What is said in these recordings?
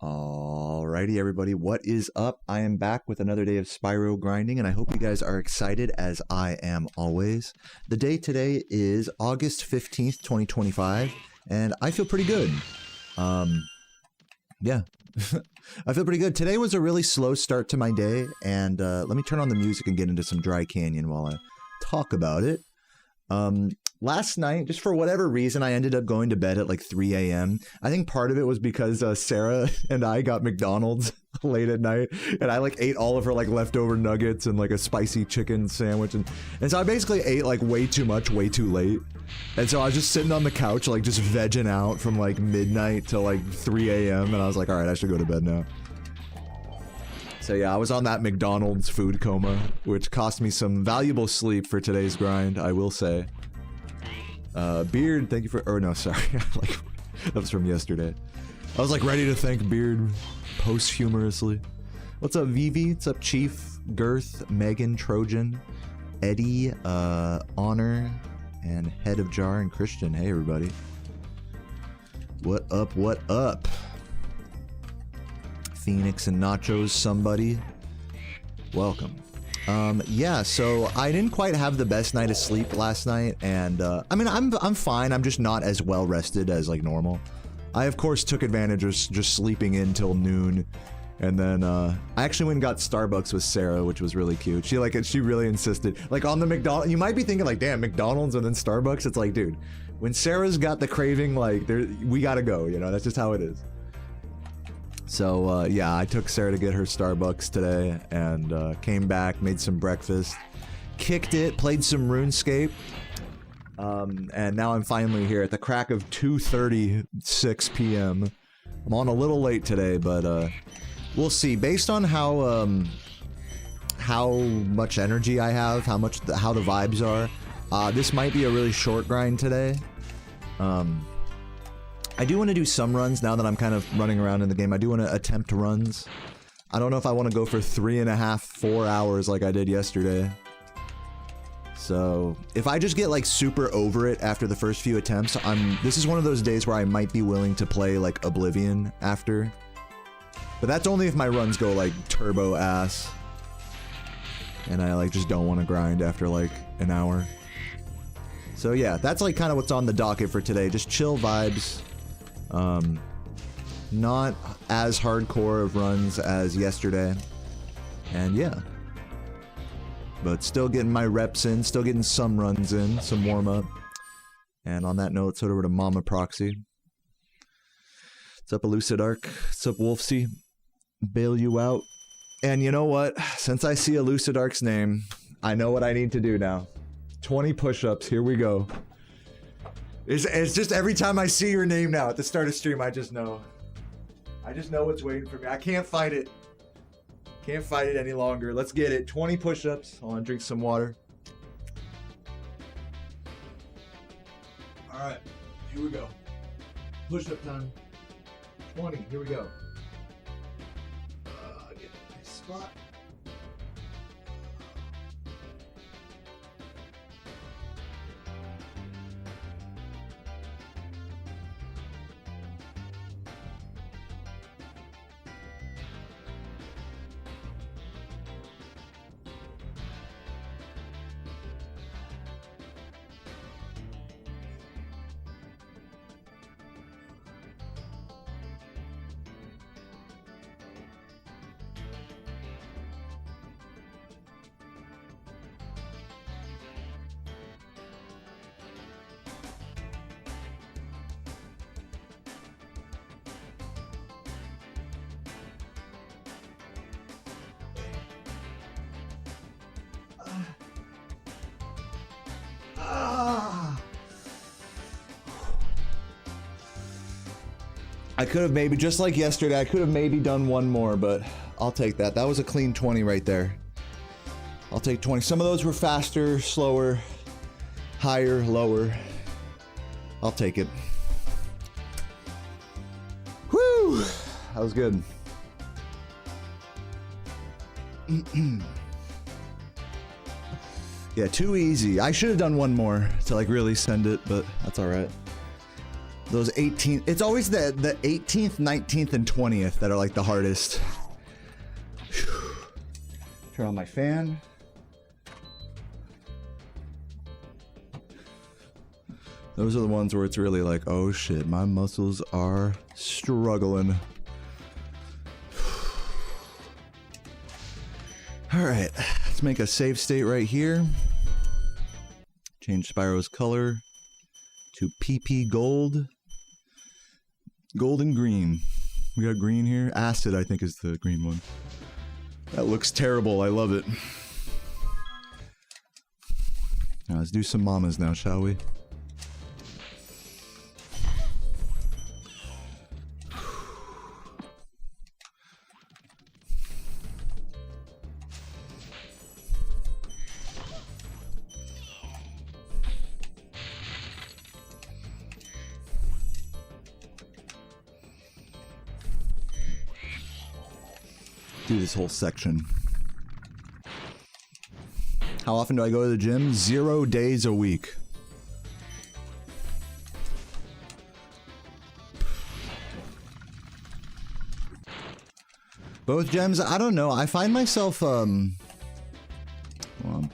Alrighty, everybody, what is up? I am back with another day of Spyro grinding, and I hope you guys are excited as I am always. The day today is August 15th, 2025, and I feel pretty good. Yeah, I feel pretty good. Today was a really slow start to my day, and let me turn on the music and get into some Dry Canyon while I talk about it. Last night, just for whatever reason, I ended up going to bed at like 3 a.m. I think part of it was because Sarah and I got McDonald's late at night, and I like ate all of her like leftover nuggets and like a spicy chicken sandwich, and so I basically ate like way too much, way too late. And so I was just sitting on the couch, like just vegging out from like midnight till like 3 a.m. and I was like, all right, I should go to bed now. So yeah, I was on that McDonald's food coma, which cost me some valuable sleep for today's grind, I will say. Beard, thank you for, or no, sorry, like, that was from yesterday. I was like ready to thank Beard posthumously. What's up, Vivi? What's up, Chief, Girth, Megan, Trojan, Eddie, Honor, and Head of Jar, and Christian. Hey, everybody. What up, what up? Phoenix and Nachos, somebody. Welcome. Yeah, so I didn't quite have the best night of sleep last night, and I mean, I'm fine. I'm just not as well rested as like normal. I of course took advantage of just sleeping in till noon, and then I actually went and got Starbucks with Sarah, which was really cute. She really insisted, like on the McDonald's. You might be thinking like, damn, McDonald's and then Starbucks. It's like, dude, when Sarah's got the craving, like we gotta go. You know, that's just how it is. So, yeah, I took Sarah to get her Starbucks today, and came back, made some breakfast, kicked it, played some Runescape, and now I'm finally here at the crack of 2:36 p.m. I'm on a little late today, but we'll see. Based on how much energy I have, how the vibes are, this might be a really short grind today. I do want to do some runs now that I'm kind of running around in the game. I do want to attempt runs. I don't know if I want to go for 3.5, 4 hours like I did yesterday. So if I just get like super over it after the first few attempts, this is one of those days where I might be willing to play like Oblivion after. But that's only if my runs go like turbo ass. And I like just don't want to grind after like an hour. So yeah, that's like kind of what's on the docket for today. Just chill vibes. Not as hardcore of runs as yesterday, and yeah, but still getting my reps in, still getting some runs in, some warm-up. And on that note, let's head over to Mama Proxy. What's up, Elucidark? What's up, Wolfsy? Bail you out. And you know what? Since I see Elucidark's name, I know what I need to do now. 20 push-ups, here we go. It's just every time I see your name now at the start of stream, I just know. I just know what's waiting for me. I can't fight it. Can't fight it any longer. Let's get it. 20 push-ups. I want to drink some water. Alright, here we go. Push-up time. 20, here we go. Get a nice spot. I could have maybe, just like yesterday, I could have maybe done one more, but I'll take that. That was a clean 20 right there. I'll take 20. Some of those were faster, slower, higher, lower. I'll take it. Whew! That was good. Yeah, too easy. I should have done one more to like really send it, but that's all right. Those 18th, it's always the 18th, 19th, and 20th that are like the hardest. Turn on my fan. Those are the ones where it's really like, oh shit, my muscles are struggling. Alright, let's make a save state right here. Change Spyro's color to PP gold. Gold and green. We got green here. Acid, I think, is the green one. That looks terrible. I love it. Now, let's do some mamas now, shall we? Do this whole section. How often do I go to the gym? 0 days a week. Both gems, I don't know. I find myself, hold on.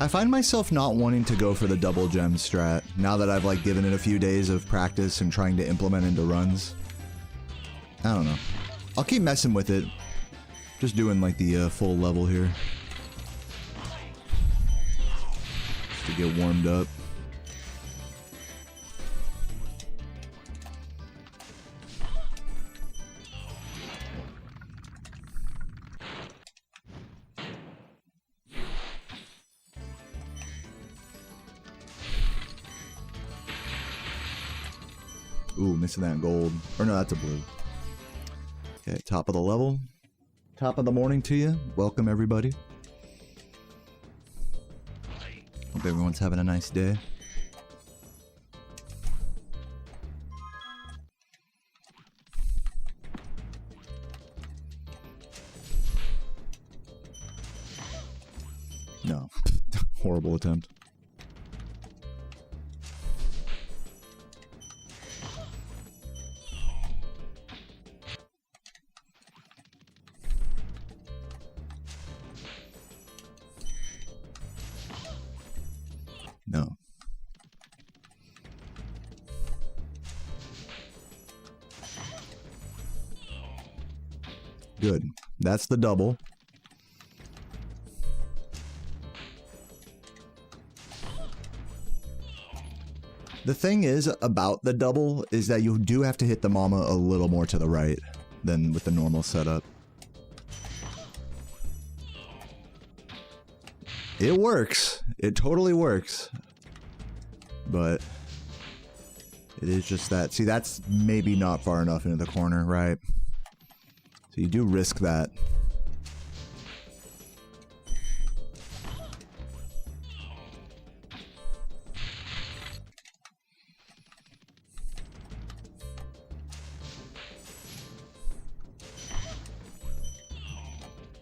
I find myself not wanting to go for the double gem strat now that I've like given it a few days of practice and trying to implement into runs. I don't know. I'll keep messing with it. Just doing like the full level here. Just to get warmed up. Ooh, missing that gold. Or no, that's a blue. Okay, top of the level. Top of the morning to you. Welcome, everybody. Hope everyone's having a nice day. No. Horrible attempt. No. Good. That's the double. The thing is about the double is that you do have to hit the mama a little more to the right than with the normal setup. It works. It totally works. But it is just that. See, that's maybe not far enough into the corner, right? So you do risk that.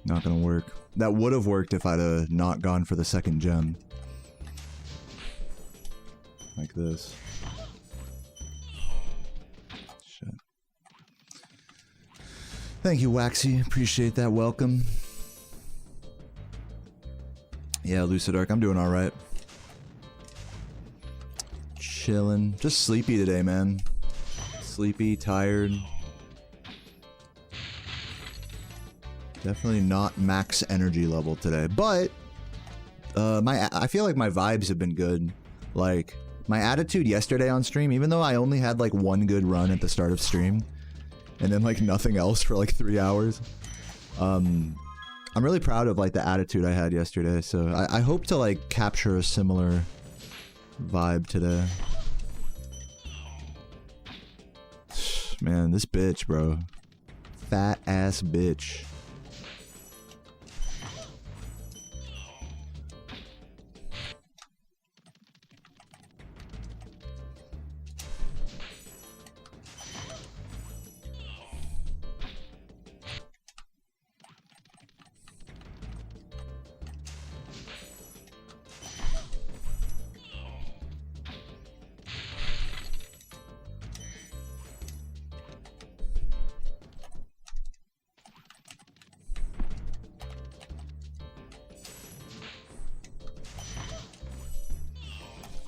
Not gonna work. That would have worked if I'd not gone for the second gem. Like this. Shit. Thank you, Waxy. Appreciate that. Welcome. Yeah, Lucid Arc. I'm doing alright. Chilling. Just sleepy today, man. Sleepy, tired. Definitely not max energy level today, but I feel like my vibes have been good. Like, my attitude yesterday on stream, even though I only had like one good run at the start of stream, and then like nothing else for like 3 hours, I'm really proud of like the attitude I had yesterday, so I hope to like capture a similar vibe today. Man, this bitch, bro. Fat ass bitch.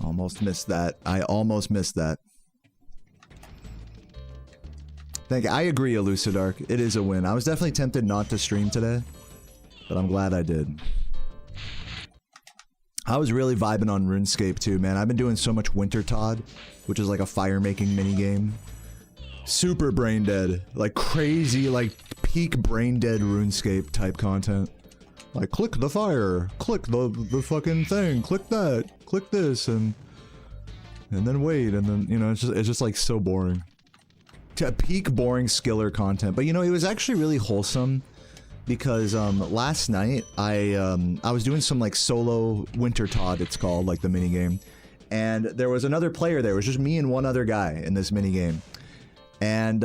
Almost missed that. I almost missed that. Thank you. I agree, Elucidark. It is a win. I was definitely tempted not to stream today, but I'm glad I did. I was really vibing on RuneScape too, man. I've been doing so much Winter Todd, which is like a fire-making minigame. Super brain dead. Like crazy, like peak brain dead RuneScape type content. Like, click the fire, click the fucking thing, click that, click this, and then wait, and then, you know, it's just like so boring. To peak boring skiller content. But you know, it was actually really wholesome because last night I was doing some like solo Winter Todd, it's called, like the minigame, and there was another player there. It was just me and one other guy in this minigame. And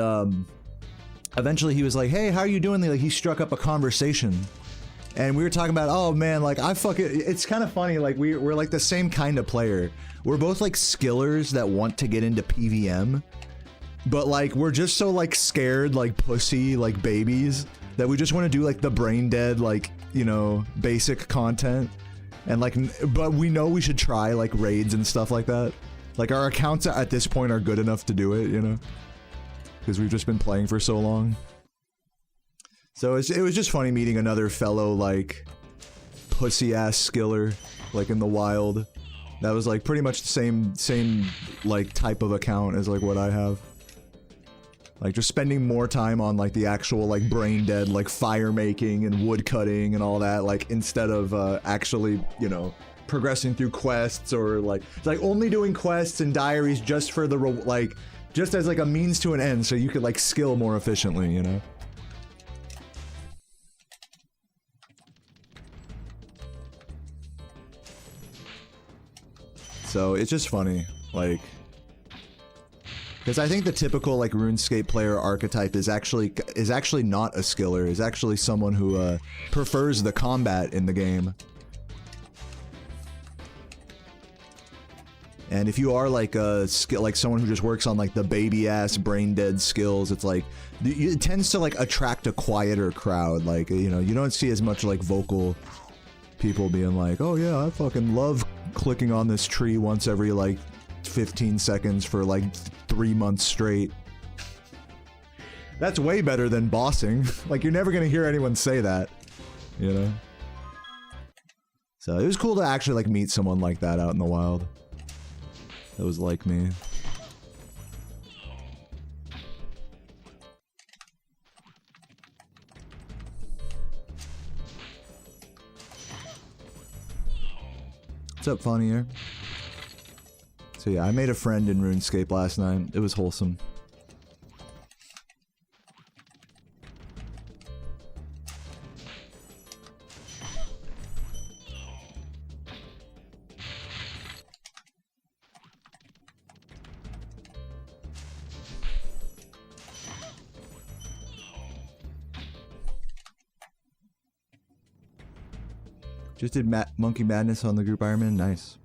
eventually he was like, hey, how are you doing? Like, he struck up a conversation. And we were talking about, oh man, like I fucking, it's kind of funny, like we're like the same kind of player. We're both like skillers that want to get into PVM, but like we're just so like scared, like pussy, like babies, that we just want to do like the brain dead, like, you know, basic content. And like, but we know we should try like raids and stuff like that. Like our accounts at this point are good enough to do it, you know, because we've just been playing for so long. So it was just funny meeting another fellow, like, pussy-ass skiller, like, in the wild. That was, like, pretty much the same, like, type of account as, like, what I have. Like, just spending more time on, like, the actual, like, brain-dead, like, fire-making and wood-cutting and all that, like, instead of, actually, you know, progressing through quests or, like, only doing quests and diaries just for the, like, just as, like, a means to an end so you could, like, skill more efficiently, you know? So it's just funny, like, because I think the typical like RuneScape player archetype is actually not a skiller, is actually someone who prefers the combat in the game. And if you are like a like someone who just works on like the baby ass brain dead skills, it's like it tends to like attract a quieter crowd. Like, you know, you don't see as much like vocal people being like, oh yeah, I fucking love clicking on this tree once every like 15 seconds for like 3 months straight. That's way better than bossing. Like, you're never gonna hear anyone say that, you know? So it was cool to actually like meet someone like that out in the wild that was like me. What's up, Funnier? So yeah, I made a friend in RuneScape last night. It was wholesome. Just did Monkey Madness on the group Ironman. Nice.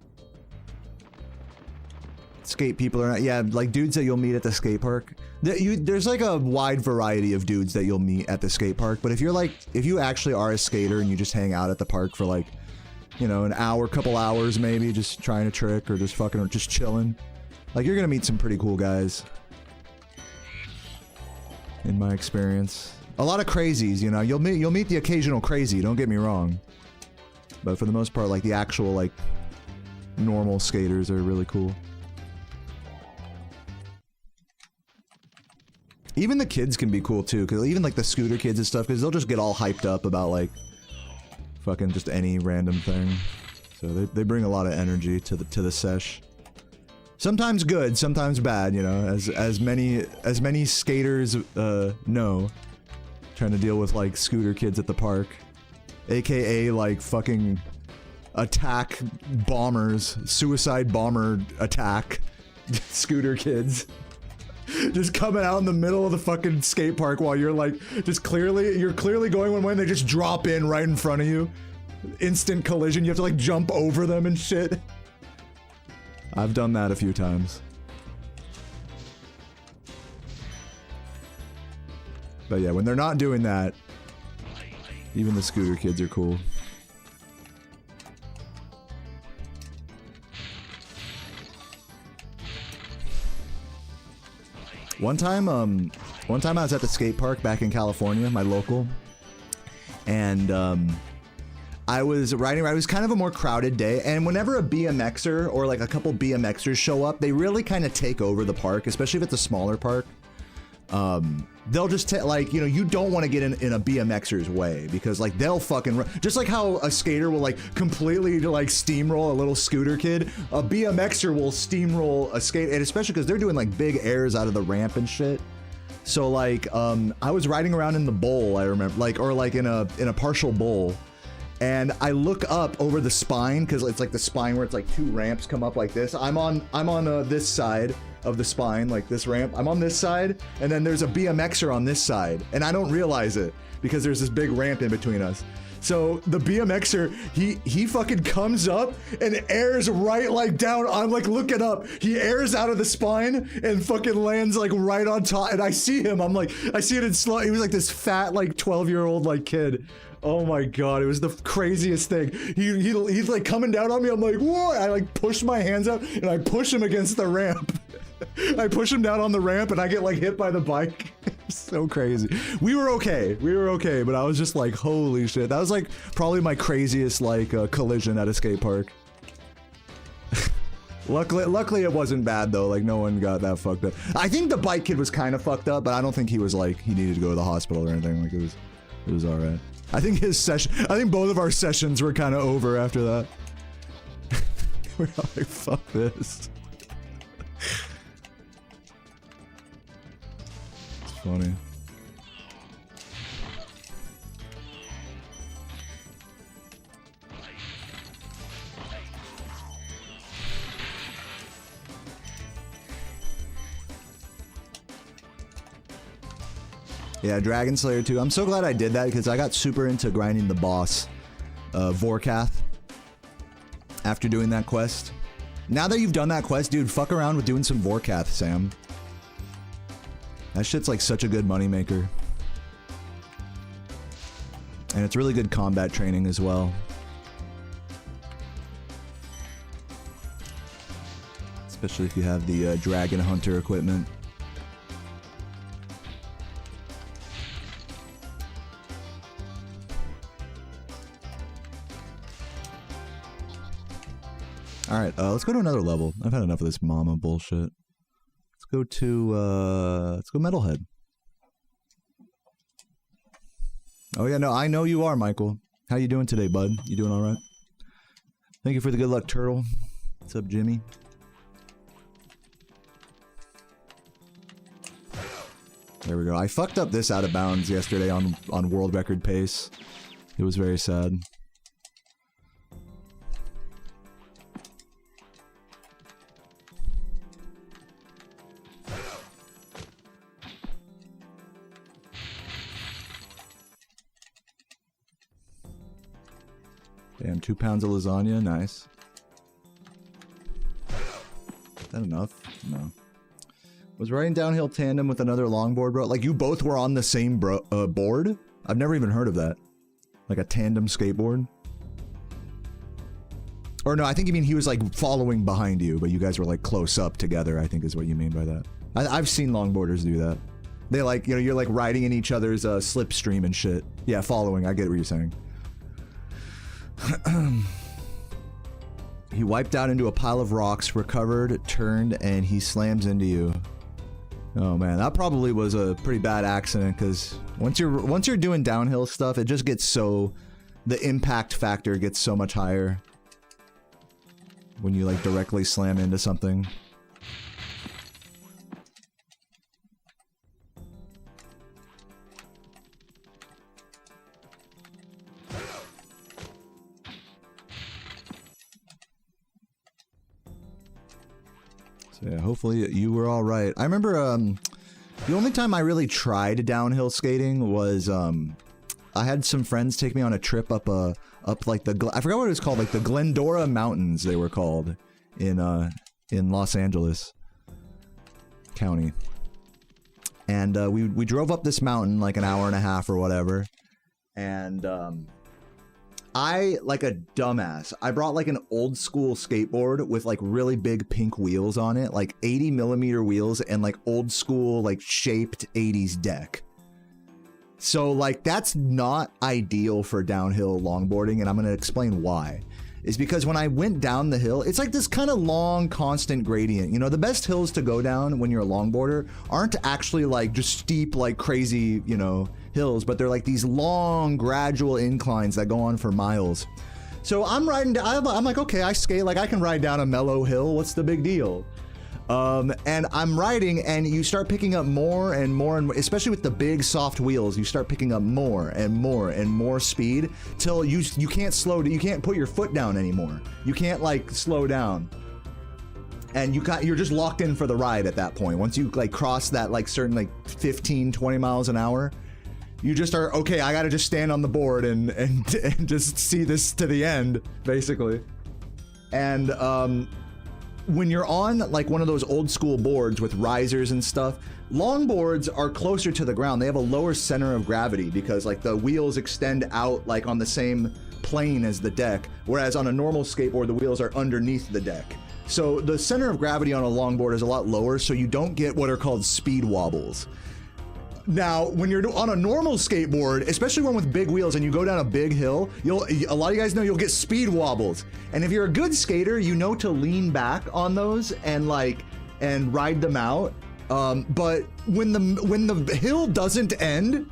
Skate people are not, yeah, like dudes that you'll meet at the skate park. There's like a wide variety of dudes that you'll meet at the skate park, but if you're like, if you actually are a skater and you just hang out at the park for like, you know, an hour, couple hours maybe, just trying a trick or just fucking, or just chilling, like you're gonna meet some pretty cool guys. In my experience. A lot of crazies, you know, you'll meet the occasional crazy, don't get me wrong. But for the most part, like the actual like normal skaters are really cool. Even the kids can be cool too, because even like the scooter kids and stuff, because they'll just get all hyped up about like fucking just any random thing. So they bring a lot of energy to the sesh. Sometimes good, sometimes bad, you know, as many skaters know, trying to deal with like scooter kids at the park, aka like fucking attack bombers, suicide bomber attack scooter kids. Just coming out in the middle of the fucking skate park while you're like, just you're clearly going one way and they just drop in right in front of you. Instant collision, you have to like jump over them and shit. I've done that a few times. But yeah, when they're not doing that, even the scooter kids are cool. One time I was at the skate park back in California, my local, and I was riding around. It was kind of a more crowded day, and whenever a BMXer or like a couple BMXers show up, they really kind of take over the park, especially if it's a smaller park. They'll just like, you know, you don't want to get in a BMXer's way because like they'll fucking just like how a skater will like completely like steamroll a little scooter kid, a BMXer will steamroll a skate, and especially because they're doing like big airs out of the ramp and shit. So like I was riding around in the bowl, I remember, like, or like in a partial bowl, and I look up over the spine because it's like the spine where it's like two ramps come up like this. I'm on this side of the spine, like this ramp. I'm on this side, and then there's a BMXer on this side, and I don't realize it because there's this big ramp in between us. So the BMXer, he fucking comes up and airs right like down. I'm like looking up. He airs out of the spine and fucking lands like right on top. And I see him. I'm like, I see it in slow. He was like this fat like 12-year-old like kid. Oh my god, it was the craziest thing. He's like coming down on me. I'm like, whoa! I like push my hands up and I push him against the ramp. I push him down on the ramp and I get like hit by the bike. So crazy. We were okay, but I was just like, holy shit. That was like probably my craziest like collision at a skate park. Luckily it wasn't bad though, like no one got that fucked up. I think the bike kid was kind of fucked up, but I don't think he was like, he needed to go to the hospital or anything. Like it was alright. I think both of our sessions were kind of over after that. We're like, fuck this. It's funny. Yeah, Dragon Slayer 2. I'm so glad I did that because I got super into grinding the boss, Vorkath, after doing that quest. Now that you've done that quest, dude, fuck around with doing some Vorkath, Sam. That shit's like such a good moneymaker. And it's really good combat training as well. Especially if you have the Dragon Hunter equipment. Alright, let's go to another level. I've had enough of this mama bullshit. Let's go to, let's go Metalhead. Oh yeah, no, I know you are, Michael. How you doing today, bud? You doing alright? Thank you for the good luck, Turtle. What's up, Jimmy? There we go. I fucked up this out of bounds yesterday on world record pace. It was very sad. Damn, 2 pounds of lasagna, nice. Is that enough? No. Was riding downhill tandem with another longboard bro. Like you both were on the same board? I've never even heard of that. Like a tandem skateboard? Or no, I think you mean he was like following behind you, but you guys were like close up together, I think is what you mean by that. I've seen longboarders do that. They like, you know, you're like riding in each other's slipstream and shit. Yeah, following, I get what you're saying. He wiped out into a pile of rocks, recovered, turned, and he slams into you. Oh man, that probably was a pretty bad accident because once you're doing downhill stuff, it just gets so, the impact factor gets so much higher when you like directly slam into something. So yeah, hopefully you were all right. I remember the only time I really tried downhill skating was I had some friends take me on a trip up like the, I forgot what it was called, like the Glendora Mountains they were called in Los Angeles County. And we drove up this mountain like an hour and a half or whatever. And I, like a dumbass, I brought like an old school skateboard with like really big pink wheels on it, like 80mm wheels and like old school like shaped 80s deck. So like that's not ideal for downhill longboarding, and I'm gonna explain why. Is because when I went down the hill, it's like this kind of long constant gradient. You know, the best hills to go down when you're a longboarder aren't actually like just steep like crazy, you know, hills, but they're like these long gradual inclines that go on for miles. So I'm riding down, I'm like, okay, I skate, like I can ride down a mellow hill, what's the big deal? And I'm riding, and you start picking up more and more, and especially with the big soft wheels, you start picking up more and more and more speed till you can't slow, you can't put your foot down anymore. You can't like slow down. And you're just locked in for the ride at that point. Once you like cross that like certain like 15, 20 miles an hour, you just are, okay, I gotta just stand on the board and just see this to the end, basically. And when you're on like one of those old school boards with risers and stuff, longboards are closer to the ground. They have a lower center of gravity because like the wheels extend out like on the same plane as the deck, whereas on a normal skateboard, the wheels are underneath the deck. So the center of gravity on a longboard is a lot lower, so you don't get what are called speed wobbles. Now, when you're on a normal skateboard, especially one with big wheels and you go down a big hill, a lot of you guys know you'll get speed wobbles. And if you're a good skater, you know to lean back on those and ride them out. But when the hill doesn't end,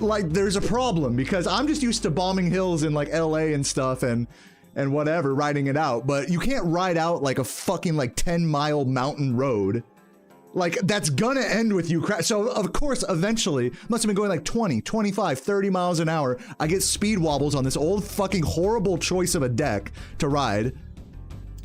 like there's a problem, because I'm just used to bombing hills in like LA and stuff and whatever, riding it out. But you can't ride out like a fucking like 10-mile mountain road. Like, that's gonna end with you crash. So, of course, eventually, must have been going like 20, 25, 30 miles an hour. I get speed wobbles on this old fucking horrible choice of a deck to ride.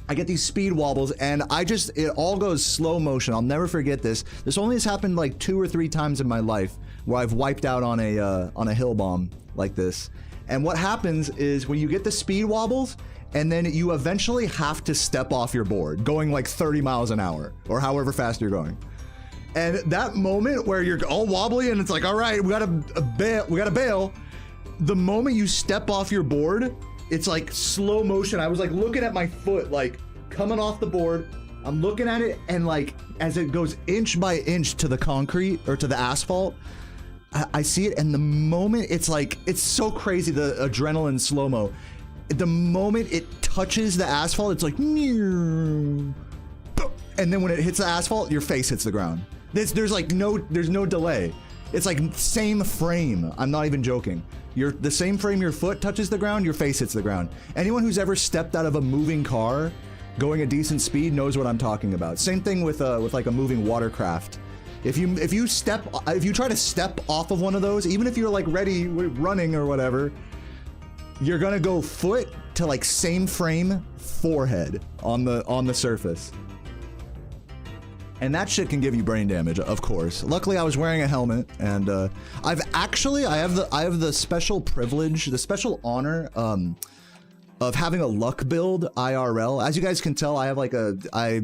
I get these speed wobbles, and it all goes slow motion. I'll never forget this. This only has happened like 2 or 3 times in my life where I've wiped out on a hill bomb like this. And what happens is when you get the speed wobbles, and then you eventually have to step off your board, going like 30 miles an hour, or however fast you're going. And that moment where you're all wobbly and it's like, all right, we gotta bail. The moment you step off your board, it's like slow motion. I was like looking at my foot, like coming off the board. I'm looking at it, and like as it goes inch by inch to the concrete or to the asphalt, I see it, and the moment it's so crazy, the adrenaline slow-mo. The moment it touches the asphalt, it's like, and then when it hits the asphalt, your face hits the ground. There's no delay. It's like same frame. I'm not even joking. The same frame your foot touches the ground, your face hits the ground. Anyone who's ever stepped out of a moving car going a decent speed knows what I'm talking about. Same thing with like a moving watercraft. If you try to step off of one of those, even if you're like ready running or whatever, you're gonna go foot to like same frame forehead on the surface. And that shit can give you brain damage, of course. Luckily, I was wearing a helmet, and I have the special privilege, the special honor of having a luck build IRL. As you guys can tell, I have like I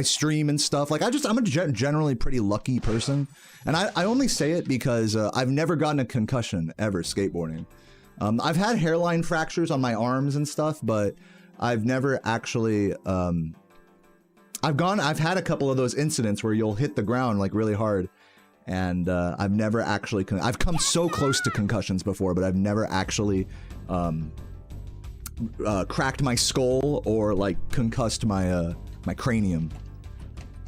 stream and stuff. Like I'm a generally pretty lucky person, and I only say it because I've never gotten a concussion ever skateboarding. I've had hairline fractures on my arms and stuff, but I've never actually, I've had a couple of those incidents where you'll hit the ground like really hard, and I've never actually, I've come so close to concussions before, but I've never actually cracked my skull or like concussed my my cranium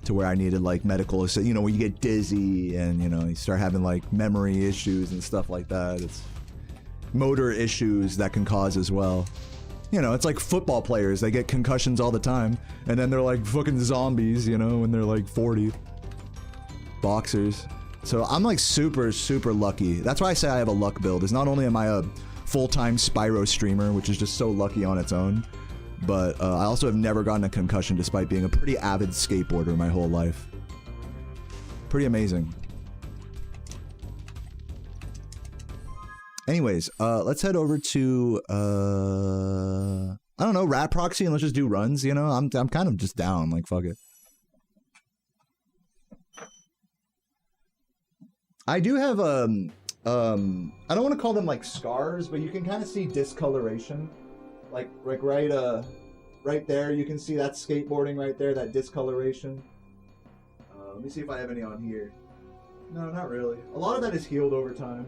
to where I needed like medical, you know, where you get dizzy and, you know, you start having like memory issues and stuff like that. It's motor issues that can cause as well. You know, it's like football players, they get concussions all the time, and then they're like fucking zombies, you know, when they're like 40. Boxers. So I'm like super, super lucky. That's why I say I have a luck build, is not only am I a full-time Spyro streamer, which is just so lucky on its own, but I also have never gotten a concussion despite being a pretty avid skateboarder my whole life. Pretty amazing. Anyways, let's head over to, I don't know, Rat Proxy, and let's just do runs, you know? I'm kind of just down, like, fuck it. I do have, I don't want to call them like scars, but you can kind of see discoloration. Like right there, you can see that skateboarding right there, that discoloration. Let me see if I have any on here. No, not really. A lot of that is healed over time.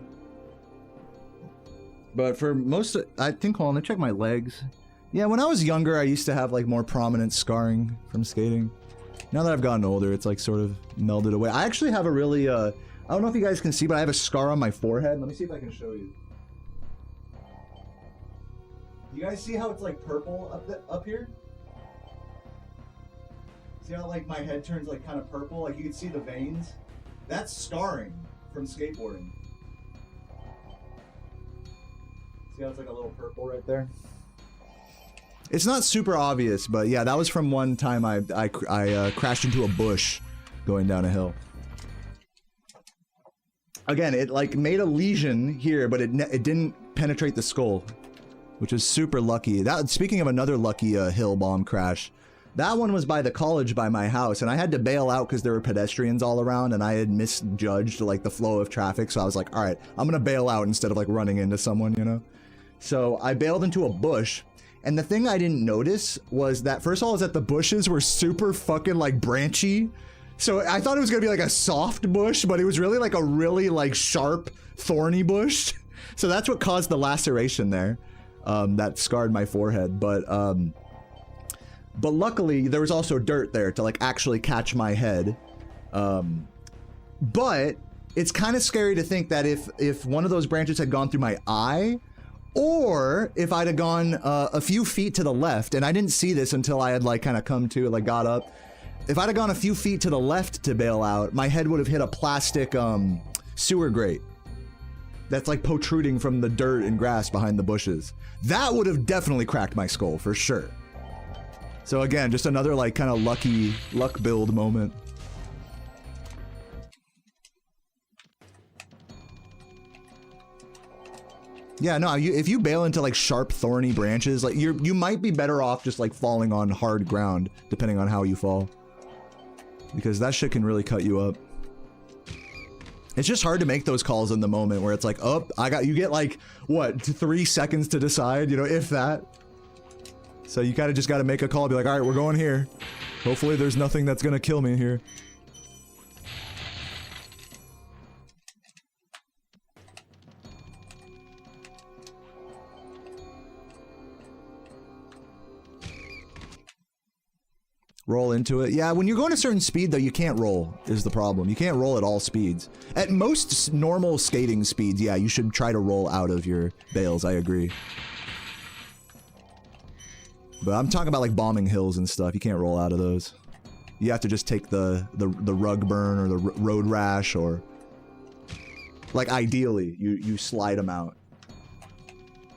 But for most, I think, hold on, let me check my legs. Yeah, when I was younger, I used to have like more prominent scarring from skating. Now that I've gotten older, it's like sort of melded away. I actually have a really, I don't know if you guys can see, but I have a scar on my forehead. Let me see if I can show you. You guys see how it's like purple up here? See how like my head turns like kind of purple? Like you can see the veins? That's scarring from skateboarding. See how it's like a little purple right there? It's not super obvious, but yeah, that was from one time I crashed into a bush going down a hill. Again, it like made a lesion here, but it didn't penetrate the skull, which is super lucky. That, speaking of another lucky hill bomb crash, that one was by the college by my house, and I had to bail out because there were pedestrians all around, and I had misjudged like the flow of traffic, so I was like, all right, I'm gonna bail out instead of like running into someone, you know? So I bailed into a bush, and the thing I didn't notice was that, first of all, is that the bushes were super fucking like branchy. So I thought it was gonna be like a soft bush, but it was really like a really like sharp, thorny bush. So that's what caused the laceration there. That scarred my forehead, but luckily there was also dirt there to like actually catch my head. But it's kind of scary to think that if one of those branches had gone through my eye, or if I'd have gone a few feet to the left, and I didn't see this until I had like kind of come to, like got up. If I'd have gone a few feet to the left to bail out, my head would have hit a plastic sewer grate that's like protruding from the dirt and grass behind the bushes. That would have definitely cracked my skull for sure. So again, just another like kind of luck build moment. Yeah, no, if you bail into like sharp thorny branches, like you might be better off just like falling on hard ground, depending on how you fall. Because that shit can really cut you up. It's just hard to make those calls in the moment where it's like, oh, you get like, what, 3 seconds to decide, you know, if that. So you kind of just got to make a call, be like, all right, we're going here. Hopefully there's nothing that's going to kill me here. Roll into it. Yeah, when you're going a certain speed, though, you can't roll, is the problem. You can't roll at all speeds. At most normal skating speeds, yeah, you should try to roll out of your bails, I agree. But I'm talking about, like, bombing hills and stuff. You can't roll out of those. You have to just take the rug burn or the road rash, or... Like, ideally, you slide them out.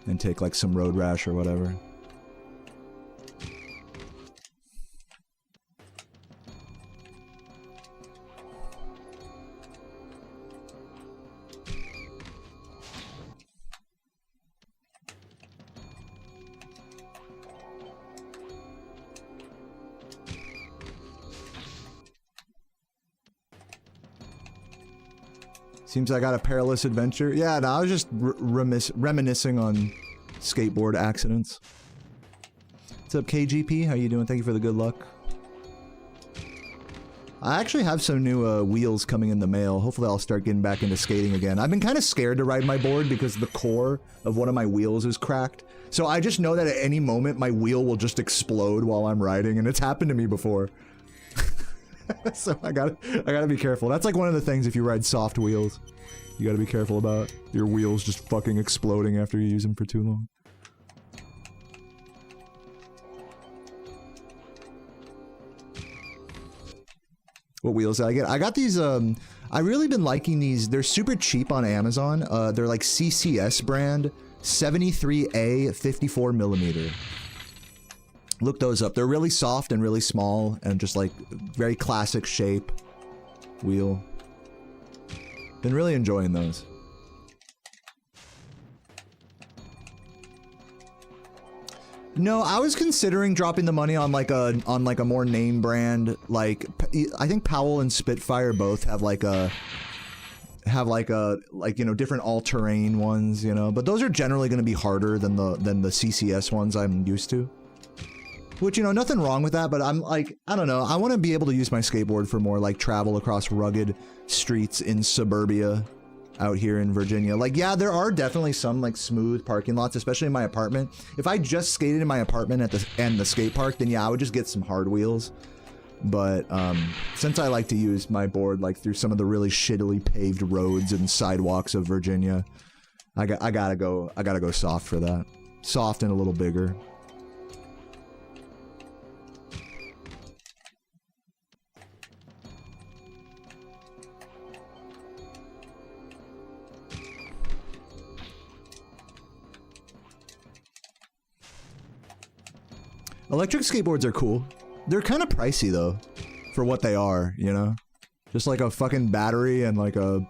And take, like, some road rash or whatever. Seems I got a perilous adventure. Yeah, no, I was just reminiscing on skateboard accidents. What's up, KGP? How you doing? Thank you for the good luck. I actually have some new wheels coming in the mail. Hopefully I'll start getting back into skating again. I've been kind of scared to ride my board because the core of one of my wheels is cracked. So I just know that at any moment my wheel will just explode while I'm riding, and it's happened to me before. So I gotta be careful. That's like one of the things if you ride soft wheels, you gotta be careful about. Your wheels just fucking exploding after you use them for too long. What wheels did I get? I got these, I really been liking these. They're super cheap on Amazon. They're like CCS brand, 73A 54mm. Look those up. They're really soft and really small and just like very classic shape wheel. Been really enjoying those. No, I was considering dropping the money on like a more name brand, like I think Powell and Spitfire both have like a have like you know, different all-terrain ones, you know, but those are generally going to be harder than the CCS ones I'm used to. Which, you know, nothing wrong with that, but I'm like, I don't know, I want to be able to use my skateboard for more like travel across rugged streets in suburbia out here in Virginia. Like, yeah, there are definitely some like smooth parking lots, especially in my apartment. If I just skated in my apartment at the skate park, then yeah, I would just get some hard wheels. But since I like to use my board like through some of the really shittily paved roads and sidewalks of Virginia, I gotta go soft for that. Soft and a little bigger. Electric skateboards are cool. They're kind of pricey though, for what they are, you know? Just like a fucking battery and like a,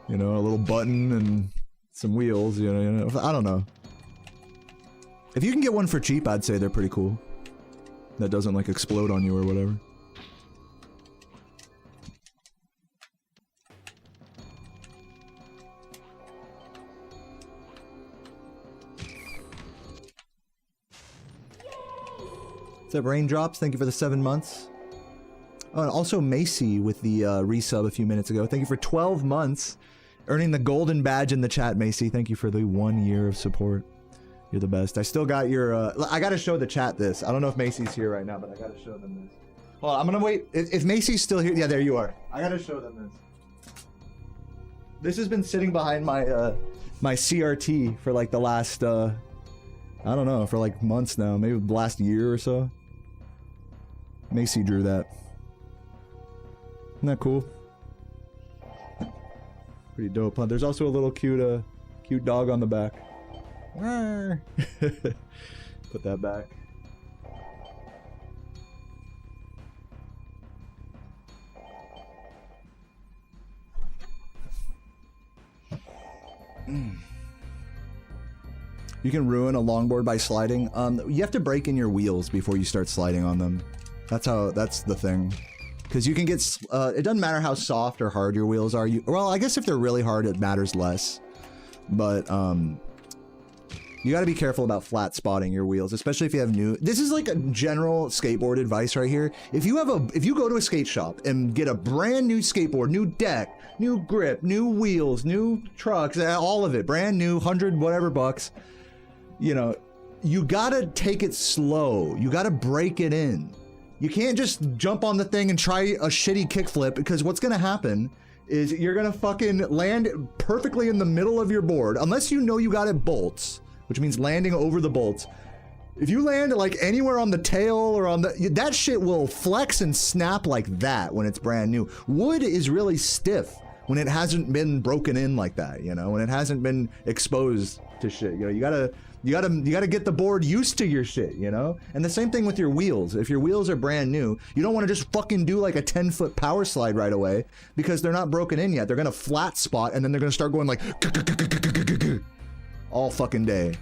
you know, a little button and some wheels, you know, I don't know. If you can get one for cheap, I'd say they're pretty cool. That doesn't like explode on you or whatever. What's up, Raindrops? Thank you for the 7 months. Oh, and also Macy with the resub a few minutes ago. Thank you for 12 months. Earning the golden badge in the chat, Macy. Thank you for the 1 year of support. You're the best. I still got your, I gotta show the chat this. I don't know if Macy's here right now, but I gotta show them this. Hold on, I'm gonna wait. If Macy's still here, yeah, there you are. I gotta show them this. This has been sitting behind my, my CRT for like the last, I don't know, for like months now. Maybe the last year or so. Macy drew that. Isn't that cool? Pretty dope, huh? There's also a little cute, cute dog on the back. Put that back. You can ruin a longboard by sliding. You have to break in your wheels before you start sliding on them. That's the thing. Because you can get, it doesn't matter how soft or hard your wheels are. Well, I guess if they're really hard, it matters less. But, you gotta be careful about flat spotting your wheels, especially if you have new, this is like a general skateboard advice right here. If you go to a skate shop and get a brand new skateboard, new deck, new grip, new wheels, new trucks, all of it, brand new, 100 whatever bucks, you know, you gotta take it slow. You gotta break it in. You can't just jump on the thing and try a shitty kickflip, because what's gonna happen is you're gonna fucking land perfectly in the middle of your board, unless you know you got it bolts, which means landing over the bolts. If you land like anywhere on the tail or on the, that shit will flex and snap like that when it's brand new. Wood is really stiff when it hasn't been broken in like that, you know, when it hasn't been exposed to shit. You know, you gotta get the board used to your shit, you know? And the same thing with your wheels. If your wheels are brand new, you don't want to just fucking do like a 10-foot power slide right away, because they're not broken in yet. They're gonna flat spot and then they're gonna start going like all fucking day.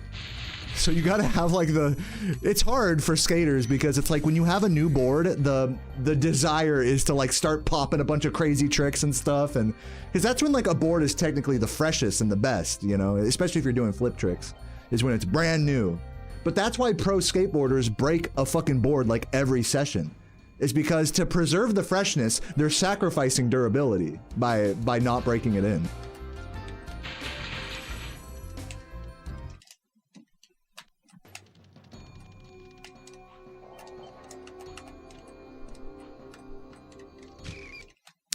So you gotta have like it's hard for skaters, because it's like when you have a new board, the desire is to like start popping a bunch of crazy tricks and stuff, and because that's when like a board is technically the freshest and the best, you know, especially if you're doing flip tricks, is when it's brand new. But that's why pro skateboarders break a fucking board like every session. Is because to preserve the freshness, they're sacrificing durability by not breaking it in.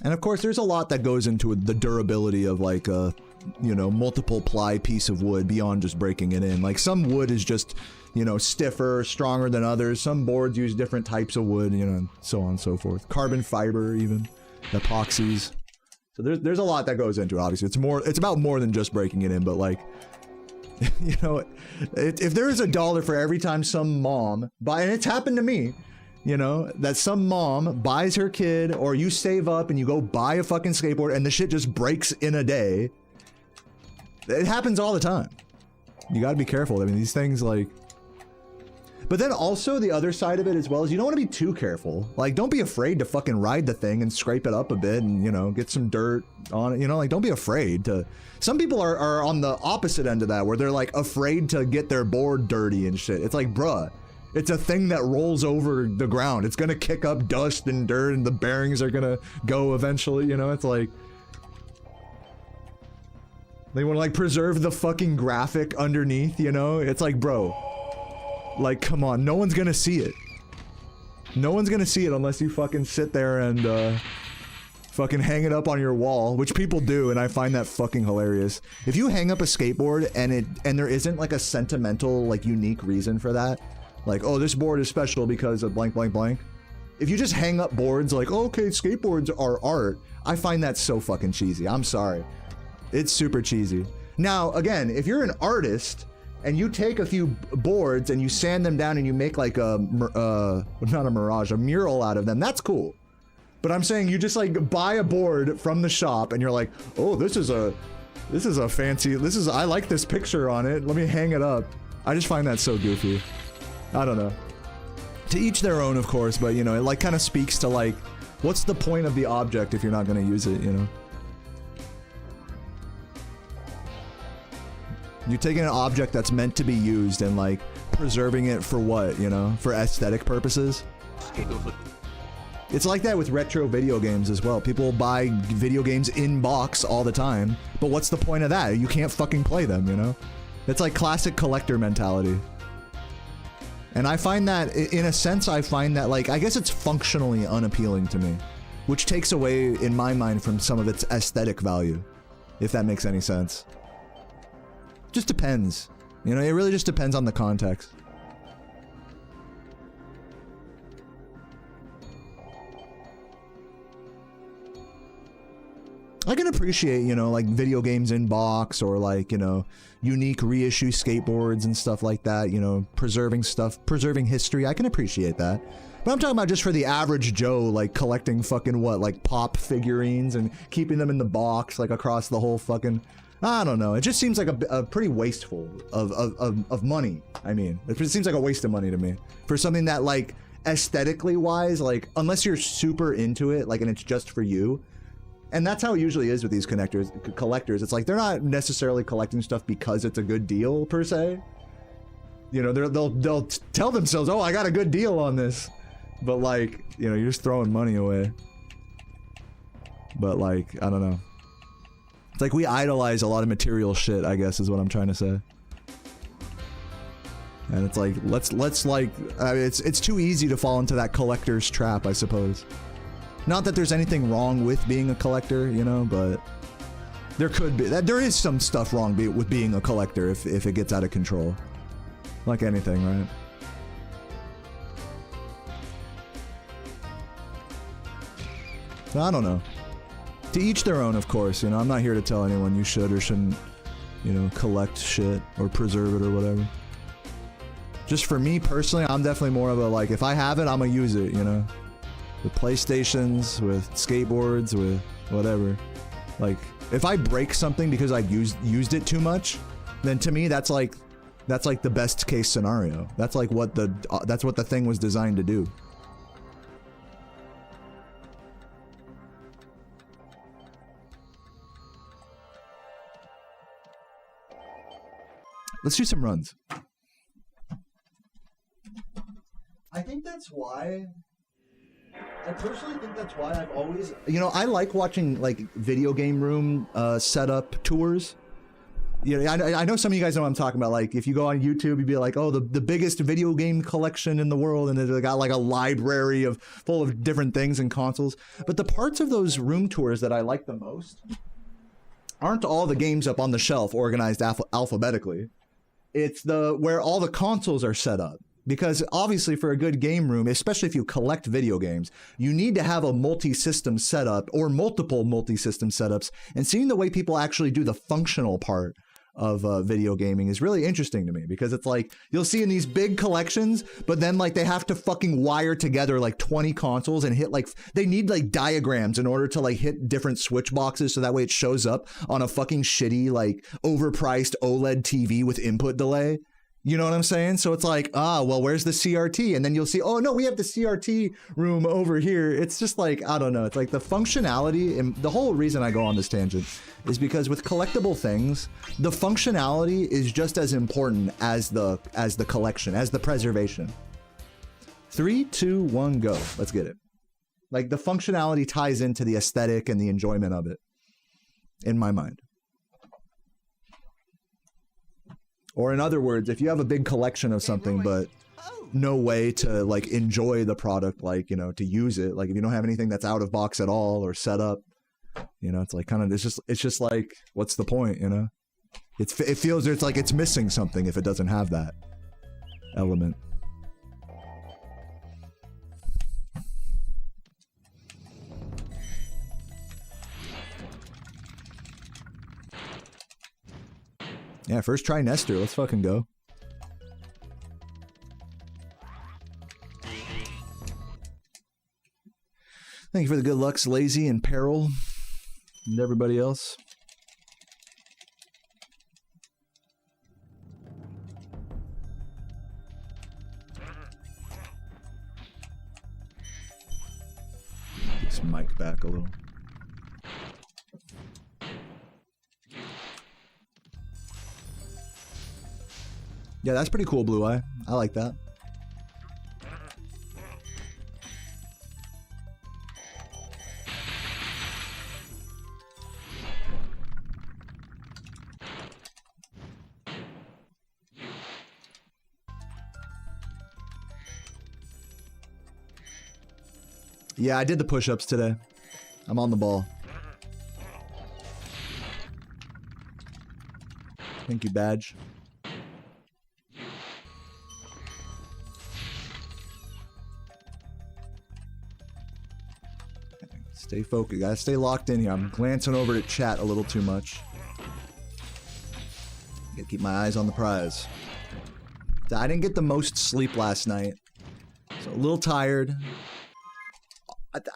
And of course, there's a lot that goes into the durability of like a, you know, multiple ply piece of wood beyond just breaking it in. Like some wood is just, you know, stiffer, stronger than others. Some boards use different types of wood, you know, and so on and so forth. Carbon fiber, even epoxies. So there's a lot that goes into it. Obviously, it's about more than just breaking it in. But like, you know, if there is $1 for every time some mom and it's happened to me, you know, that some mom buys her kid, or you save up and you go buy a fucking skateboard and the shit just breaks in a day. It happens all the time. You gotta be careful. I mean, these things like... But then also the other side of it as well is you don't want to be too careful. Like, don't be afraid to fucking ride the thing and scrape it up a bit and, you know, get some dirt on it. You know, like, don't be afraid to... Some people are on the opposite end of that, where they're, like, afraid to get their board dirty and shit. It's like, bruh, it's a thing that rolls over the ground. It's gonna kick up dust and dirt and the bearings are gonna go eventually, you know? It's like... They want to, like, preserve the fucking graphic underneath, you know? It's like, bro... Like, come on, no one's gonna see it. No one's gonna see it unless you fucking sit there and, fucking hang it up on your wall, which people do, and I find that fucking hilarious. If you hang up a skateboard and there isn't, like, a sentimental, like, unique reason for that, like, oh, this board is special because of blank, blank, blank. If you just hang up boards like, oh, okay, skateboards are art, I find that so fucking cheesy. I'm sorry. It's super cheesy. Now, again, if you're an artist... and you take a few boards and you sand them down and you make like a, not a mirage, a mural out of them, that's cool. But I'm saying you just like buy a board from the shop and you're like, oh, this is a fancy, I like this picture on it, let me hang it up. I just find that so goofy. I don't know. To each their own, of course, but you know, it like kind of speaks to like, what's the point of the object if you're not gonna use it, you know? You're taking an object that's meant to be used and like preserving it for what, you know, for aesthetic purposes. It's like that with retro video games as well. People buy video games in box all the time, but what's the point of that? You can't fucking play them, you know? It's like classic collector mentality. And I find that, in a sense, I find that like, I guess it's functionally unappealing to me, which takes away, in my mind, from some of its aesthetic value, if that makes any sense. Just depends. You know, it really just depends on the context. I can appreciate, you know, like video games in box or like, you know, unique reissue skateboards and stuff like that, you know, preserving stuff, preserving history. I can appreciate that. But I'm talking about just for the average Joe, like collecting fucking what, like pop figurines and keeping them in the box, like across the whole fucking... I don't know. It just seems like a pretty wasteful of money. I mean, it seems like a waste of money to me for something that like aesthetically wise, like unless you're super into it, like, and it's just for you. And that's how it usually is with these collectors. It's like they're not necessarily collecting stuff because it's a good deal per se. You know, they'll tell themselves, "Oh, I got a good deal on this," but like, you know, you're just throwing money away. But like, I don't know. It's like we idolize a lot of material shit, I guess, is what I'm trying to say. And it's like, let's like, it's too easy to fall into that collector's trap, I suppose. Not that there's anything wrong with being a collector, you know, but there could be, there is some stuff wrong with being a collector if it gets out of control. Like anything, right? I don't know. To each their own, of course, you know, I'm not here to tell anyone you should or shouldn't, you know, collect shit or preserve it or whatever. Just for me personally, I'm definitely more of a, like, if I have it, I'm gonna use it, you know? With PlayStations, with skateboards, with whatever. Like, if I break something because I've used it too much, then to me, that's like the best case scenario. That's like what that's what the thing was designed to do. Let's do some runs. I think that's why... I personally think that's why I've always... You know, I like watching, like, video game room setup tours. You know, I know some of you guys know what I'm talking about. Like, if you go on YouTube, you'd be like, oh, the biggest video game collection in the world, and they got, like, a library full of different things and consoles. But the parts of those room tours that I like the most aren't all the games up on the shelf organized alphabetically. It's where all the consoles are set up. Because obviously for a good game room, especially if you collect video games, you need to have a multi-system setup or multiple multi-system setups. And seeing the way people actually do the functional part of video gaming is really interesting to me, because it's like you'll see in these big collections, but then like they have to fucking wire together like 20 consoles and hit like, they need like diagrams in order to like hit different switch boxes so that way it shows up on a fucking shitty like overpriced OLED TV with input delay. You know what I'm saying? So it's like, ah, well, where's the CRT? And then you'll see, oh no, we have the CRT room over here. It's just like, I don't know. It's like the functionality, and the whole reason I go on this tangent is because with collectible things, the functionality is just as important as the collection, as the preservation. 3, 2, 1, go. Let's get it. Like the functionality ties into the aesthetic and the enjoyment of it, in my mind. Or in other words, if you have a big collection of something, but no way to like enjoy the product, like, you know, to use it, like if you don't have anything that's out of box at all or set up, you know, it's like kind of, it's just like, what's the point, you know? It feels it's like it's missing something if it doesn't have that element. Yeah, first try Nestor. Let's fucking go. Thank you for the good lucks, Lazy and Peril, and everybody else. Get this mic back a little. Yeah, that's pretty cool, Blue Eye. I like that. Yeah, I did the push-ups today. I'm on the ball. Thank you, Badge. Stay focused, guys. Stay locked in here. I'm glancing over at chat a little too much. Gotta keep my eyes on the prize. I didn't get the most sleep last night, so a little tired.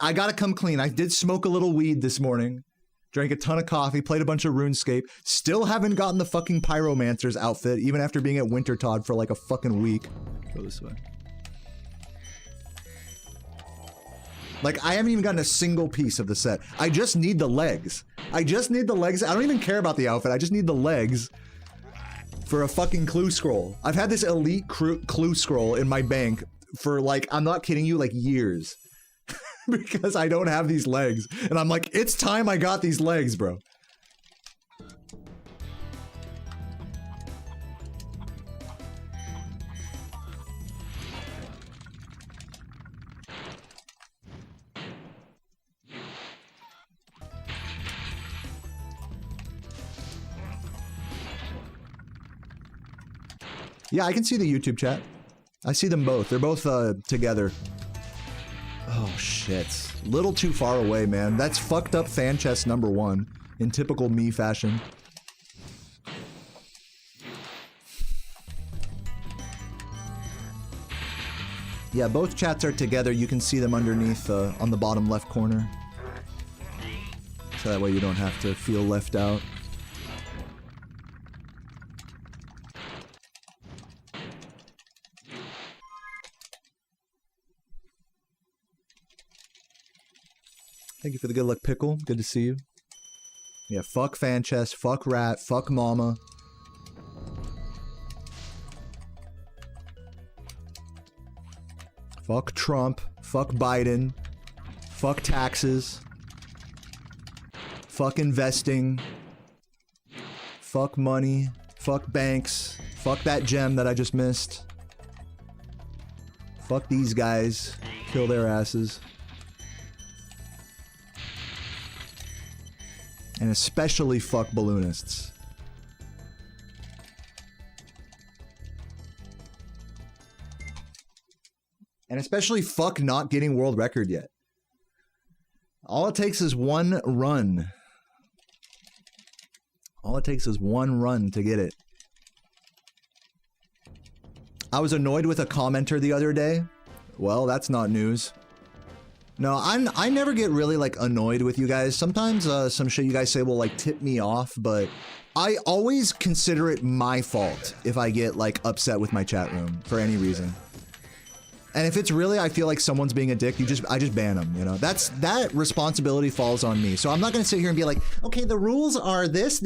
I gotta come clean. I did smoke a little weed this morning. Drank a ton of coffee, played a bunch of RuneScape. Still haven't gotten the fucking Pyromancer's outfit, even after being at Wintertodd for like a fucking week. Go this way. Like, I haven't even gotten a single piece of the set. I just need the legs. I just need the legs. I don't even care about the outfit. I just need the legs for a fucking clue scroll. I've had this elite clue scroll in my bank for like, I'm not kidding you, like years. Because I don't have these legs. And I'm like, it's time I got these legs, bro. Yeah, I can see the YouTube chat. I see them both. They're both together. Oh, shit. Little too far away, man. That's fucked up fan chest #1 in typical me fashion. Yeah, both chats are together. You can see them underneath on the bottom left corner. So that way you don't have to feel left out. Thank you for the good luck, Pickle. Good to see you. Yeah, fuck fan chest, fuck rat, fuck mama. Fuck Trump, fuck Biden, fuck taxes, fuck investing, fuck money, fuck banks, fuck that gem that I just missed. Fuck these guys, kill their asses. And especially fuck balloonists. And especially fuck not getting world record yet. All it takes is one run. All it takes is one run to get it. I was annoyed with a commenter the other day. Well, that's not news. No, I never get really like annoyed with you guys. Sometimes some shit you guys say will like tip me off, but I always consider it my fault if I get like upset with my chat room for any reason. And if it's really, I feel like someone's being a dick, I just ban them, you know? That responsibility falls on me. So I'm not gonna sit here and be like, okay, the rules are this.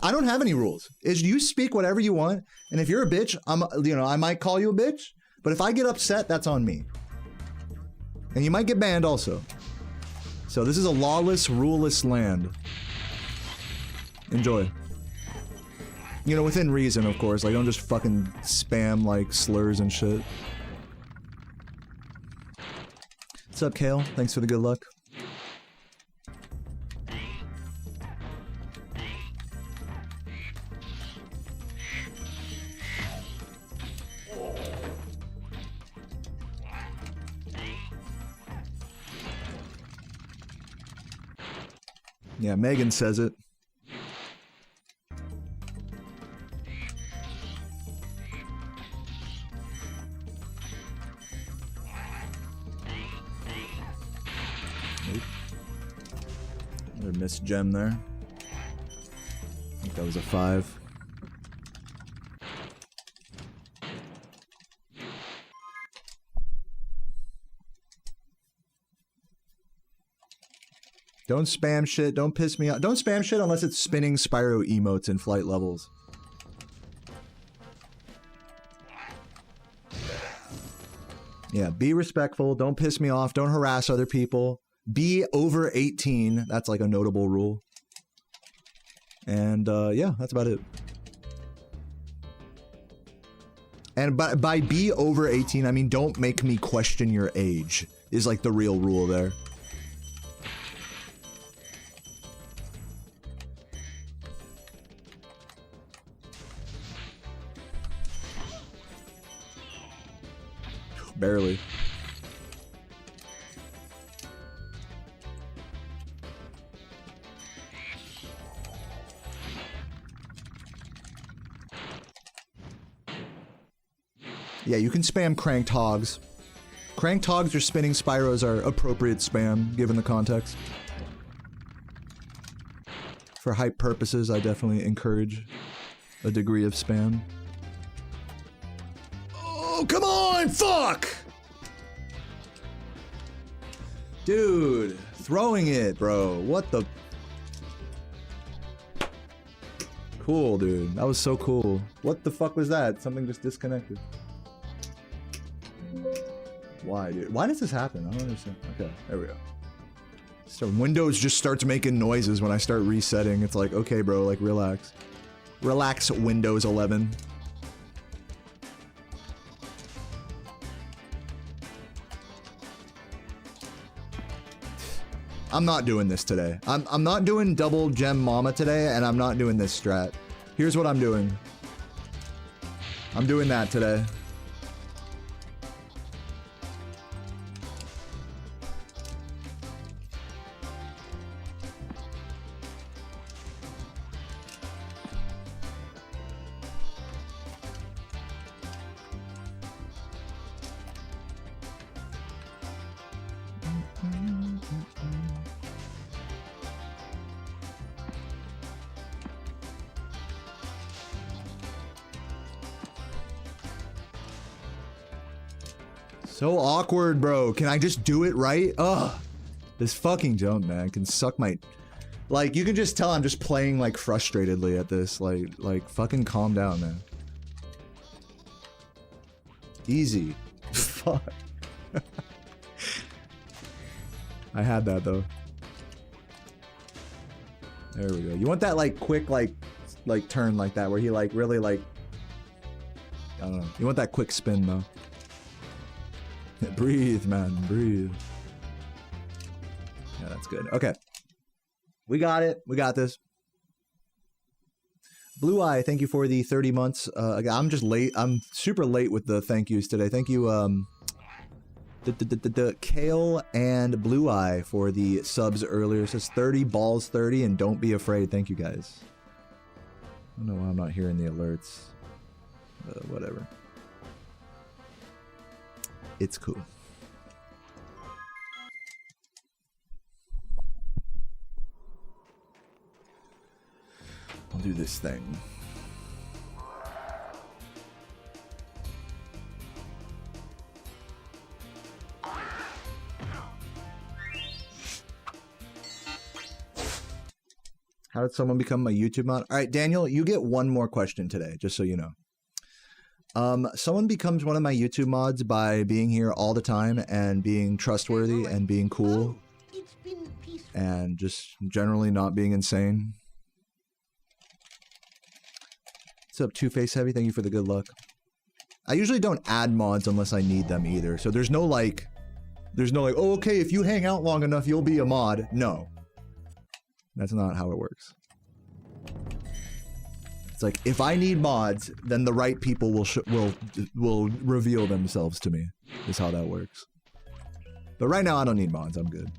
I don't have any rules. It's you speak whatever you want. And if you're a bitch, I might call you a bitch. But if I get upset, that's on me. And you might get banned also. So this is a lawless, ruleless land. Enjoy. You know, within reason, of course. Like, don't just fucking spam, like, slurs and shit. What's up, Kale? Thanks for the good luck. Yeah, Megan says it. Another missed gem there. I think that was a 5. Don't spam shit. Don't piss me off. Don't spam shit unless it's spinning Spyro emotes in flight levels. Yeah, be respectful. Don't piss me off. Don't harass other people. Be over 18. That's like a notable rule. And yeah, that's about it. And by be over 18, I mean don't make me question your age. Is like the real rule there. Barely. Yeah, you can spam cranked hogs. Cranked hogs or spinning Spyros are appropriate spam, given the context. For hype purposes, I definitely encourage a degree of spam. Oh, come on! Fuck! Dude, throwing it, bro. What the... Cool, dude. That was so cool. What the fuck was that? Something just disconnected. Why, dude? Why does this happen? I don't understand. Okay, there we go. So Windows just starts making noises when I start resetting. It's like, okay, bro, like, relax. Relax, Windows 11. I'm not doing this today. I'm not doing double gem mama today, and I'm not doing this strat. Here's what I'm doing. I'm doing that today. So awkward, bro. Can I just do it right? Ugh. This fucking jump, man, can suck my... Like, you can just tell I'm just playing, like, frustratedly at this. Like, fucking calm down, man. Easy. Fuck. I had that, though. There we go. You want that, like, quick, like turn like that, where he, like, really, like... I don't know. You want that quick spin, though. Breathe, man, breathe. Yeah, that's good. Okay. We got it. We got this. Blue Eye, thank you for the 30 months. I'm just late. I'm super late with the thank yous today. Thank you, Kale and Blue Eye for the subs earlier. It says 30 balls 30 and don't be afraid. Thank you guys. I don't know why I'm not hearing the alerts. Whatever. It's cool. I'll do this thing. How did someone become my YouTube mod? All right, Daniel, you get one more question today, just so you know. Someone becomes one of my YouTube mods by being here all the time and being trustworthy and being cool and just generally not being insane. What's up, Two-Face Heavy? Thank you for the good luck. I usually don't add mods unless I need them either, so there's no like, oh, okay, if you hang out long enough, you'll be a mod. No. That's not how it works. It's like, if I need mods, then the right people will reveal themselves to me, is how that works. But right now, I don't need mods. I'm good.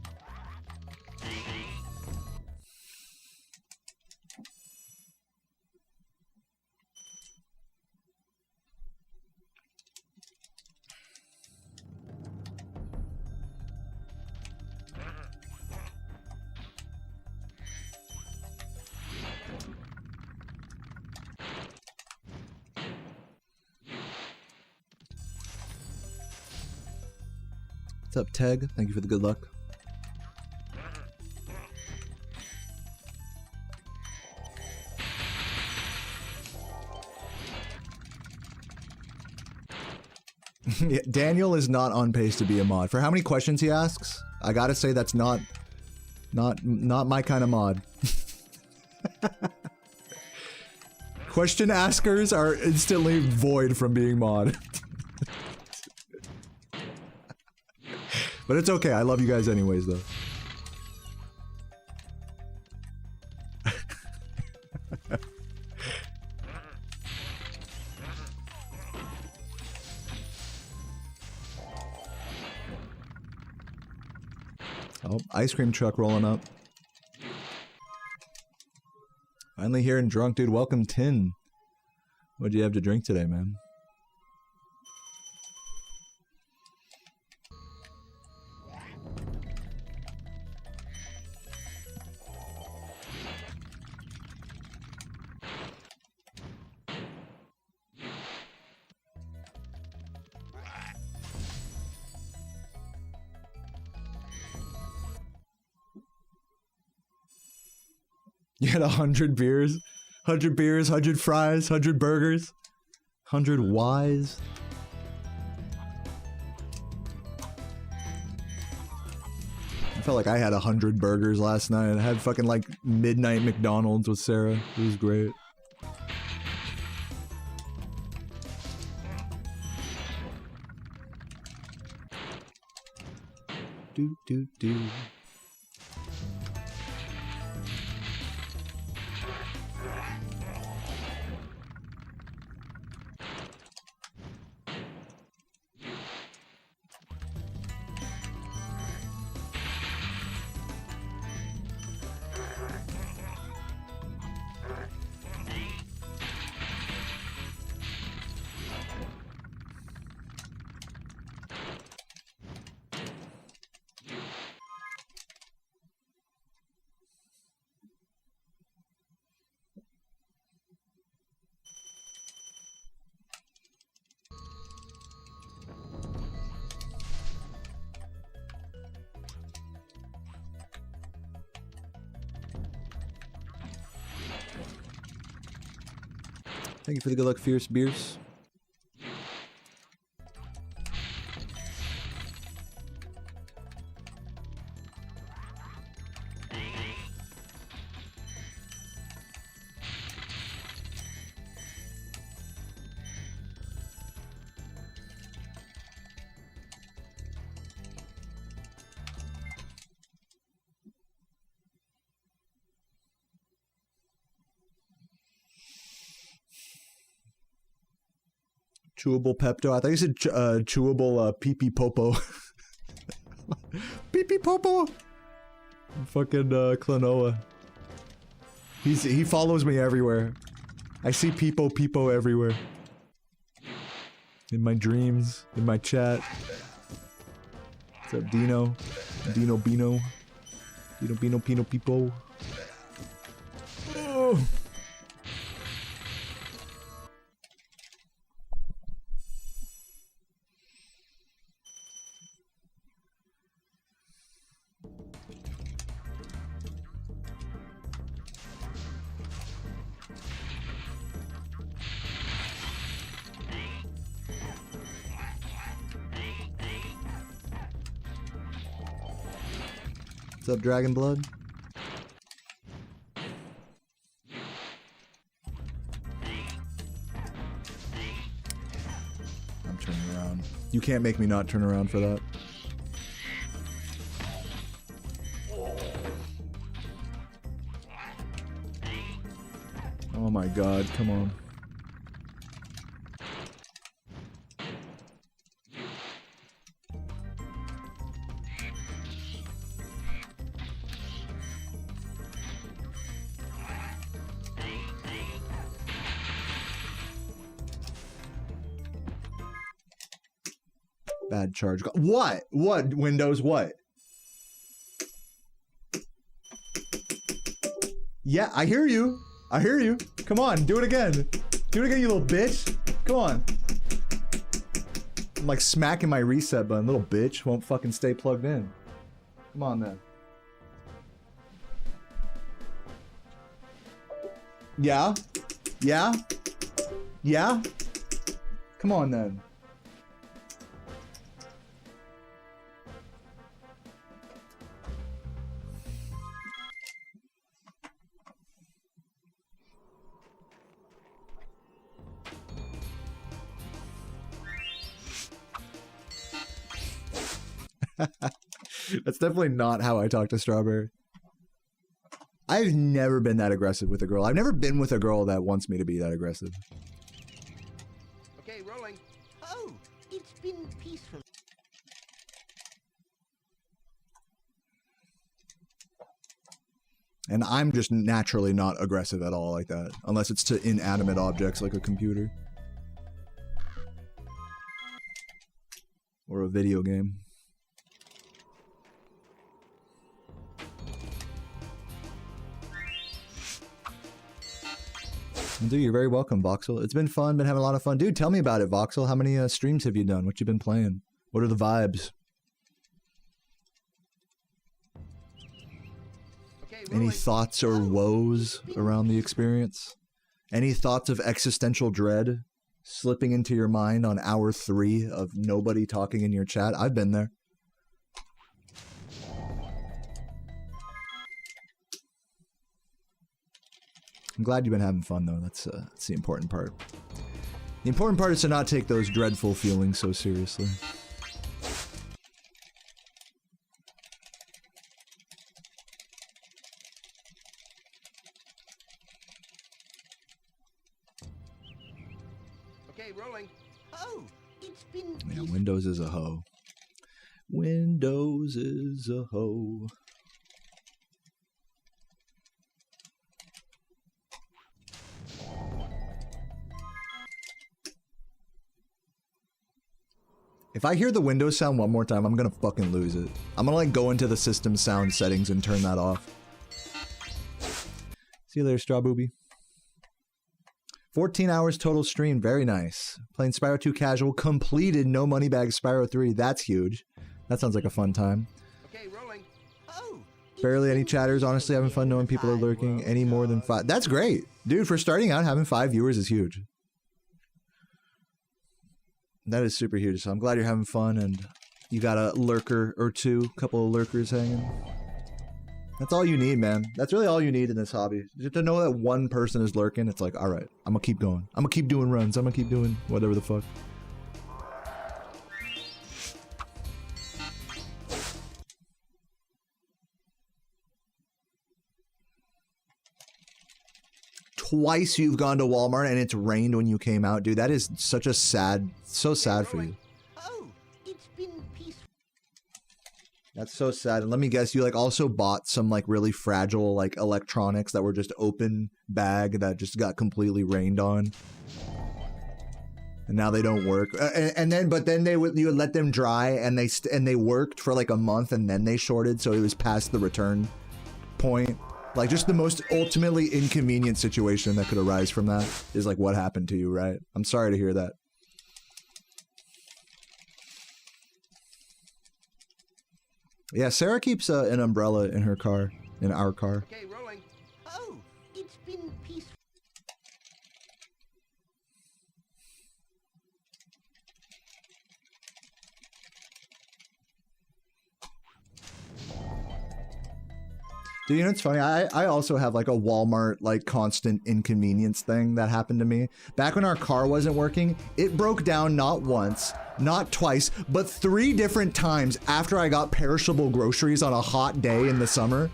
What's up, Teg? Thank you for the good luck. Yeah, Daniel is not on pace to be a mod. For how many questions he asks, I gotta say that's not my kind of mod. Question askers are instantly void from being mod. But it's okay, I love you guys anyways, though. Oh, ice cream truck rolling up. Finally here and drunk, dude. Welcome, Tin. What'd you have to drink today, man? You had 100 beers? 100 beers, 100 fries, 100 burgers, 100 Ys. I felt like I had 100 burgers last night. I had fucking like midnight McDonald's with Sarah. It was great. Do do do. Thank you for the good luck, Fierce Beers. Chewable Pepto. I thought you said chewable pee-pee popo. Pee-pee popo. Fucking Klonoa. He follows me everywhere. I see peepo everywhere. In my dreams, in my chat. What's up, Dino? Dino Bino. Dino Bino Pino Peepo. Oh. What's up, Dragon Blood? I'm turning around. You can't make me not turn around for that. Oh my god, come on. Bad charge. What? What? Windows what? Yeah, I hear you. I hear you. Come on, do it again. Do it again, you little bitch. Come on. I'm like smacking my reset button. Little bitch won't fucking stay plugged in. Come on then. Yeah? Yeah? Yeah? Come on then. That's definitely not how I talk to Strawberry. I've never been that aggressive with a girl. I've never been with a girl that wants me to be that aggressive. Okay, rolling. Oh, it's been peaceful. And I'm just naturally not aggressive at all like that. Unless it's to inanimate objects like a computer. Or a video game. Dude, you're very welcome, Voxel. It's been fun, been having a lot of fun. Dude, tell me about it, Voxel. How many streams have you done? What you been playing? What are the vibes? Okay, any thoughts or woes around the experience? Any thoughts of existential dread slipping into your mind on hour 3 of nobody talking in your chat? I've been there. I'm glad you've been having fun, though. That's the important part. The important part is to not take those dreadful feelings so seriously. Okay, rolling. Oh, it's been... Yeah, Windows is a hoe. Windows is a hoe. If I hear the Windows sound one more time, I'm gonna fucking lose it. I'm gonna like go into the system sound settings and turn that off. See you later, Straw Booby. 14 hours total stream, very nice. Playing Spyro 2 casual, completed no money bag Spyro 3, that's huge. That sounds like a fun time. Okay, rolling. Oh, barely any chatters, honestly having fun knowing people are lurking. Any more than 5, that's great. Dude, for starting out, having 5 viewers is huge. That is super huge, so I'm glad you're having fun and you got a lurker or two, a couple of lurkers hanging. That's all you need, man. That's really all you need in this hobby. Just to know that one person is lurking, it's like, alright, I'm gonna keep going. I'm gonna keep doing runs. I'm gonna keep doing whatever the fuck. Twice you've gone to Walmart and it's rained when you came out, dude. That is such a sad, so sad for you. Oh, it's been peaceful. That's so sad. And let me guess, you like also bought some like really fragile like electronics that were just open bag that just got completely rained on. And now they don't work. But then you would let them dry and they worked for like a month and then they shorted, so it was past the return point. Like, just the most ultimately inconvenient situation that could arise from that is, like, what happened to you, right? I'm sorry to hear that. Yeah, Sarah keeps an umbrella in her car, in our car. Okay, rolling. Oh, it's been peaceful. Dude, you know, it's funny. I also have like a Walmart like constant inconvenience thing that happened to me. Back when our car wasn't working, it broke down not once, not twice, but 3 different times after I got perishable groceries on a hot day in the summer.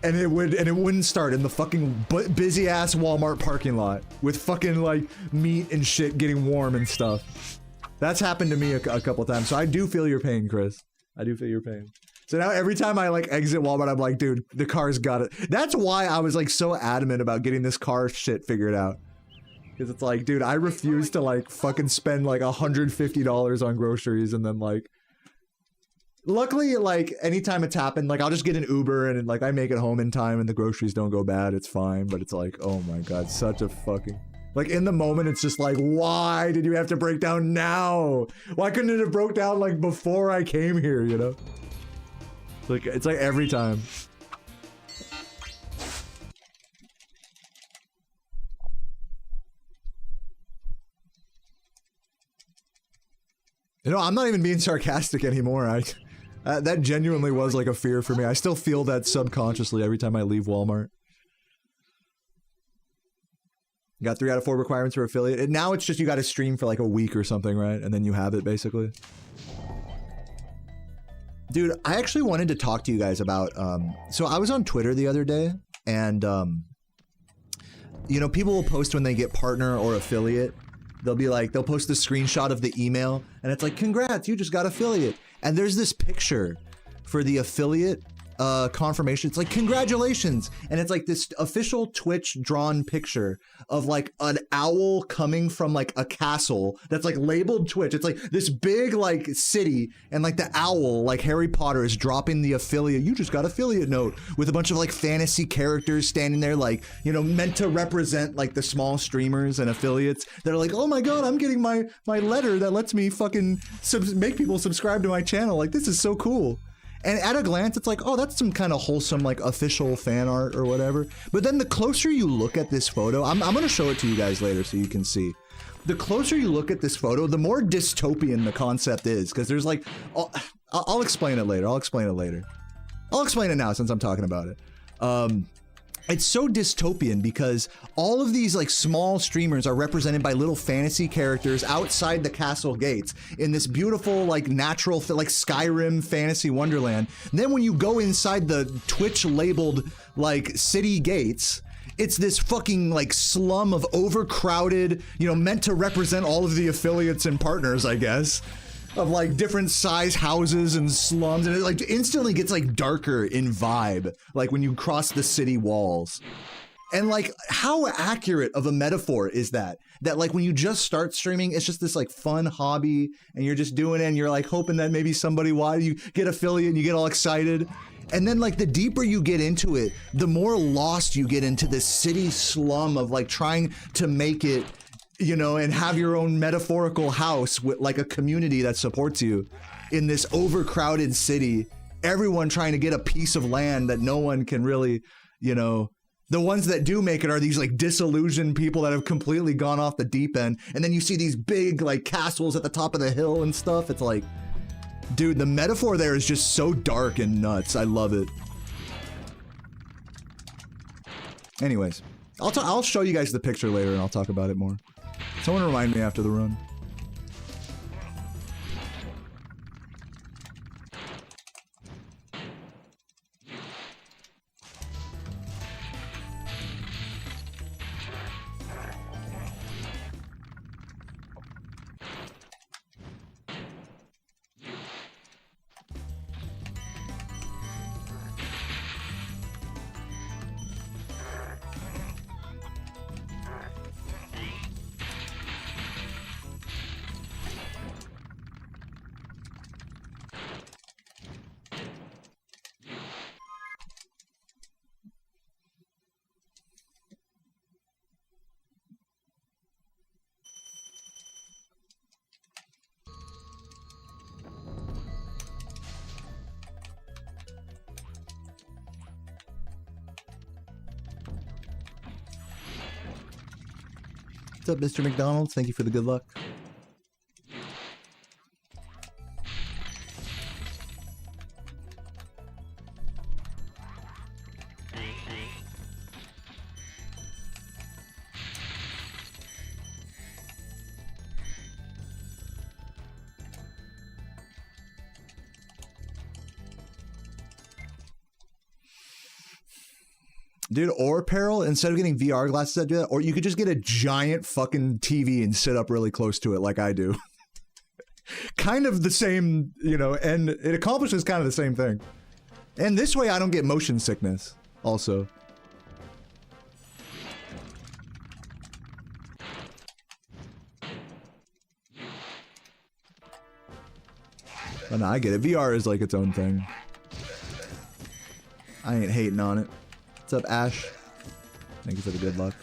And it wouldn't start in the fucking busy ass Walmart parking lot with fucking like meat and shit getting warm and stuff. That's happened to me a couple times. So I do feel your pain, Chris. I do feel your pain. So now every time I like exit Walmart, I'm like, dude, the car's got it. That's why I was like so adamant about getting this car shit figured out. Because it's like, dude, I refuse to like fucking spend like $150 on groceries and then like, luckily, like anytime it's happened, like I'll just get an Uber and like I make it home in time and the groceries don't go bad. It's fine. But it's like, oh my God, such a fucking, like in the moment, it's just like, why did you have to break down now? Why couldn't it have broke down like before I came here, you know? Like, it's like every time. You know, I'm not even being sarcastic anymore. That genuinely was like a fear for me. I still feel that subconsciously every time I leave Walmart. You got 3 out of 4 requirements for affiliate. And now it's just you got to stream for like a week or something, right? And then you have it basically. Dude, I actually wanted to talk to you guys about, so I was on Twitter the other day, and, you know, people will post when they get partner or affiliate. They'll be like, they'll post a screenshot of the email, and it's like, congrats, you just got affiliate. And there's this picture for the affiliate confirmation. It's like, congratulations. And it's like this official Twitch drawn picture of like an owl coming from like a castle that's like labeled Twitch. It's like this big like city, and like the owl, like Harry Potter, is dropping the affiliate. You just got affiliate note with a bunch of like fantasy characters standing there, like, you know, meant to represent like the small streamers and affiliates that are like, oh my God, I'm getting my letter that lets me fucking make people subscribe to my channel. Like, this is so cool. And at a glance, it's like, oh, that's some kind of wholesome, like, official fan art or whatever. But then the closer you look at this photo, I'm going to show it to you guys later so you can see. The closer you look at this photo, the more dystopian the concept is. Because there's like, I'll explain it later. I'll explain it later. I'll explain it now since I'm talking about it. It's so dystopian because all of these like small streamers are represented by little fantasy characters outside the castle gates in this beautiful like natural like Skyrim fantasy wonderland. And then when you go inside the Twitch labeled like city gates, it's this fucking like slum of overcrowded, you know, meant to represent all of the affiliates and partners, I guess, of like different size houses and slums, and it like instantly gets like darker in vibe, like when you cross the city walls. And like, how accurate of a metaphor is that? That like when you just start streaming, it's just this like fun hobby, and you're just doing it, and you're like hoping that maybe somebody, you get affiliate and you get all excited. And then like the deeper you get into it, the more lost you get into this city slum of like trying to make it, you know, and have your own metaphorical house with like a community that supports you in this overcrowded city. Everyone trying to get a piece of land that no one can really, you know, the ones that do make it are these like disillusioned people that have completely gone off the deep end. And then you see these big like castles at the top of the hill and stuff. It's like, dude, the metaphor there is just so dark and nuts. I love it. Anyways, I'll show you guys the picture later and I'll talk about it more. Someone remind me after the run. What's up, Mr. McDonald's? Thank you for the good luck. Dude, or Peril, instead of getting VR glasses that do that, or you could just get a giant fucking TV and sit up really close to it like I do. Kind of the same, you know, and it accomplishes kind of the same thing. And this way I don't get motion sickness, also. But no, I get it. VR is like its own thing. I ain't hating on it. What's up, Ash? Thank you for the good luck.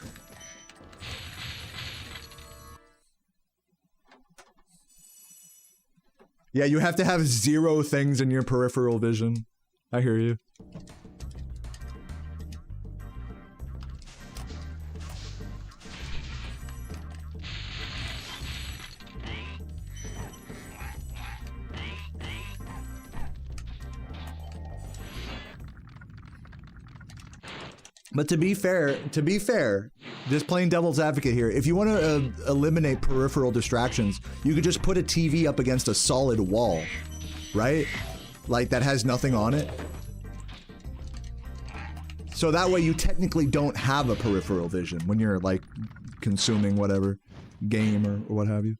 Yeah, you have to have 0 things in your peripheral vision. I hear you. But to be fair, just playing devil's advocate here, if you want to eliminate peripheral distractions, you could just put a TV up against a solid wall, right? Like that has nothing on it. So that way you technically don't have a peripheral vision when you're like consuming whatever game or what have you.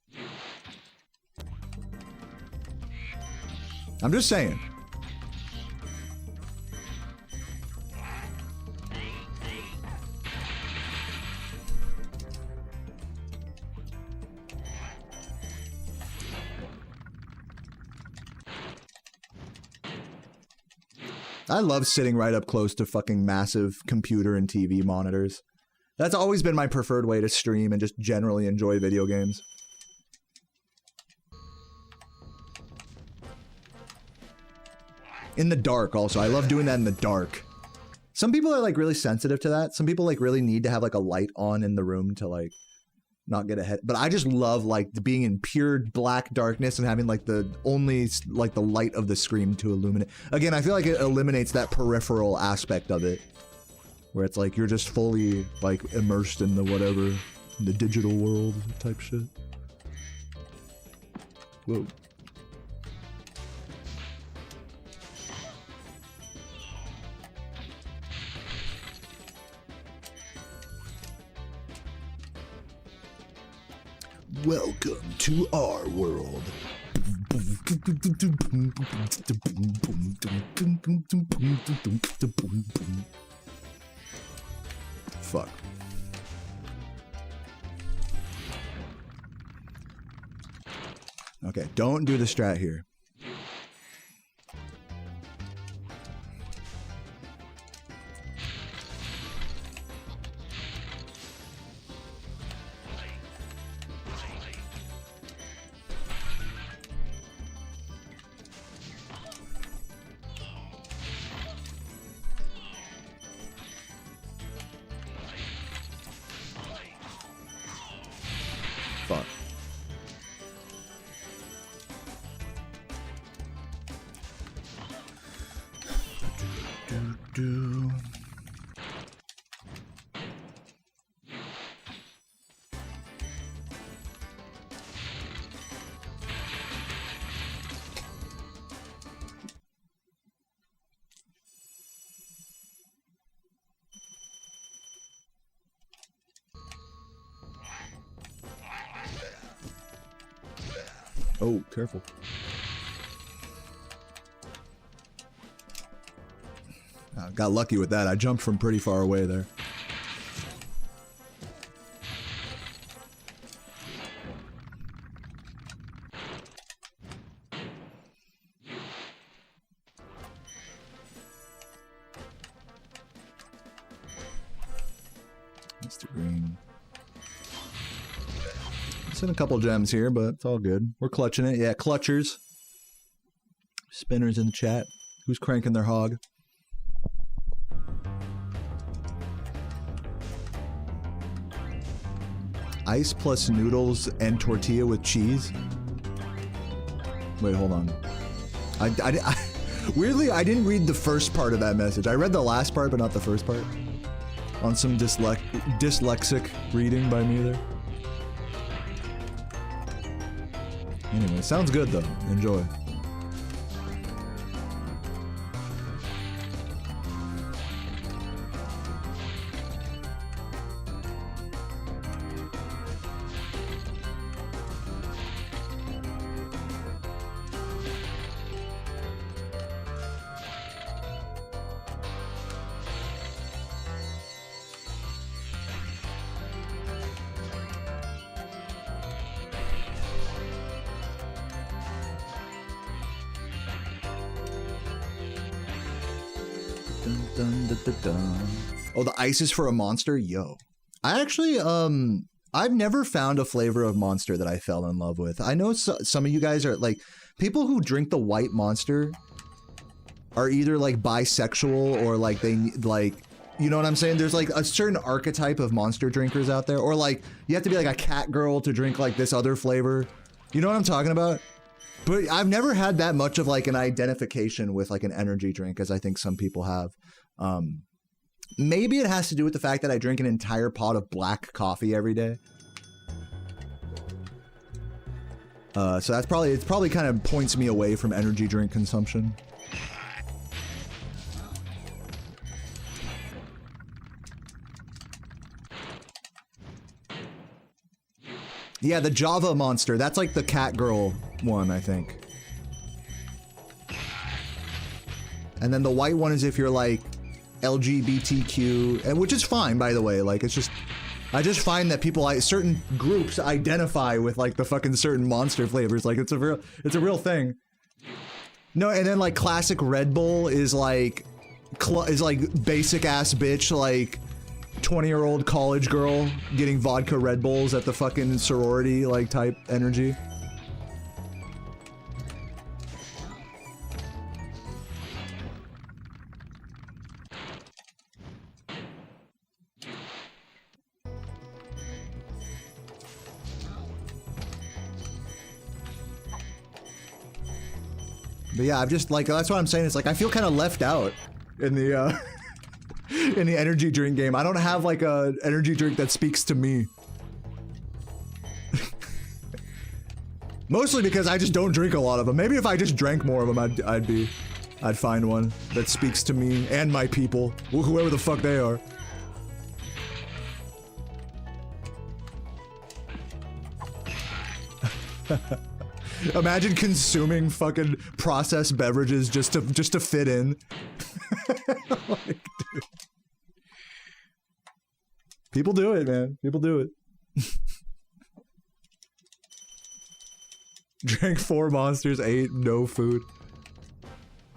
I'm just saying. I love sitting right up close to fucking massive computer and TV monitors. That's always been my preferred way to stream and just generally enjoy video games. In the dark also. I love doing that in the dark. Some people are like really sensitive to that. Some people like really need to have like a light on in the room to like not get ahead. But I just love like being in pure black darkness and having like the only like the light of the screen to illuminate. Again, I feel like it eliminates that peripheral aspect of it, where it's like you're just fully like immersed in the whatever, the digital world type shit. Whoa. Welcome to our world. Fuck. Okay, don't do the strat here. Fuck. Do. Oh, careful. Got lucky with that. I jumped from pretty far away there. Mr. Green. Missing a couple gems here, but it's all good. We're clutching it. Yeah, clutchers. Spinners in the chat. Who's cranking their hog? Ice plus noodles and tortilla with cheese? Wait, hold on. Weirdly, I didn't read the first part of that message. I read the last part, but not the first part. On some dyslexic reading by me there. Anyway, sounds good though. Enjoy. Dun, dun, dun, dun, dun. Oh, the ice is for a monster? Yo. I actually, I've never found a flavor of Monster that I fell in love with. I know some of you guys are like, people who drink the white Monster are either like bisexual or like they like, you know what I'm saying? There's like a certain archetype of Monster drinkers out there, or like you have to be like a cat girl to drink like this other flavor. You know what I'm talking about? But I've never had that much of like an identification with like an energy drink as I think some people have. Maybe it has to do with the fact that I drink an entire pot of black coffee every day. So that's probably, it probably kind of points me away from energy drink consumption. Yeah, the Java Monster. That's like the cat girl one, I think. And then the white one is if you're like LGBTQ, and which is fine, by the way. Like, it's just, I just find that people, like, certain groups identify with like the fucking certain Monster flavors. Like, it's a real thing. No, and then like classic Red Bull is like basic ass bitch, like 20-year-old college girl getting vodka Red Bulls at the fucking sorority, like, type energy. But yeah, I've just, like, that's what I'm saying. It's like, I feel kind of left out in the, in the energy drink game. I don't have like a energy drink that speaks to me. Mostly because I just don't drink a lot of them. Maybe if I just drank more of them, I'd find one that speaks to me and my people, whoever the fuck they are. Imagine consuming fucking processed beverages just to fit in. Like, dude. People do it, man. People do it. Drank 4 Monsters, 8, no food.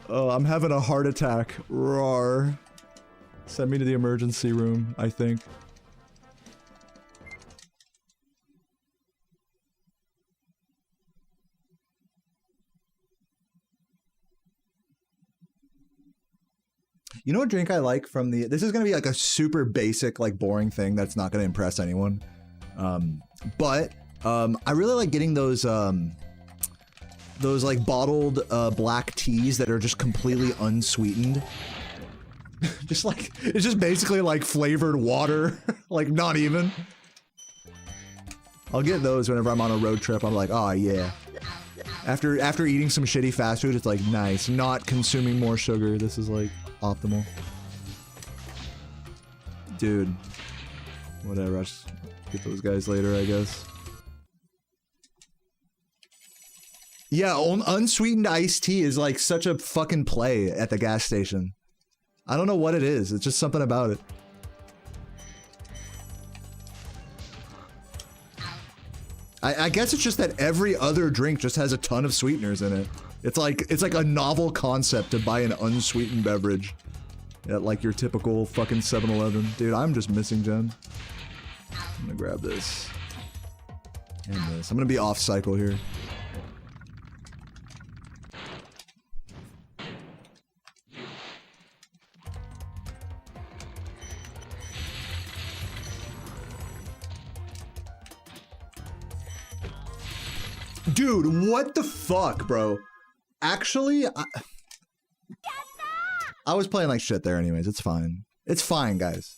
Oh, I'm having a heart attack. Roar. Send me to the emergency room, I think. You know what drink I like from the... This is going to be like a super basic, like boring thing that's not going to impress anyone. But I really like getting those like bottled black teas that are just completely unsweetened. Just like, it's just basically like flavored water. Like, not even. I'll get those whenever I'm on a road trip. I'm like, oh yeah. After eating some shitty fast food, it's like, nice. Not consuming more sugar. This is like optimal. Dude. Whatever, I'll just get those guys later, I guess. Yeah, unsweetened iced tea is like such a fucking play at the gas station. I don't know what it is. It's just something about it. I guess it's just that every other drink just has a ton of sweeteners in it. It's like a novel concept to buy an unsweetened beverage at like your typical fucking 7-Eleven. Dude, I'm just missing Jen. I'm gonna grab this and this. I'm gonna be off cycle here. Dude, what the fuck, bro? Actually, I was playing like shit there anyways. It's fine. It's fine, guys.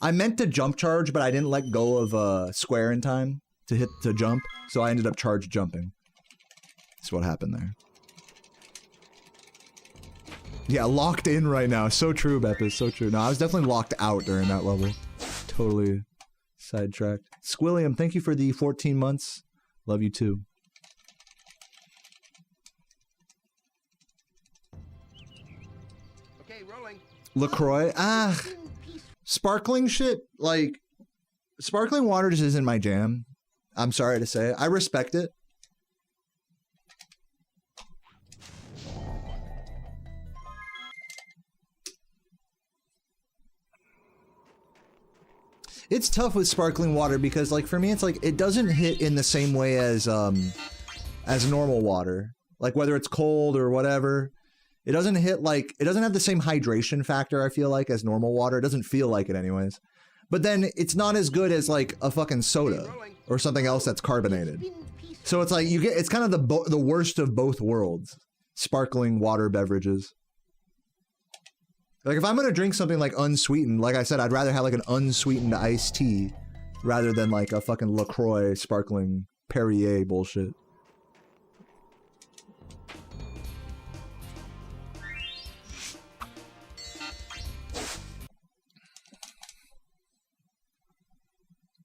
I meant to jump charge, but I didn't let go of square in time to jump, so I ended up charge jumping. That's what happened there. Yeah, locked in right now. So true, Beppis. So true. No, I was definitely locked out during that level. Totally sidetracked. Squilliam, thank you for the 14 months. Love you too. LaCroix? Ah, sparkling shit, like, sparkling water just isn't my jam. I'm sorry to say. I respect it. It's tough with sparkling water because, like, for me, it's like it doesn't hit in the same way as normal water. Like, whether it's cold or whatever, it doesn't hit like, it doesn't have the same hydration factor, I feel like, as normal water. It doesn't feel like it anyways. But then it's not as good as like a fucking soda or something else that's carbonated. So it's like you get, it's kind of the worst of both worlds. Sparkling water beverages. Like if I'm gonna drink something like unsweetened, like I said, I'd rather have like an unsweetened iced tea rather than like a fucking LaCroix sparkling Perrier bullshit.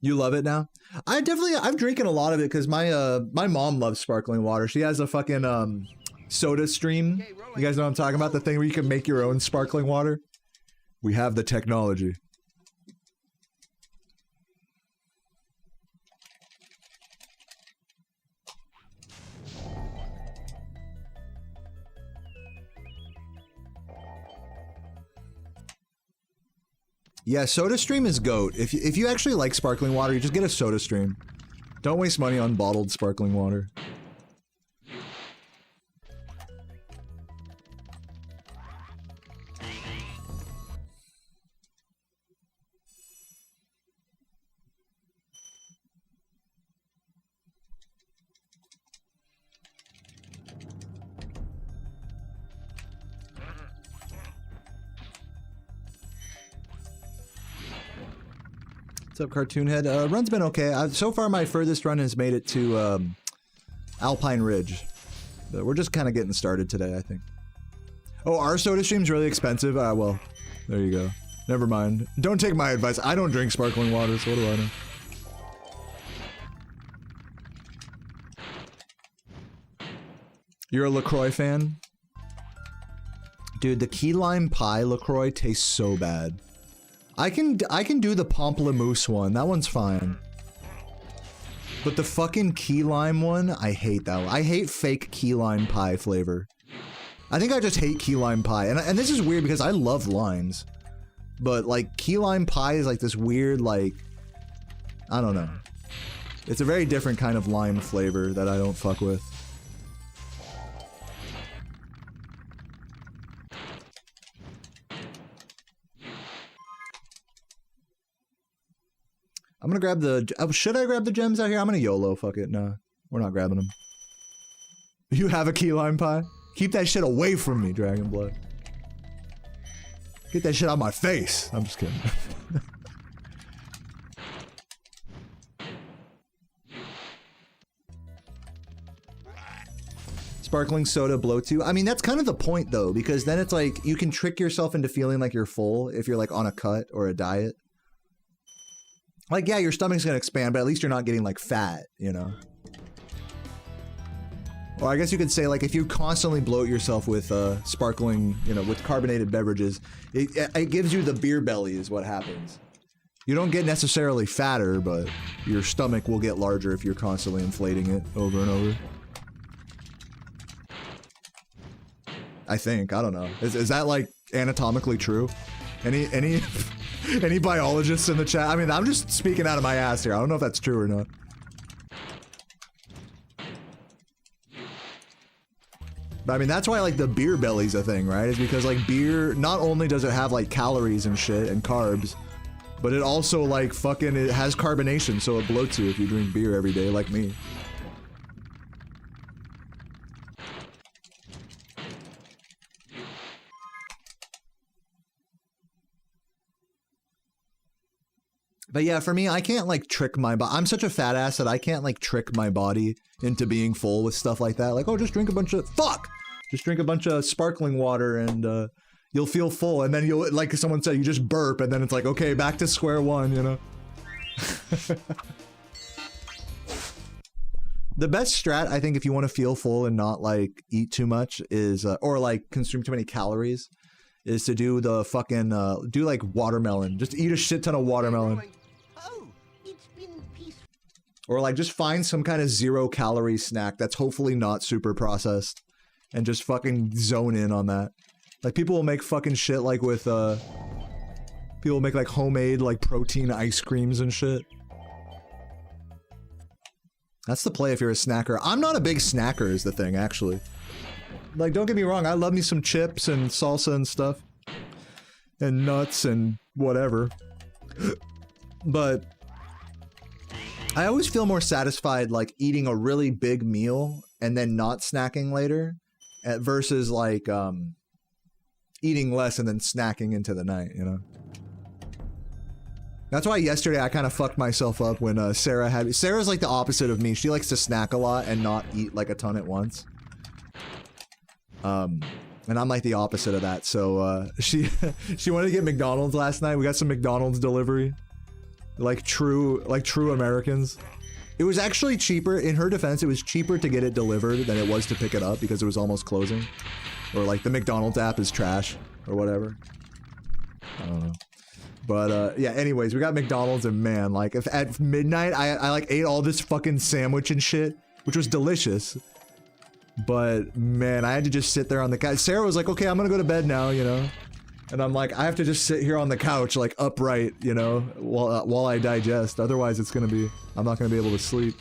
You love it now? I'm drinking a lot of it because my mom loves sparkling water. She has a fucking soda stream. You guys know what I'm talking about? The thing where you can make your own sparkling water? We have the technology. Yeah, SodaStream is GOAT. If you actually like sparkling water, you just get a SodaStream. Don't waste money on bottled sparkling water. What's up, Cartoon Head? Run's been okay. So far, my furthest run has made it to Alpine Ridge. But we're just kind of getting started today, I think. Oh, our soda stream's really expensive? Well, there you go. Never mind. Don't take my advice. I don't drink sparkling water, so what do I know? You're a LaCroix fan? Dude, the key lime pie LaCroix tastes so bad. I can do the pamplemousse one. That one's fine. But the fucking key lime one, I hate that one. I hate fake key lime pie flavor. I think I just hate key lime pie. And this is weird because I love limes. But like key lime pie is like this weird like, I don't know. It's a very different kind of lime flavor that I don't fuck with. I'm gonna grab the... should I grab the gems out here? I'm gonna YOLO, fuck it. No, we're not grabbing them. You have a key lime pie? Keep that shit away from me, Dragon Blood. Get that shit out of my face. I'm just kidding. Sparkling soda blow too? I mean, that's kind of the point though, because then it's like, you can trick yourself into feeling like you're full if you're like on a cut or a diet. Like, yeah, your stomach's gonna expand, but at least you're not getting, like, fat, you know? Or I guess you could say, like, if you constantly bloat yourself with, sparkling, you know, with carbonated beverages, it gives you the beer belly is what happens. You don't get necessarily fatter, but your stomach will get larger if you're constantly inflating it over and over. I think, I don't know. Is that, like, anatomically true? Any biologists in the chat? I mean, I'm just speaking out of my ass here. I don't know if that's true or not. But I mean, that's why, like, the beer belly's a thing, right? Is because, like, beer, not only does it have, like, calories and shit and carbs, but it also, like, fucking, it has carbonation, so it bloats you if you drink beer every day, like me. But yeah, for me, I can't, like, trick my body. I'm such a fat ass that I can't, like, trick my body into being full with stuff like that. Like, oh, just drink a bunch of... Fuck! Just drink a bunch of sparkling water and, you'll feel full. And then you'll, like someone said, you just burp and then it's like, okay, back to square one, you know? The best strat, I think, if you want to feel full and not, like, eat too much is... or, like, consume too many calories, is to do the fucking, do, like, watermelon. Just eat a shit ton of watermelon. Or like just find some kind of 0-calorie snack that's hopefully not super processed and just fucking zone in on that. Like people will make fucking shit like with People make like homemade like protein ice creams and shit. That's the play if you're a snacker. I'm not a big snacker is the thing, actually. Like, don't get me wrong, I love me some chips and salsa and stuff. And nuts and whatever. But I always feel more satisfied like eating a really big meal and then not snacking later versus like eating less and then snacking into the night, you know? That's why yesterday I kind of fucked myself up when Sarah's like the opposite of me. She likes to snack a lot and not eat like a ton at once. And I'm like the opposite of that. So she wanted to get McDonald's last night. We got some McDonald's delivery. Like true Americans. It was actually cheaper, in her defense, it was cheaper to get it delivered than it was to pick it up because it was almost closing. Or like the McDonald's app is trash or whatever. I don't know. But yeah, anyways, we got McDonald's and man, like if at midnight I like ate all this fucking sandwich and shit, which was delicious. But man, I had to just sit there on the couch. Sarah was like, okay, I'm gonna go to bed now, you know? And I'm like, I have to just sit here on the couch, like upright, you know, while I digest. Otherwise it's gonna be, I'm not gonna be able to sleep.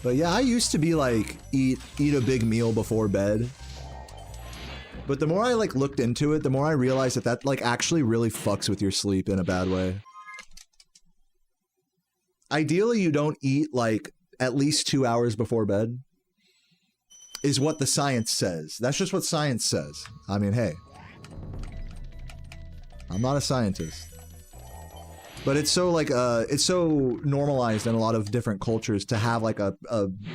But yeah, I used to be like, eat a big meal before bed. But the more I like looked into it, the more I realized that that like actually really fucks with your sleep in a bad way. Ideally, you don't eat like at least 2 hours before bed. Is what the science says. That's just what science says. I mean, hey. I'm not a scientist. But it's so like it's so normalized in a lot of different cultures to have like a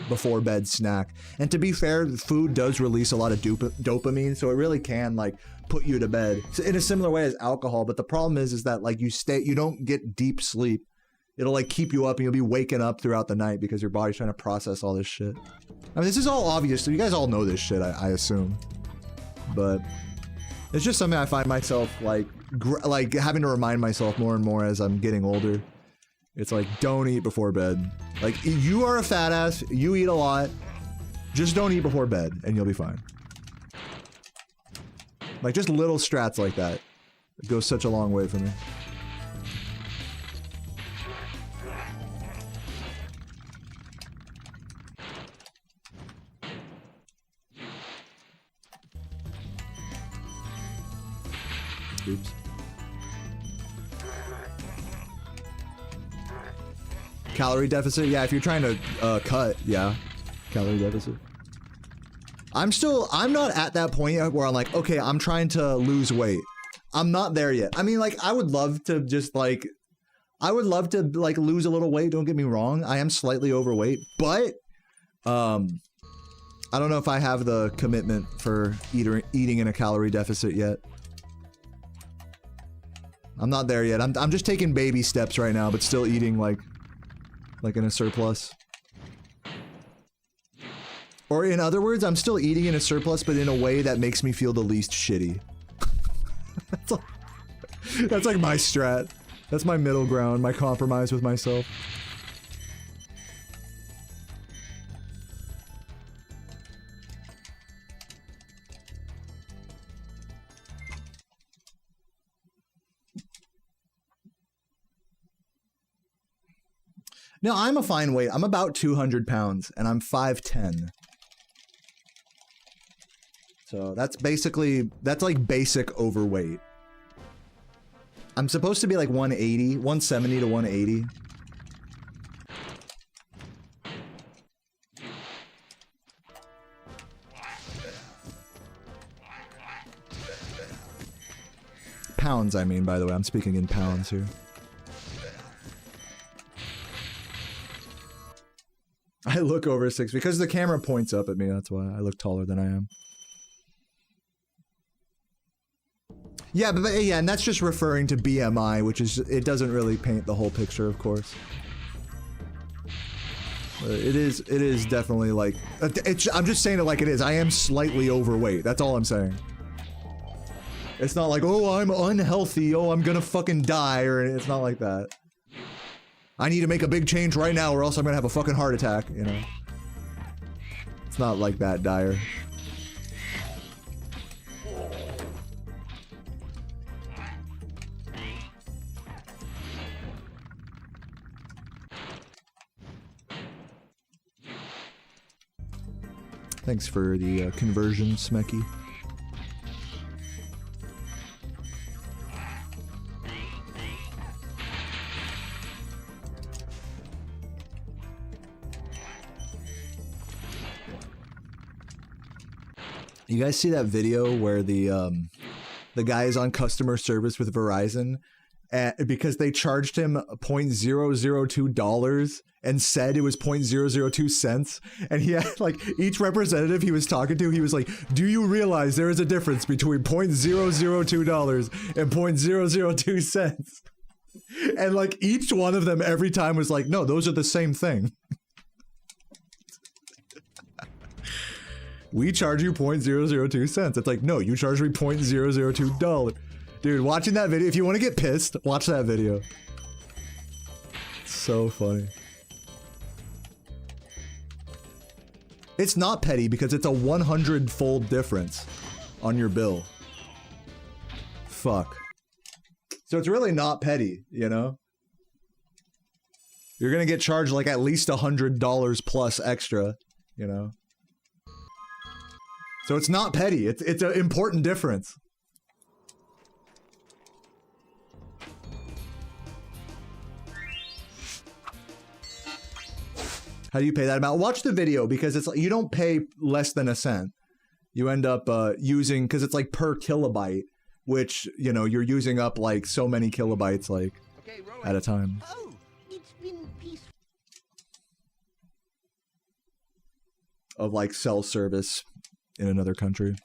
before bed snack. And to be fair, food does release a lot of dopamine, so it really can like put you to bed in a similar way as alcohol. But the problem is that like you don't get deep sleep. It'll like keep you up and you'll be waking up throughout the night because your body's trying to process all this shit. I mean, this is all obvious, so you guys all know this shit, I assume. But it's just something I find myself like having to remind myself more and more as I'm getting older. It's like, don't eat before bed. Like, you are a fat ass, you eat a lot, just don't eat before bed and you'll be fine. Like, just little strats like that. It goes such a long way for me. Oops. Calorie deficit? Yeah, if you're trying to cut, yeah. Calorie deficit. I'm not at that point yet where I'm like, okay, I'm trying to lose weight. I'm not there yet. I mean, like, I would love to just like, lose a little weight, don't get me wrong. I am slightly overweight, but I don't know if I have the commitment for eating in a calorie deficit yet. I'm not there yet. I'm just taking baby steps right now, but still eating like in a surplus. Or in other words, I'm still eating in a surplus, but in a way that makes me feel the least shitty. That's like my strat. That's my middle ground, my compromise with myself. No, I'm a fine weight. I'm about 200 pounds, and I'm 5'10". So that's like basic overweight. I'm supposed to be like 180, 170 to 180. Pounds, I mean, by the way. I'm speaking in pounds here. I look over 6 because the camera points up at me. That's why I look taller than I am. Yeah, but yeah, and that's just referring to BMI, which is, it doesn't really paint the whole picture, of course. It is definitely like, I'm just saying it like it is. I am slightly overweight. That's all I'm saying. It's not like, oh, I'm unhealthy. Oh, I'm gonna fucking die, or it's not like that. I need to make a big change right now or else I'm gonna have a fucking heart attack, you know? It's not like that dire. Thanks for the conversion, Smecky. You guys see that video where the guy is on customer service with Verizon because they charged him $0.002 and said it was 0.002 cents, and he had like each representative he was talking to, he was like, "Do you realize there is a difference between $0.002 and 0.002 cents?" And like each one of them every time was like, "No, those are the same thing." We charge you 0.002 cents. It's like, no, you charge me $0.002. Dude, watching that video, if you want to get pissed, watch that video. It's so funny. It's not petty because it's a 100-fold difference on your bill. Fuck. So it's really not petty, you know? You're gonna get charged like at least $100 plus extra, you know? So it's not petty, it's an important difference. How do you pay that amount? Watch the video because it's like, you don't pay less than a cent. You end up using, because it's like per kilobyte, which, you know, you're using up like so many kilobytes like at a time. Oh, it's been peaceful. Of like cell service in another country.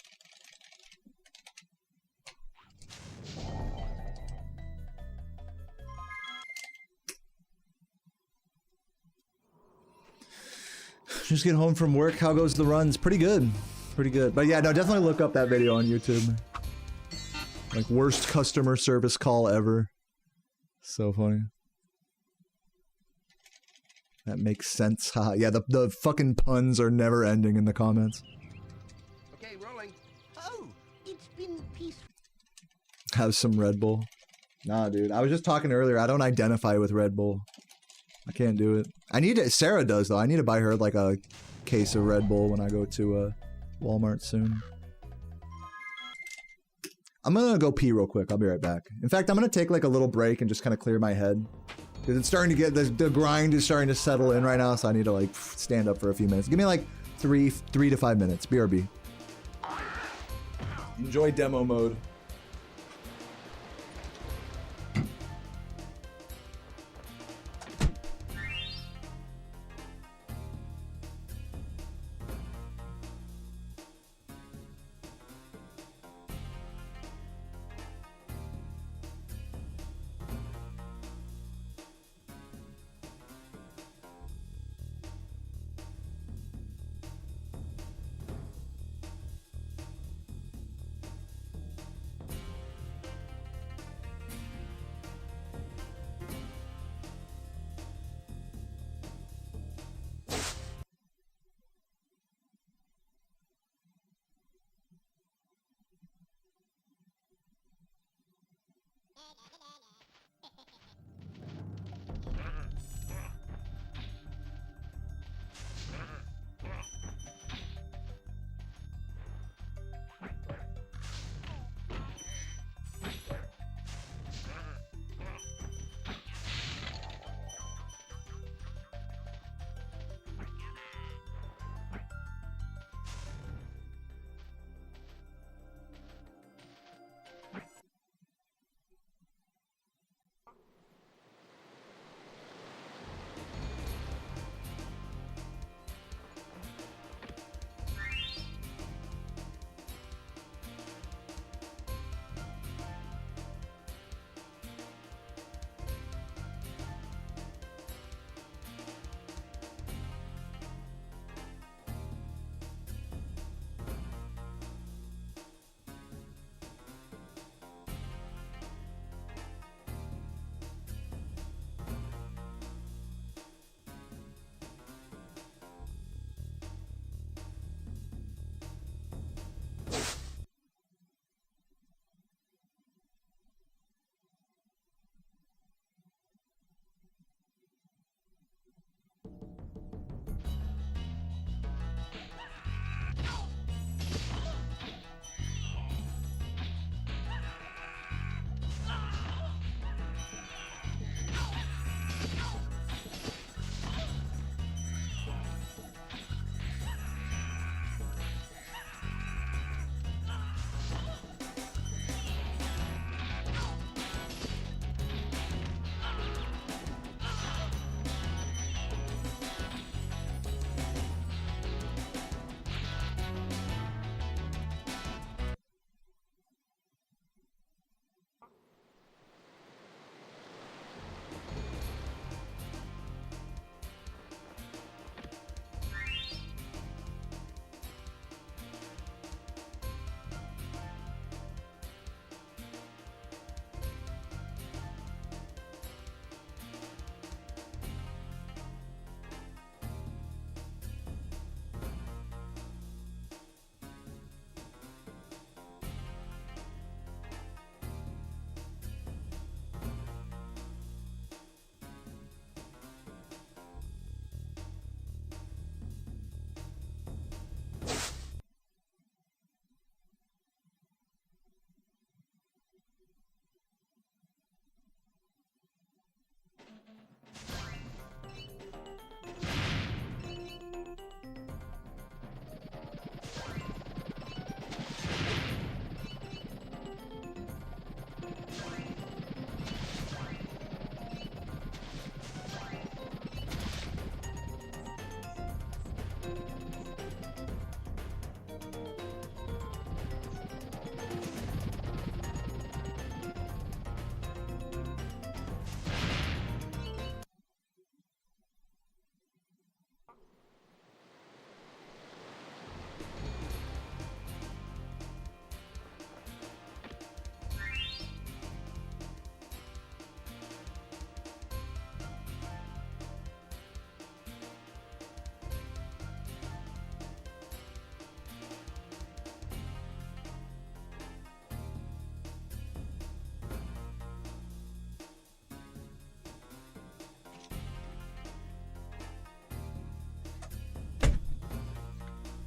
Just get home from work. How goes the runs? Pretty good. Pretty good. But yeah, no, definitely look up that video on YouTube. Like worst customer service call ever. So funny. That makes sense. Haha. Yeah, the fucking puns are never ending in the comments. Okay, rolling. Oh, it's been peaceful. Have some Red Bull. Nah, dude. I was just talking earlier. I don't identify with Red Bull. I can't do it. I need to. Sarah does though. I need to buy her like a case of Red Bull when I go to Walmart soon. I'm gonna go pee real quick. I'll be right back. In fact, I'm gonna take like a little break and just kind of clear my head because it's starting to get the grind is starting to settle in right now. So I need to like stand up for a few minutes. Give me like three to 5 minutes. BRB. Enjoy demo mode.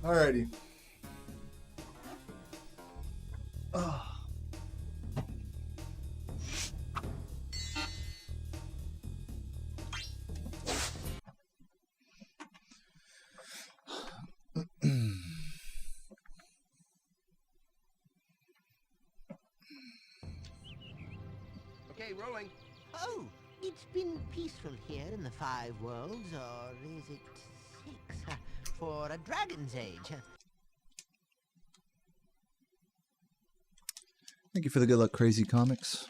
Alrighty. Oh. Okay, rolling. Oh, it's been peaceful here in the 5 worlds, or is it 6? For a dragon's age. Thank you for the good luck, Crazy Comics.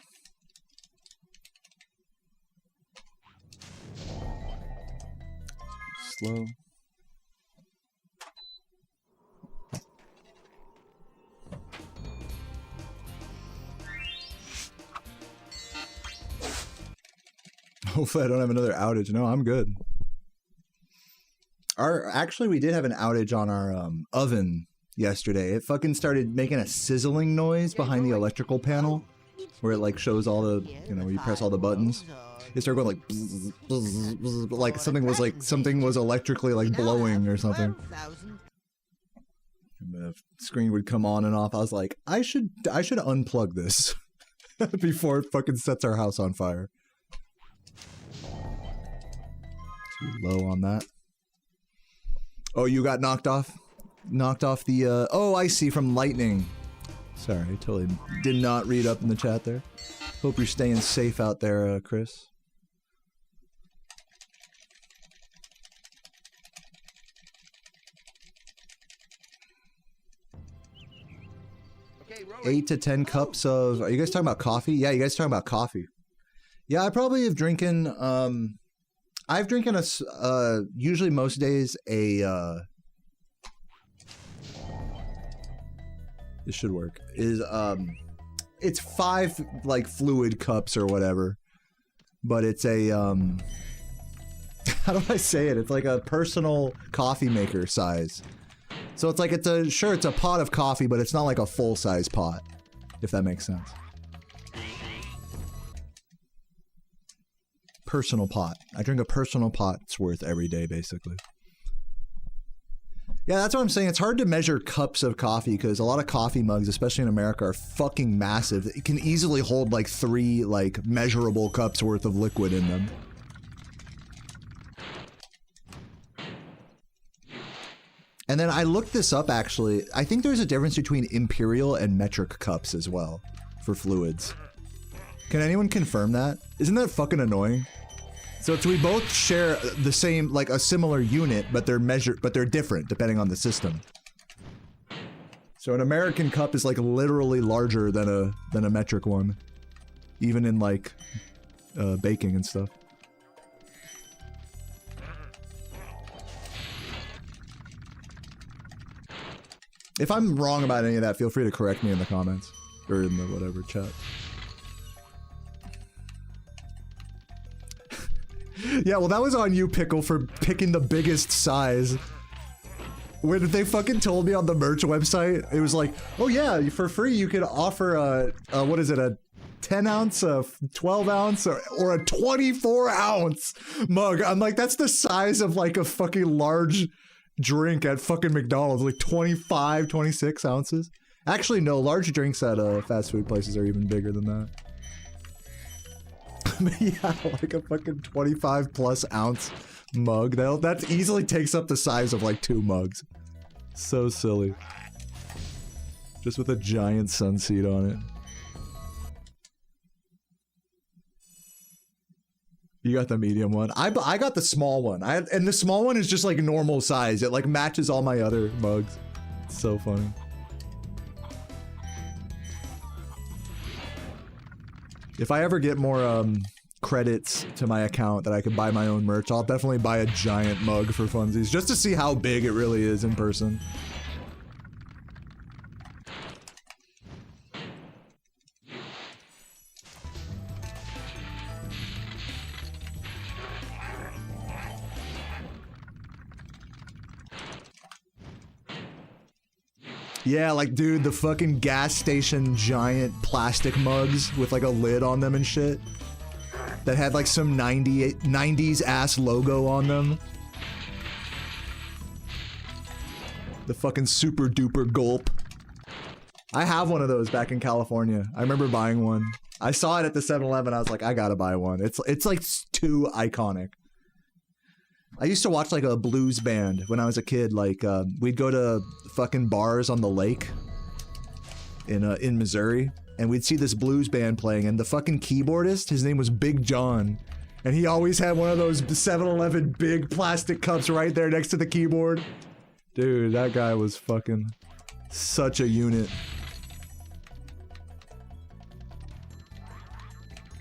Slow. Hopefully I don't have another outage. No, I'm good. Actually, we did have an outage on our oven yesterday. It fucking started making a sizzling noise behind the electrical panel, where it like shows all the, you know, you press all the buttons. It started going like, bzz, bzz, bzz, like something was electrically like blowing or something. And the screen would come on and off. I was like, I should unplug this before it fucking sets our house on fire. Too low on that. Oh, you got knocked off? Knocked off the, oh, I see, from lightning. Sorry, I totally did not read up in the chat there. Hope you're staying safe out there, Chris. Okay, 8 to 10 cups of, are you guys talking about coffee? Yeah, you guys talking about coffee. Yeah, I probably have drinking, I've drinking usually most days a, this should work, is, it's 5, like, fluid cups or whatever, but it's a, how do I say it? It's like a personal coffee maker size. So it's like, sure, it's a pot of coffee, but it's not like a full-size pot, if that makes sense. Personal pot. I drink a personal pot's worth every day, basically. Yeah, that's what I'm saying. It's hard to measure cups of coffee because a lot of coffee mugs, especially in America, are fucking massive. It can easily hold like 3 like measurable cups worth of liquid in them. And then I looked this up actually. I think there's a difference between imperial and metric cups as well for fluids. Can anyone confirm that? Isn't that fucking annoying? So we both share the same, like a similar unit, but they're different depending on the system. So an American cup is like literally larger than a metric one, even in like baking and stuff. If I'm wrong about any of that, feel free to correct me in the comments or in the whatever chat. Yeah, well, that was on you, Pickle, for picking the biggest size. When they fucking told me on the merch website, it was like, oh yeah, for free you could offer what is it, a 10 ounce, a 12 ounce, or a 24 ounce mug. I'm like, that's the size of like a fucking large drink at fucking McDonald's, like 25, 26 ounces. Actually, no, large drinks at fast food places are even bigger than that. Yeah, like a fucking 25 plus ounce mug. That easily takes up the size of like 2 mugs. So silly. Just with a giant sunseed on it. You got the medium one. I got the small one. And the small one is just like normal size. It like matches all my other mugs. It's so funny. If I ever get more credits to my account that I can buy my own merch, I'll definitely buy a giant mug for funsies, just to see how big it really is in person. Yeah, like, dude, the fucking gas station giant plastic mugs with like a lid on them and shit. That had like some 90s ass logo on them. The fucking super duper gulp. I have one of those back in California. I remember buying one. I saw it at the 7-Eleven. I was like, I gotta buy one. It's like too iconic. I used to watch like a blues band when I was a kid. Like we'd go to fucking bars on the lake in Missouri, and we'd see this blues band playing, and the fucking keyboardist, his name was Big John, and he always had one of those 7-Eleven big plastic cups right there next to the keyboard. Dude, that guy was fucking such a unit.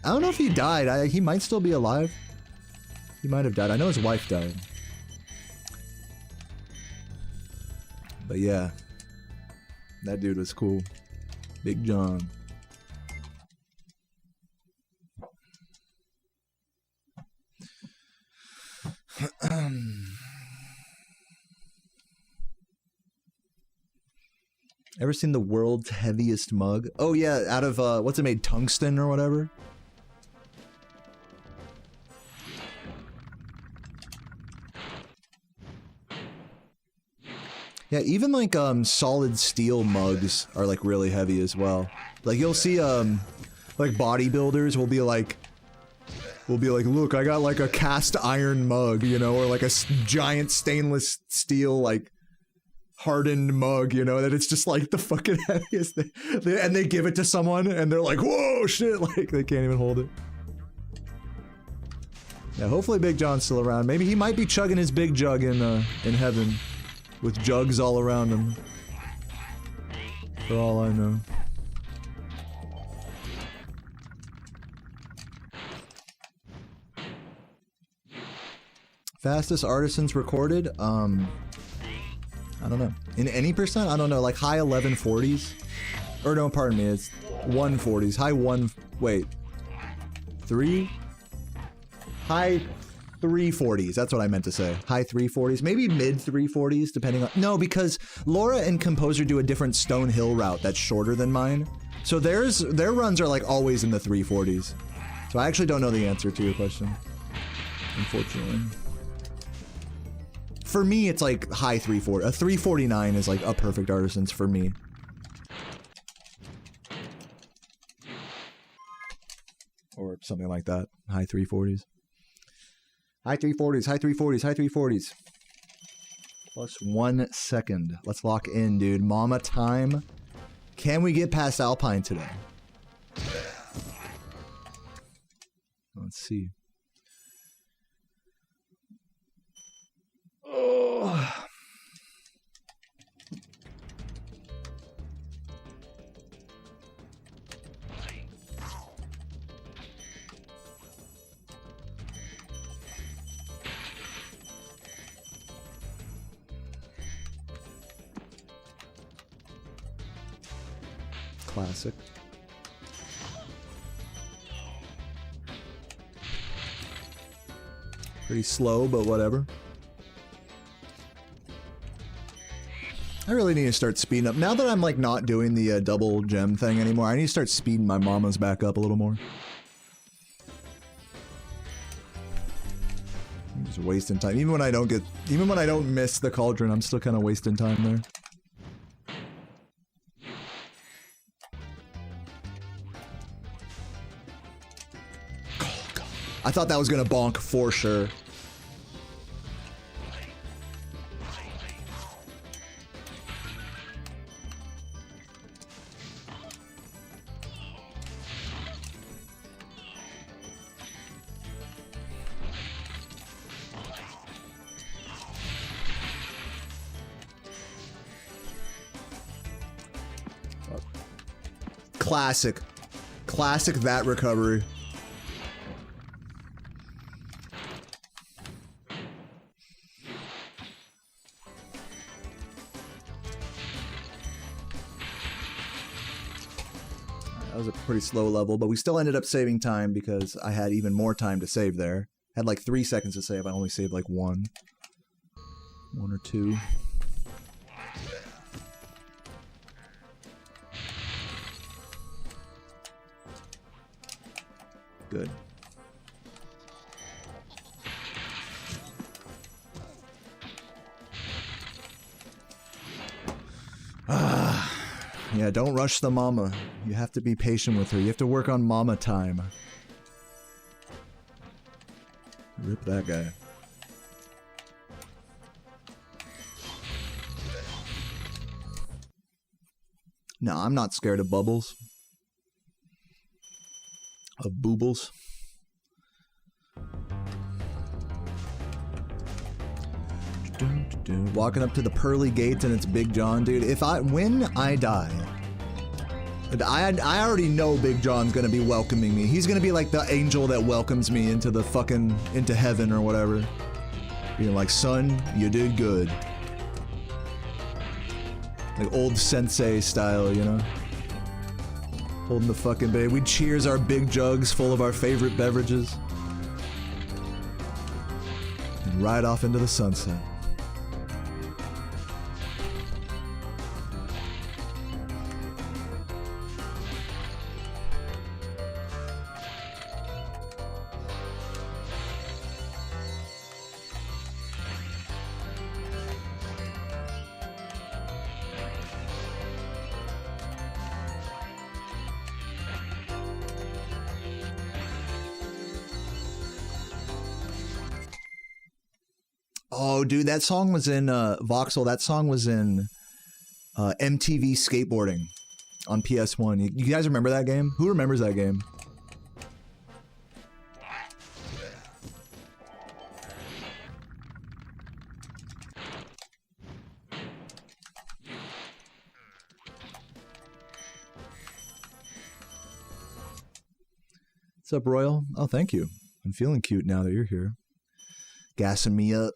I don't know if he died. He might still be alive. He might have died. I know his wife died. But yeah. That dude was cool. Big John. Ever seen the world's heaviest mug? Oh yeah, out of what's it made? Tungsten or whatever? Yeah, even like solid steel mugs are like really heavy as well. Like you'll see like bodybuilders will be like, look, I got like a cast iron mug, you know, or like a giant stainless steel like hardened mug, you know, that it's just like the fucking heaviest thing. And they give it to someone and they're like, whoa, shit, like they can't even hold it. Yeah, hopefully Big John's still around. Maybe he might be chugging his big jug in heaven. With jugs all around him. For all I know. Fastest artisans recorded? I don't know. In any percent? I don't know. Like high 1140s? Or no, pardon me. It's 140s. High 1... Wait. 3? High 340s. That's what I meant to say. High 340s. Maybe mid 340s, depending on... No, because Laura and Composer do a different Stonehill route that's shorter than mine. So their runs are like always in the 340s. So I actually don't know the answer to your question. Unfortunately. For me, it's like high 340. A 349 is like a perfect artisans for me. Or something like that. High 340s. High 340s, high 340s, high 340s. Plus 1 second. Let's lock in, dude. Mama time. Can we get past Alpine today? Let's see. Oh. Classic. Pretty slow, but whatever. I really need to start speeding up. Now that I'm like not doing the double gem thing anymore, I need to start speeding my mamas back up a little more. I'm just wasting time. Even when I don't miss the cauldron, I'm still kind of wasting time there. I thought that was gonna bonk for sure. Classic. Classic that recovery. That was a pretty slow level, but we still ended up saving time because I had even more time to save there. Had like 3 seconds to save, I only saved like 1. 1 or 2. Good. Yeah, don't rush the mama. You have to be patient with her. You have to work on mama time. Rip that guy. No, I'm not scared of bubbles. Of boobles. Walking up to the pearly gates and it's Big John, dude. When I die, I already know Big John's gonna be welcoming me. He's gonna be like the angel that welcomes me into the into heaven or whatever. Being like, son, you did good. Like old sensei style, you know? Holding the fucking baby. We cheers our big jugs full of our favorite beverages. And ride off into the sunset. Oh, dude, that song was in Voxel. That song was in MTV Skateboarding on PS1. You guys remember that game? Who remembers that game? What's up, Royal? Oh, thank you. I'm feeling cute now that you're here. Gassing me up.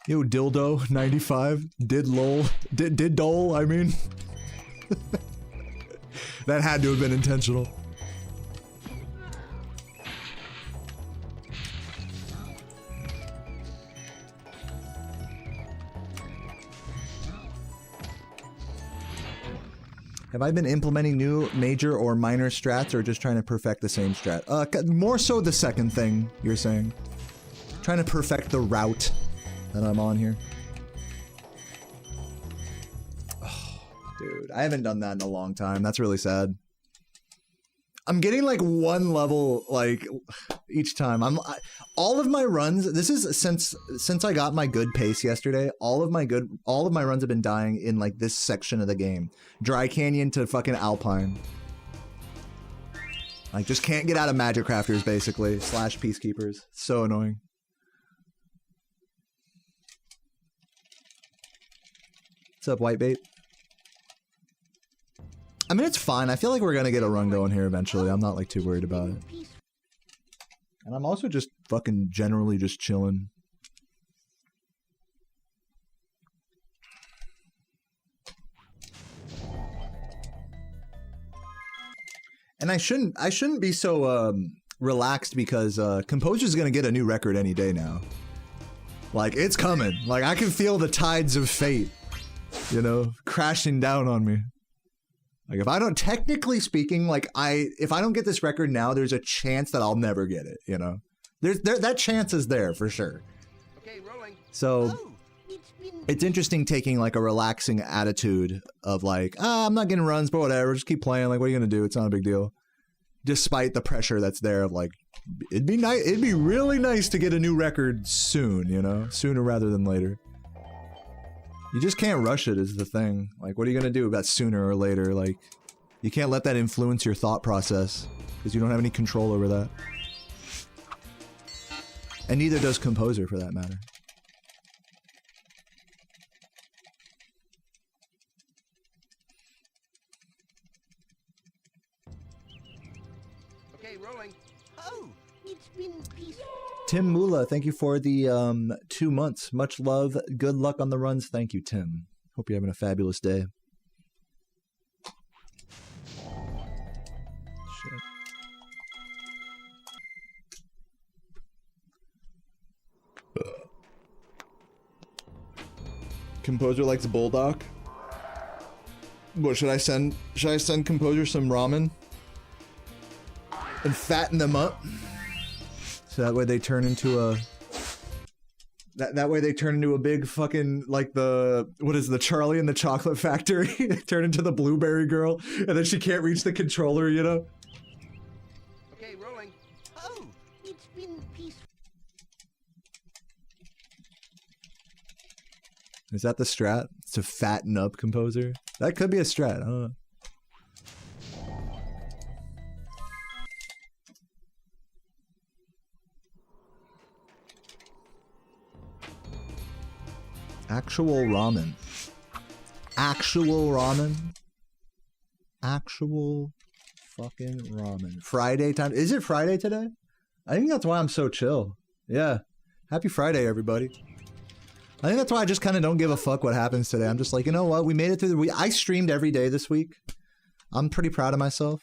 Yo, dildo 95 did lol did dole. I mean, that had to have been intentional. Have I been implementing new major or minor strats, or just trying to perfect the same strat? More so the second thing you're saying. Trying to perfect the route that I'm on here. Oh, dude, I haven't done that in a long time. That's really sad. I'm getting like one level like each time. All of my runs. This is since I got my good pace yesterday. All of my runs have been dying in like this section of the game. Dry Canyon to fucking Alpine. Like just can't get out of Magic Crafters basically / Peacekeepers. So annoying. What's up, Whitebait? I mean, it's fine. I feel like we're gonna get a run going here eventually. I'm not like too worried about it. And I'm also just fucking generally just chilling. And I shouldn't be so relaxed because Composure's gonna get a new record any day now. Like, it's coming. Like, I can feel the tides of fate, you know, crashing down on me. Like, if I don't, technically speaking, like, if I don't get this record now, there's a chance that I'll never get it, you know? That chance is there, for sure. Okay, rolling. So, it's interesting taking, like, a relaxing attitude of, like, I'm not getting runs, but whatever, just keep playing, like, what are you gonna do? It's not a big deal. Despite the pressure that's there of, like, it'd be really nice to get a new record soon, you know? Sooner rather than later. You just can't rush it is the thing. Like, what are you gonna do about sooner or later? Like, you can't let that influence your thought process, because you don't have any control over that. And neither does Composer, for that matter. Okay, rolling. Oh, it's been peaceful. Tim Mula, thank you for the 2 months. Much love. Good luck on the runs. Thank you, Tim. Hope you're having a fabulous day. Shit. Composer likes bulldog. What should I send? Should I send Composer some ramen and fatten them up? So that way they turn into a that way they turn into a big fucking, like, the, what is the Charlie and the Chocolate Factory? Turn into the Blueberry Girl, and then she can't reach the controller, you know? Okay, rolling. Oh, it's been peaceful. Is that the strat? To fatten up Composer? That could be a strat, I don't know. Actual ramen. Actual ramen. Actual fucking ramen. Friday time. Is it Friday today? I think that's why I'm so chill. Yeah. Happy Friday, everybody. I think that's why I just kind of don't give a fuck what happens today. I'm just like, you know what? We made it through the week. I streamed every day this week. I'm pretty proud of myself.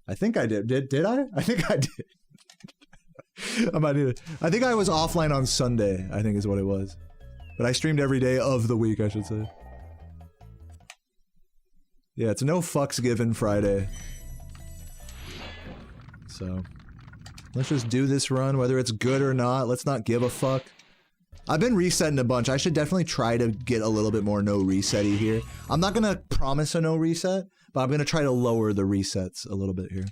I think I did. Did I? I think I did. I might need it. I think I was offline on Sunday, I think is what it was. But I streamed every day of the week, I should say. Yeah, it's no fucks given Friday. So, let's just do this run, whether it's good or not. Let's not give a fuck. I've been resetting a bunch. I should definitely try to get a little bit more no reset-y here. I'm not gonna promise a no reset, but I'm gonna try to lower the resets a little bit here.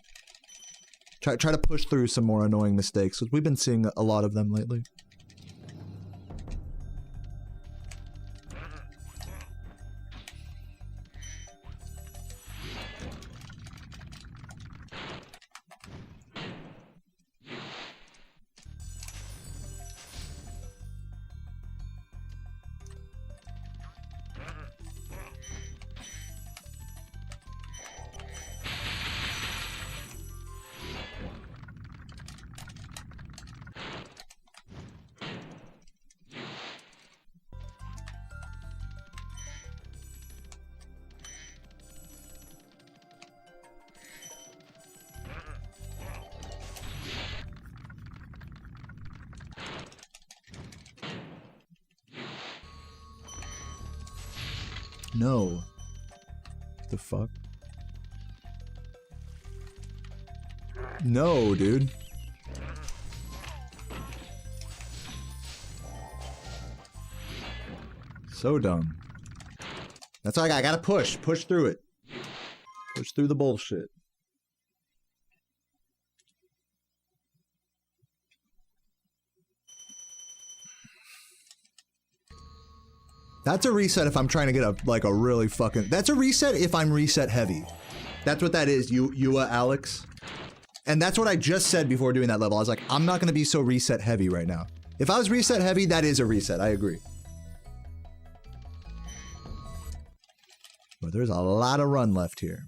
Try to push through some more annoying mistakes, because we've been seeing a lot of them lately. No. The fuck? No, dude. So dumb. That's all I gotta push. Push through it. Push through the bullshit. That's a reset if I'm trying to get a, like, a really fucking... That's a reset if I'm reset heavy. That's what that is, you Alex. And that's what I just said before doing that level. I was like, I'm not going to be so reset heavy right now. If I was reset heavy, that is a reset. I agree. But there's a lot of run left here.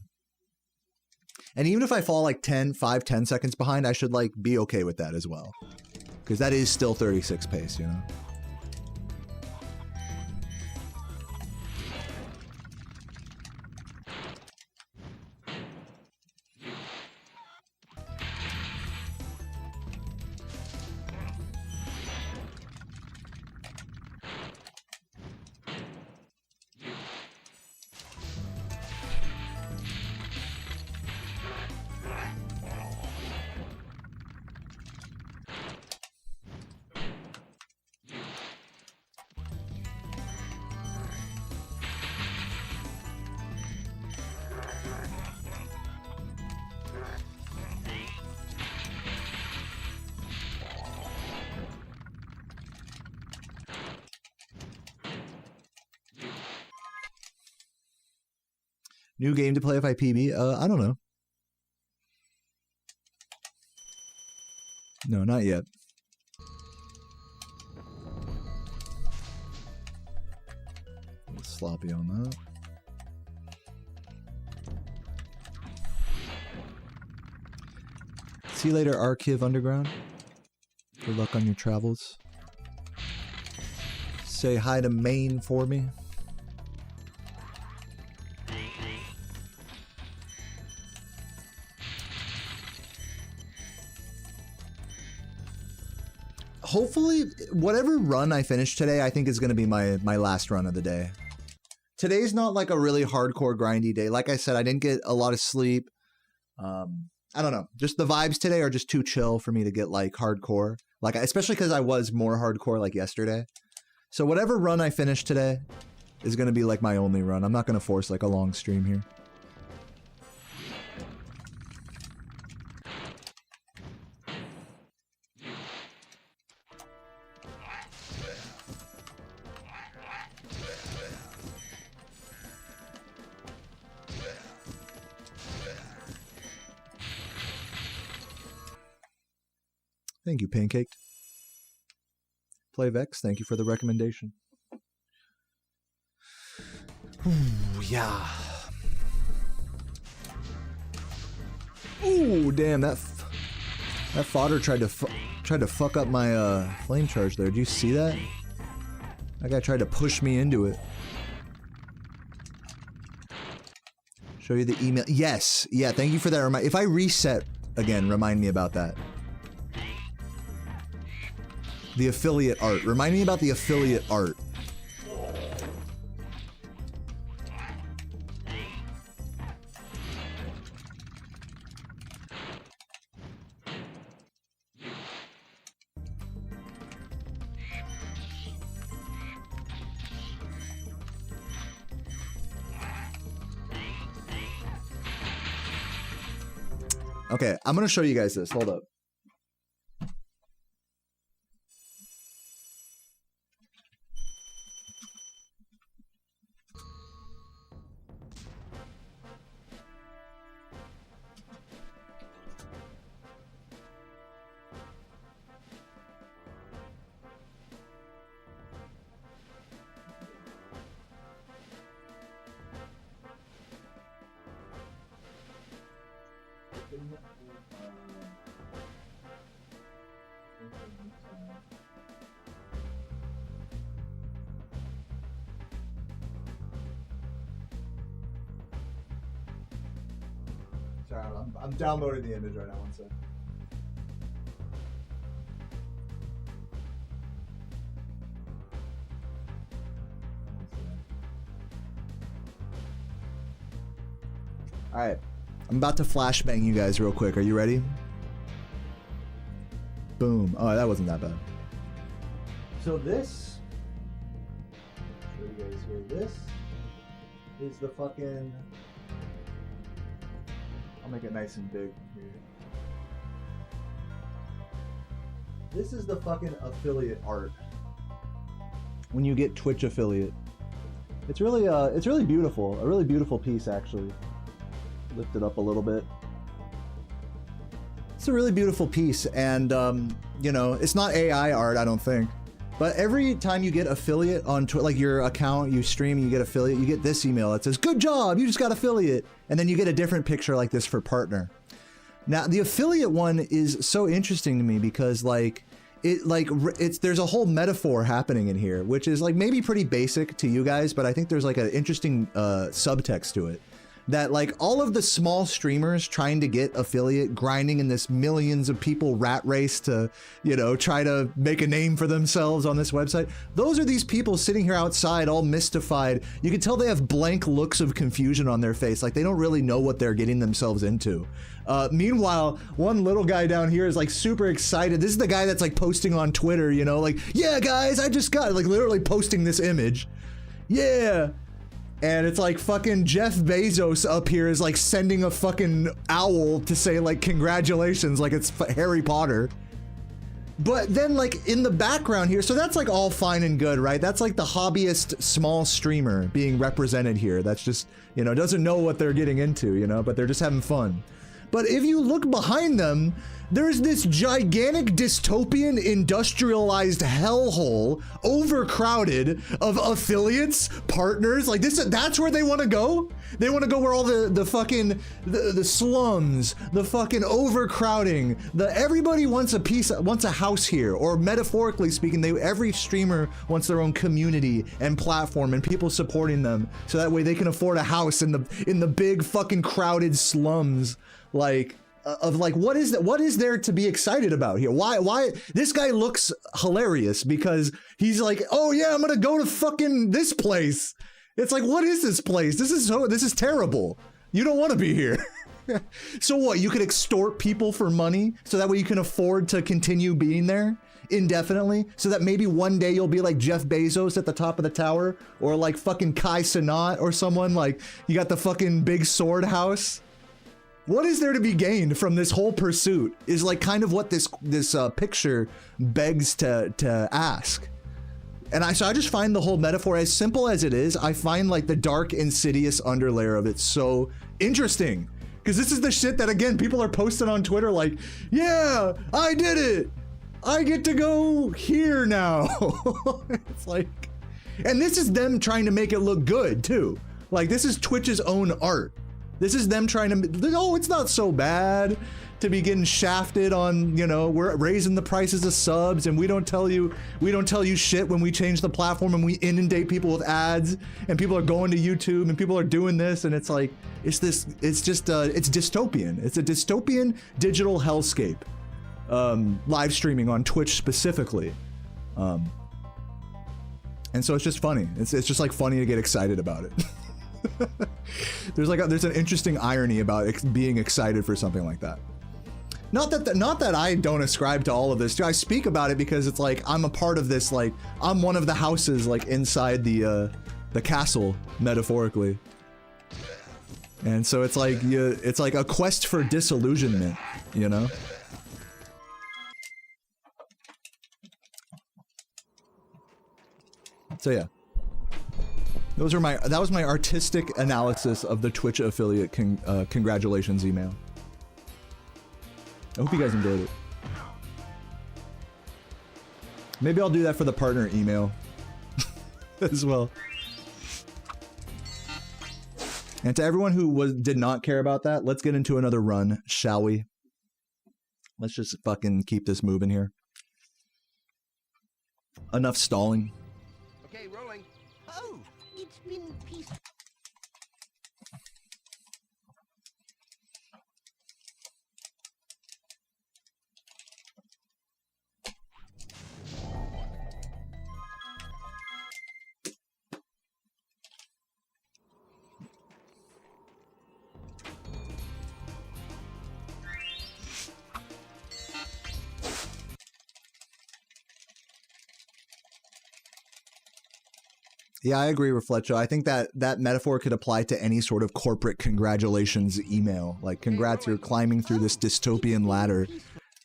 And even if I fall like 10 seconds behind, I should, like, be okay with that as well. Because that is still 36 pace, you know? New game to play if I PB? I don't know. No, not yet. A little sloppy on that. See you later, Archive Underground. Good luck on your travels. Say hi to Maine for me. Hopefully, whatever run I finish today, I think is going to be my last run of the day. Today's not like a really hardcore grindy day. Like I said, I didn't get a lot of sleep. I don't know. Just the vibes today are just too chill for me to get like hardcore. Like, especially because I was more hardcore like yesterday. So whatever run I finish today is going to be like my only run. I'm not going to force like a long stream here. Thank you, Pancaked. Playvex, thank you for the recommendation. Ooh, yeah. Ooh, damn, that fodder tried to fuck up my flame charge there. Did you see that? That guy tried to push me into it. Show you the email. Yes, yeah, thank you for that. If I reset again, remind me about that. The affiliate art. Remind me about the affiliate art. Okay, I'm gonna show you guys this. Hold up. Sorry, I'm downloading the image right now. One sec. All right, I'm about to flashbang you guys real quick. Are you ready? Boom. Oh, that wasn't that bad. So this, show you guys here. This is the fucking. I'll make it nice and big here. This is the fucking affiliate art. When you get Twitch affiliate, it's really beautiful. A really beautiful piece, actually. Lift it up a little bit. It's a really beautiful piece, and you know, it's not AI art, I don't think. But every time you get affiliate on Twitch, like your account, you stream, you get affiliate, you get this email that says, "Good job, you just got affiliate," and then you get a different picture like this for partner. Now, the affiliate one is so interesting to me because there's a whole metaphor happening in here, which is like maybe pretty basic to you guys, but I think there's like an interesting subtext to it. That like all of the small streamers trying to get affiliate, grinding in this millions of people rat race to, you know, try to make a name for themselves on this website. Those are these people sitting here outside all mystified. You can tell they have blank looks of confusion on their face. Like they don't really know what they're getting themselves into. Meanwhile, one little guy down here is like super excited. This is the guy that's like posting on Twitter, you know, like, "Yeah guys, I just got," like literally posting this image. Yeah. And it's like fucking Jeff Bezos up here is like sending a fucking owl to say like congratulations, like it's Harry Potter. But then like in the background here, so that's like all fine and good, right? That's like the hobbyist small streamer being represented here. That's just, you know, doesn't know what they're getting into, you know, but they're just having fun. But if you look behind them, there's this gigantic dystopian industrialized hellhole, overcrowded of affiliates, partners, like this, that's where they want to go? They want to go where all the fucking, the slums, the fucking overcrowding, everybody wants a piece, wants a house here, or metaphorically speaking, every streamer wants their own community and platform and people supporting them, so that way they can afford a house in the big fucking crowded slums, like, of like, what is there to be excited about here? Why this guy looks hilarious because he's like, oh yeah, I'm gonna go to fucking this place. It's like, what is this place? This is terrible. You don't want to be here. So what, you could extort people for money so that way you can afford to continue being there indefinitely, so that maybe one day you'll be like Jeff Bezos at the top of the tower, or like fucking Kai Cenat or someone, like you got the fucking big sword house. What is there to be gained from this whole pursuit is like kind of what this picture begs to ask. And so I just find the whole metaphor, as simple as it is, I find like the dark, insidious underlayer of it so interesting. Because this is the shit that, again, people are posting on Twitter like, yeah, I did it. I get to go here now. It's like, and this is them trying to make it look good too. Like, this is Twitch's own art. This is them trying to, oh, it's not so bad to be getting shafted on, you know, we're raising the prices of subs and we don't tell you shit when we change the platform and we inundate people with ads and people are going to YouTube and people are doing this, and it's like, it's dystopian. It's a dystopian digital hellscape, live streaming on Twitch specifically. And so it's just funny. It's just like funny to get excited about it. There's an interesting irony about being excited for something like that. Not that I don't ascribe to all of this. I speak about it because it's like I'm a part of this. Like I'm one of the houses, like inside the castle, metaphorically. And so it's like it's like a quest for disillusionment, you know. So yeah. That was my artistic analysis of the Twitch affiliate congratulations email. I hope you guys enjoyed it. Maybe I'll do that for the partner email as well. And to everyone who did not care about that, let's get into another run, shall we? Let's just fucking keep this moving here. Enough stalling. Okay, rolling. Oh, it's been peaceful. Yeah, I agree with Fletcher. I think that metaphor could apply to any sort of corporate congratulations email. Like, congrats, you're climbing through this dystopian ladder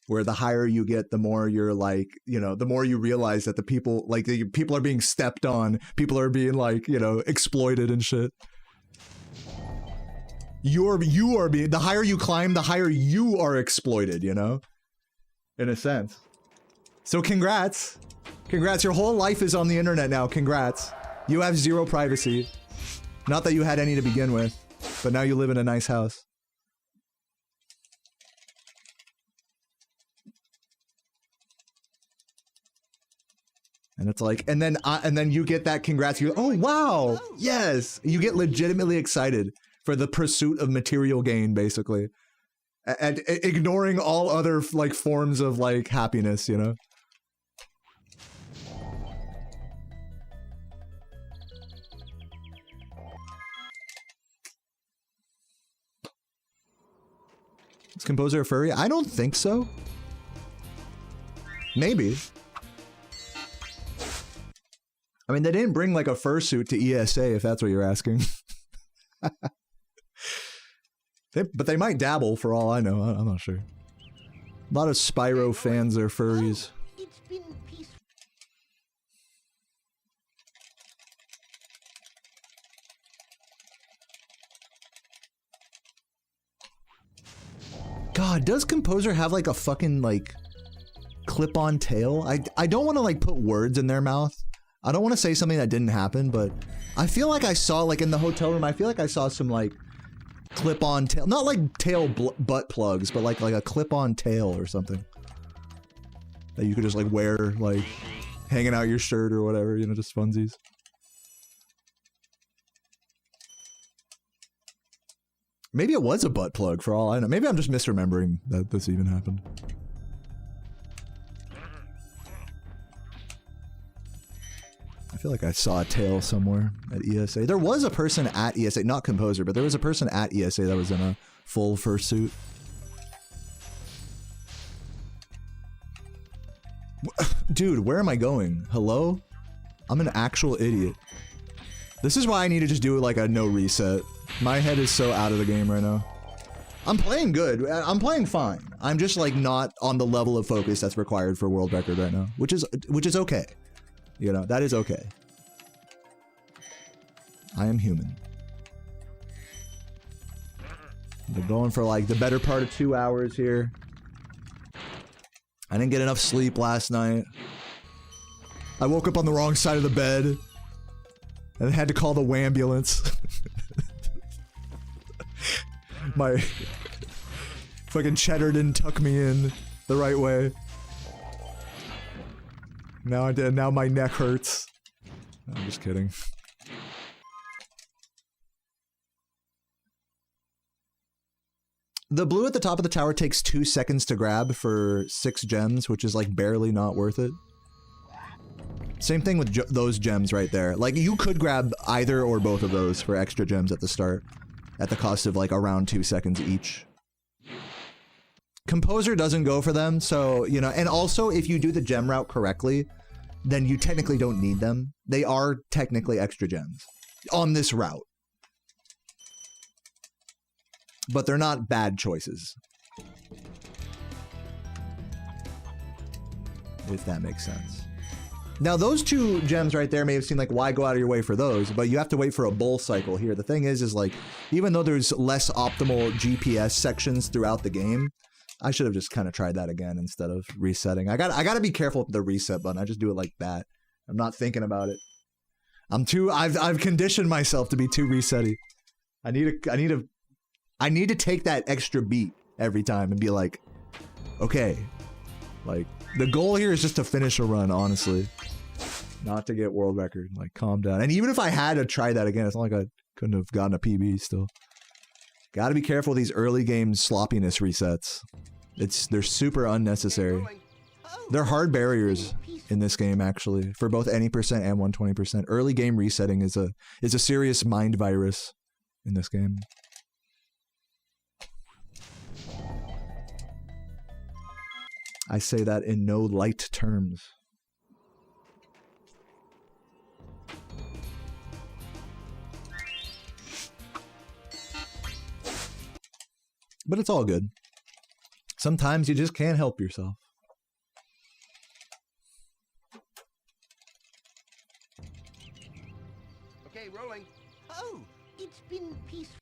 where the higher you get, the more you're like, you know, the more you realize that the people are being stepped on. People are being like, you know, exploited and shit. You are being, the higher you climb, the higher you are exploited, you know, in a sense. So congrats. Congrats. Your whole life is on the internet now. Congrats. You have zero privacy. Not that you had any to begin with, but now you live in a nice house. And it's like, and then you get that congrats. You, oh wow, yes. You get legitimately excited for the pursuit of material gain, basically, and ignoring all other like forms of like happiness, you know. Is Composer a furry? I don't think so. Maybe. I mean, they didn't bring like a fursuit to ESA, if that's what you're asking. But they might dabble, for all I know. I'm not sure. A lot of Spyro fans are furries. It's been peaceful. God, does Composer have like a fucking like clip-on tail? I don't want to like put words in their mouth. I don't want to say something that didn't happen, but I feel like I saw like in the hotel room, I feel like I saw some like clip-on tail, not like tail butt plugs, but like a clip-on tail or something that you could just like wear like hanging out your shirt or whatever, you know, just funsies. Maybe it was a butt plug for all I know. Maybe I'm just misremembering that this even happened. I feel like I saw a tail somewhere at ESA. There was a person at ESA, not Composer, but there was a person at ESA that was in a full fursuit. Dude, where am I going? Hello? I'm an actual idiot. This is why I need to just do like a no reset. My head is so out of the game right now. I'm playing good. I'm playing fine. I'm just like not on the level of focus that's required for world record right now, which is okay. You know, that is okay. I am human. Been going for like the better part of 2 hours here. I didn't get enough sleep last night. I woke up on the wrong side of the bed and had to call the wambulance. My fucking cheddar didn't tuck me in the right way. Now I did. Now my neck hurts. I'm just kidding. The blue at the top of the tower takes 2 seconds to grab for 6 gems, which is like barely not worth it. Same thing with those gems right there. Like you could grab either or both of those for extra gems at the start, at the cost of like around 2 seconds each. Composer doesn't go for them, so, you know, and also if you do the gem route correctly, then you technically don't need them. They are technically extra gems on this route. But they're not bad choices. If that makes sense. Now those 2 gems right there may have seemed like, why go out of your way for those? But you have to wait for a bull cycle here. The thing is like, even though there's less optimal GPS sections throughout the game, I should have just kind of tried that again instead of resetting. I gotta be careful with the reset button. I just do it like that. I'm not thinking about it. I've conditioned myself to be too resetty. I need to take that extra beat every time and be like, okay, like the goal here is just to finish a run, honestly, not to get world record. Like, calm down. And even if I had to try that again, it's not like I couldn't have gotten a PB still. Got to be careful with these early game sloppiness resets. They're super unnecessary. They're hard barriers in this game, actually, for both any percent and 120%. Early game resetting is a serious mind virus in this game. I say that in no light terms. But it's all good. Sometimes you just can't help yourself. Okay, rolling. Oh, it's been peaceful.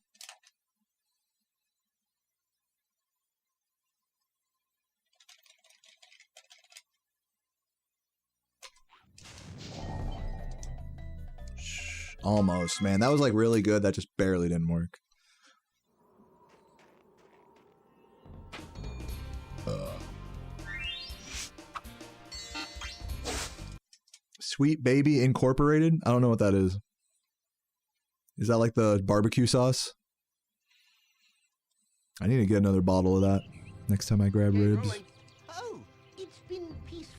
Almost, man. That was like really good. That just barely didn't work. Sweet Baby Incorporated? I don't know what that is. Is that like the barbecue sauce? I need to get another bottle of that next time I grab ribs. Oh, it's been peaceful.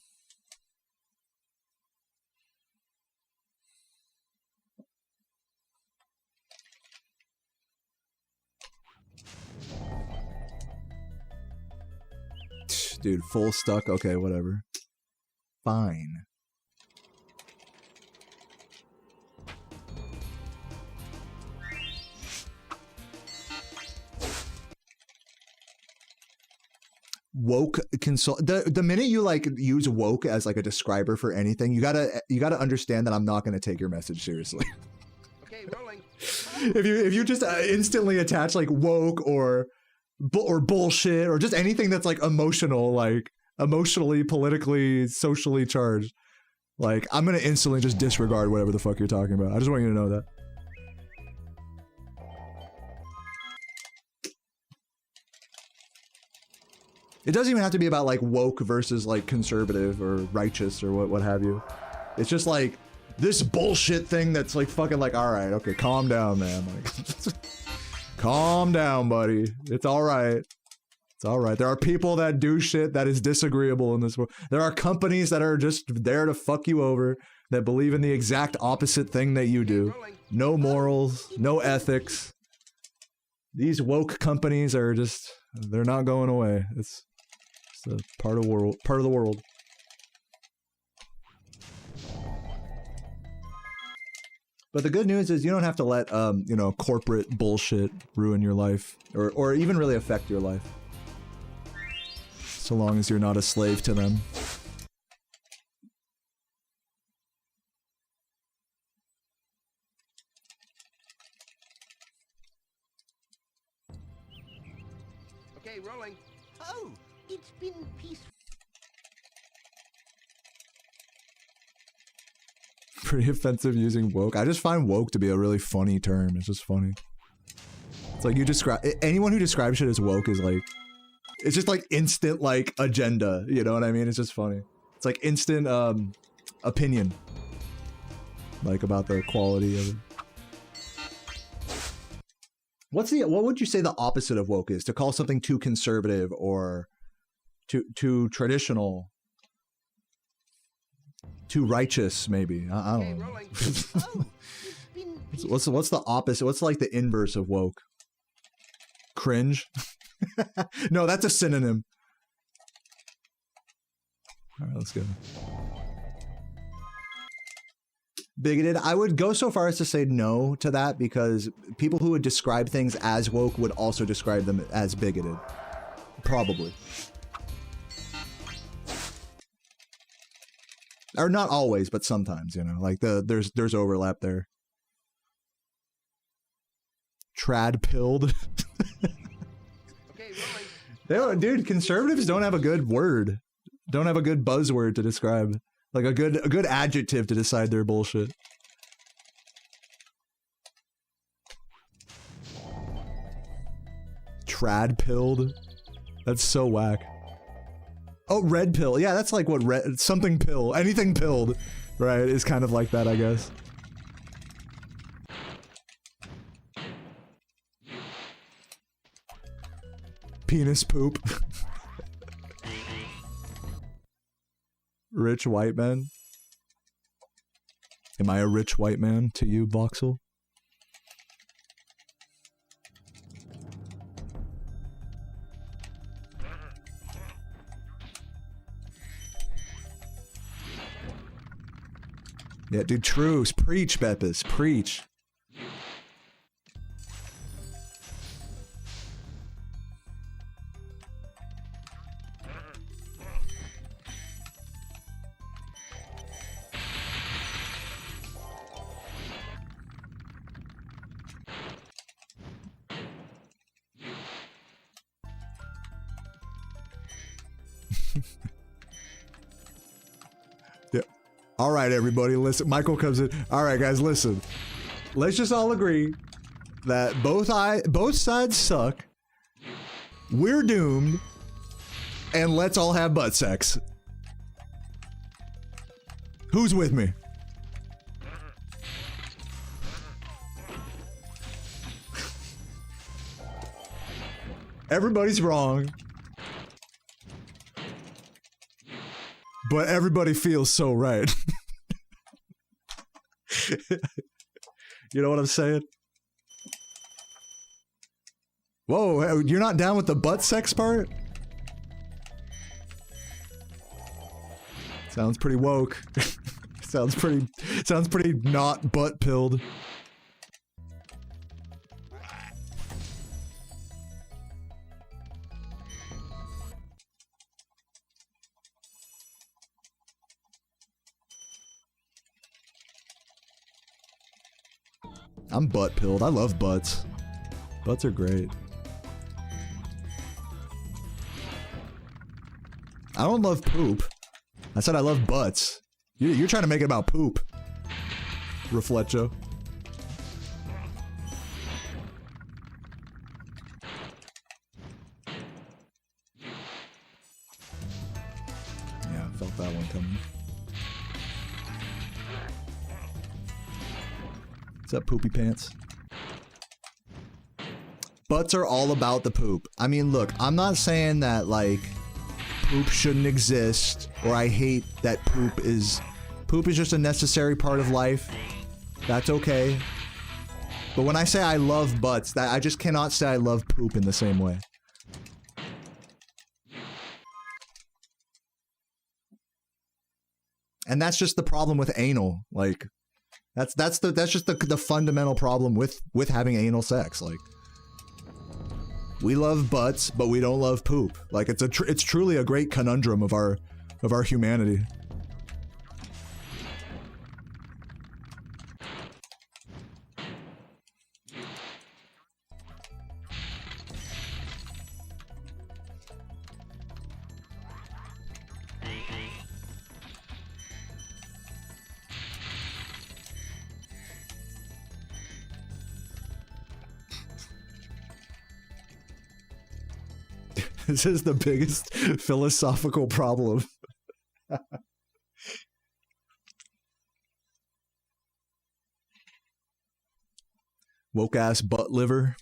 Dude, full stuck? Okay, whatever. Fine. Woke console. The minute you like use woke as like a describer for anything, you gotta understand that I'm not gonna take your message seriously. Okay, rolling. If you just instantly attach like woke or or bullshit, or just anything that's like emotional, like emotionally, politically, socially charged. Like, I'm gonna instantly just disregard whatever the fuck you're talking about. I just want you to know that. It doesn't even have to be about like woke versus like conservative or righteous or what have you. It's just like this bullshit thing that's like fucking like, all right, okay, calm down, man. Like, calm down, buddy. It's all right. It's all right. There are people that do shit that is disagreeable in this world. There are companies that are just there to fuck you over, that believe in the exact opposite thing that you do. No morals, no ethics. These woke companies are just, they're not going away. It's a part of the world. But the good news is you don't have to let you know, corporate bullshit ruin your life or even really affect your life. So long as you're not a slave to them. Okay, rolling. Oh, it's been peaceful. Pretty offensive using woke. I just find woke to be a really funny term. It's just funny. It's like you describe anyone who describes shit as woke is like, it's just like instant like agenda. You know what I mean? It's just funny. It's like instant opinion, like about the quality of it. What would you say the opposite of woke is? To call something too conservative or too traditional, too righteous, maybe. I don't know. What's the opposite? What's like the inverse of woke? Cringe? No, that's a synonym. All right, let's go. Bigoted. I would go so far as to say no to that, because people who would describe things as woke would also describe them as bigoted. Probably. Or not always, but sometimes, you know, like there's overlap there. Trad pilled. Dude, conservatives don't have a good word. Don't have a good buzzword to describe. Like a good adjective to decide their bullshit. Trad pilled. That's so whack. Oh, red pill. Yeah, that's like what something pill. Anything pilled, right? Is kind of like that, I guess. Penis poop. Rich white man. Am I a rich white man to you, Voxel? Yeah, dude, truce. Preach, Beppis. Preach. All right, everybody, listen. Michael comes in. All right, guys, listen. Let's just all agree that both sides suck. We're doomed, and let's all have butt sex. Who's with me? Everybody's wrong. But everybody feels so right. You know what I'm saying? Whoa, you're not down with the butt sex part? Sounds pretty woke. sounds pretty not butt pilled. I'm butt pilled. I love butts. Butts are great. I don't love poop. I said I love butts. You're trying to make it about poop. Reflecho. Yeah, I felt that one coming. What's up, poopy pants? Butts are all about the poop. I mean, look, I'm not saying that, like, poop shouldn't exist, or I hate that poop is just a necessary part of life. That's okay. But when I say I love butts, that I just cannot say I love poop in the same way. And that's just the problem with anal. Like, that's just the fundamental problem with having anal sex. Like, we love butts, but we don't love poop. Like, it's truly a great conundrum of our humanity. This is the biggest philosophical problem. Woke ass butt liver.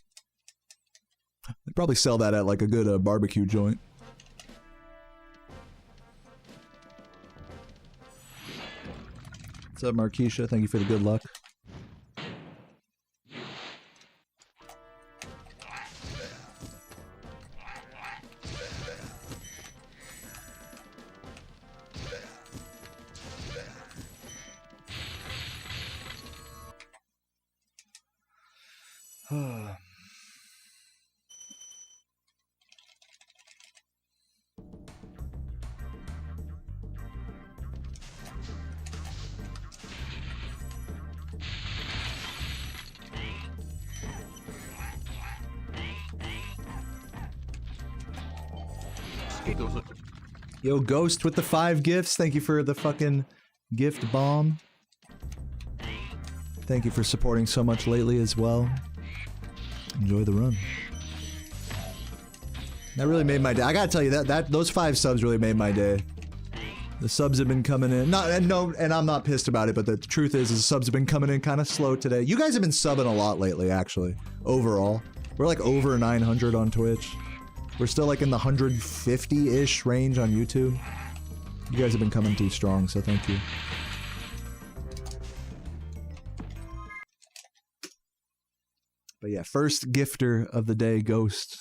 They probably sell that at like a good barbecue joint. What's up, Marquisha? Thank you for the good luck. Yo, Ghost with the 5 gifts. Thank you for the fucking gift bomb. Thank you for supporting so much lately as well. Enjoy the run. That really made my day. I gotta tell you, those 5 subs really made my day. The subs have been coming in. And I'm not pissed about it, but the truth is the subs have been coming in kind of slow today. You guys have been subbing a lot lately, actually. Overall. We're like over 900 on Twitch. We're still like in the 150-ish range on YouTube. You guys have been coming too strong, so thank you. But yeah, first gifter of the day, Ghost.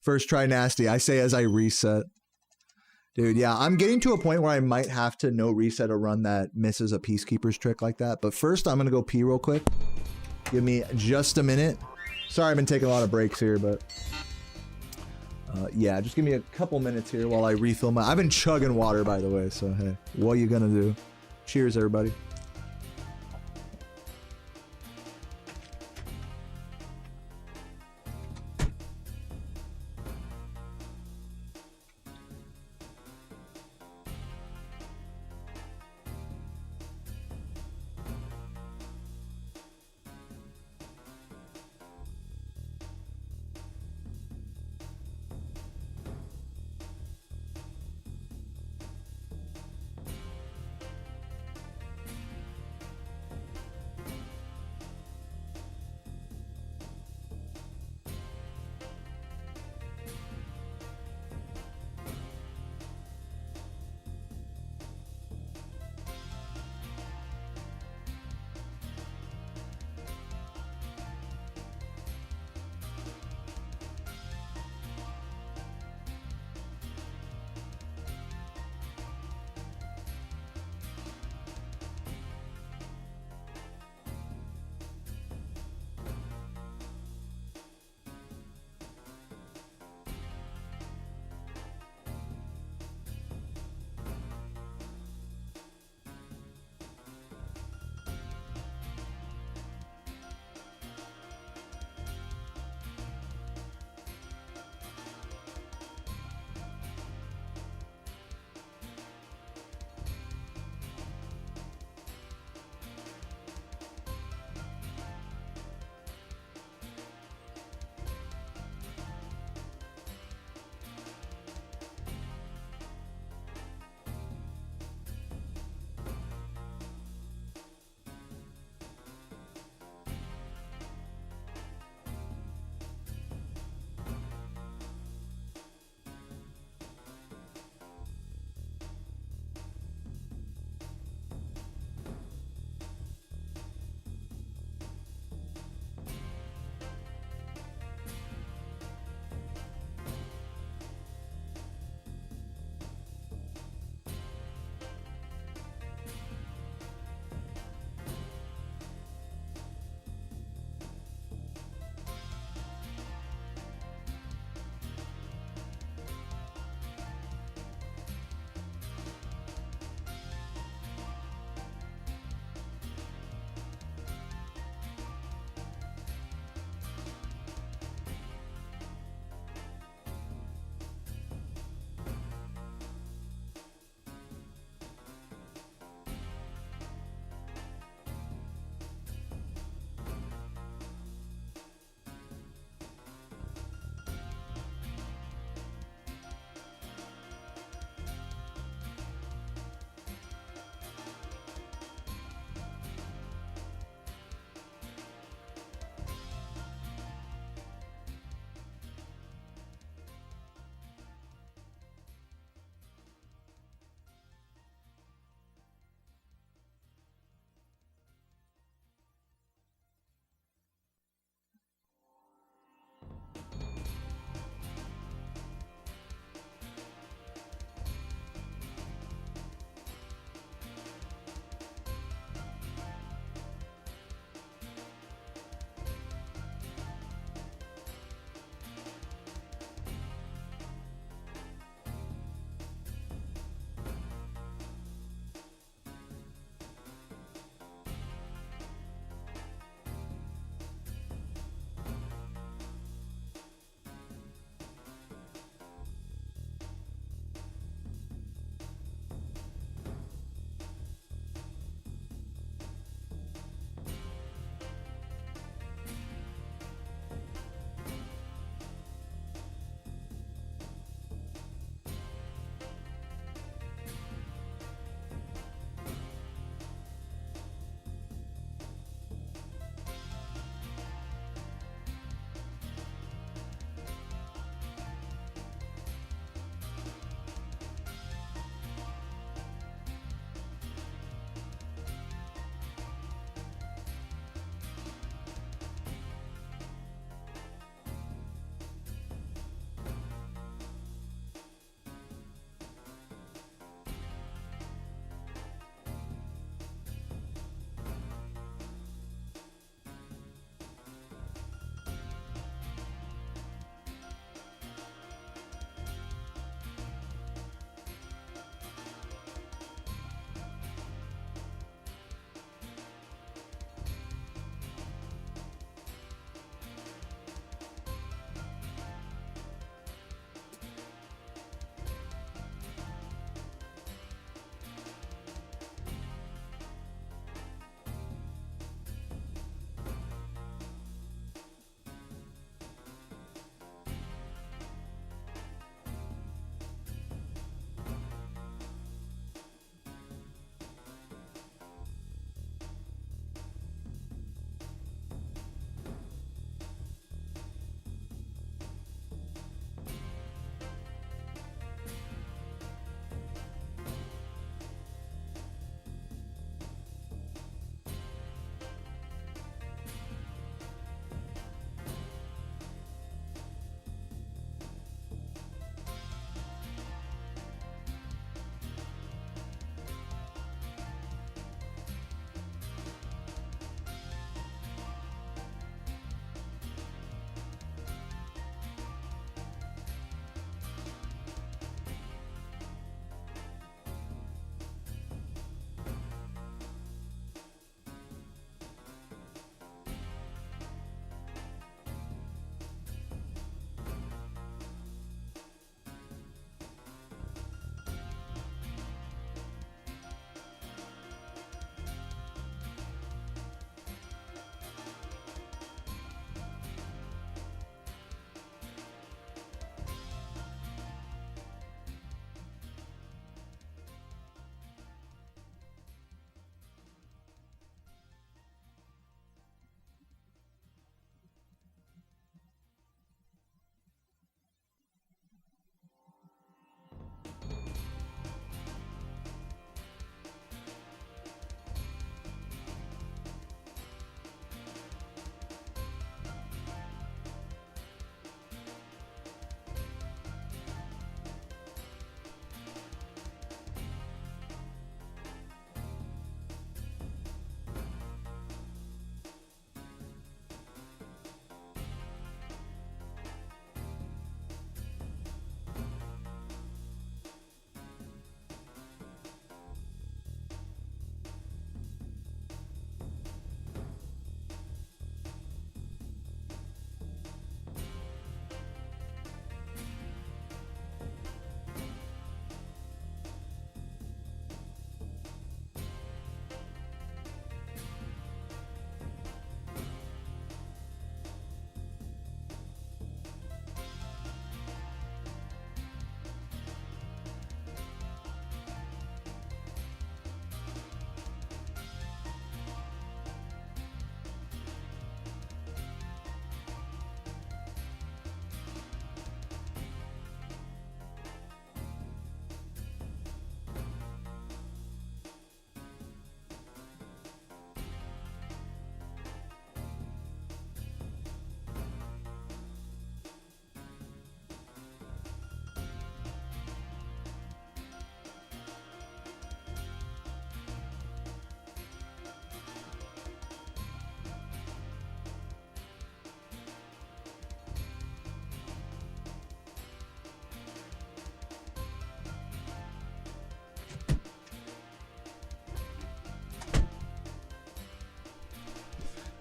First try nasty, I say as I reset. Dude, yeah, I'm getting to a point where I might have to no reset a run that misses a Peacekeeper's trick like that. But first, I'm gonna go pee real quick. Give me just a minute. Sorry, I've been taking a lot of breaks here, but... yeah, just give me a couple minutes here while I refill my... I've been chugging water, by the way, so hey, what are you gonna do? Cheers, everybody.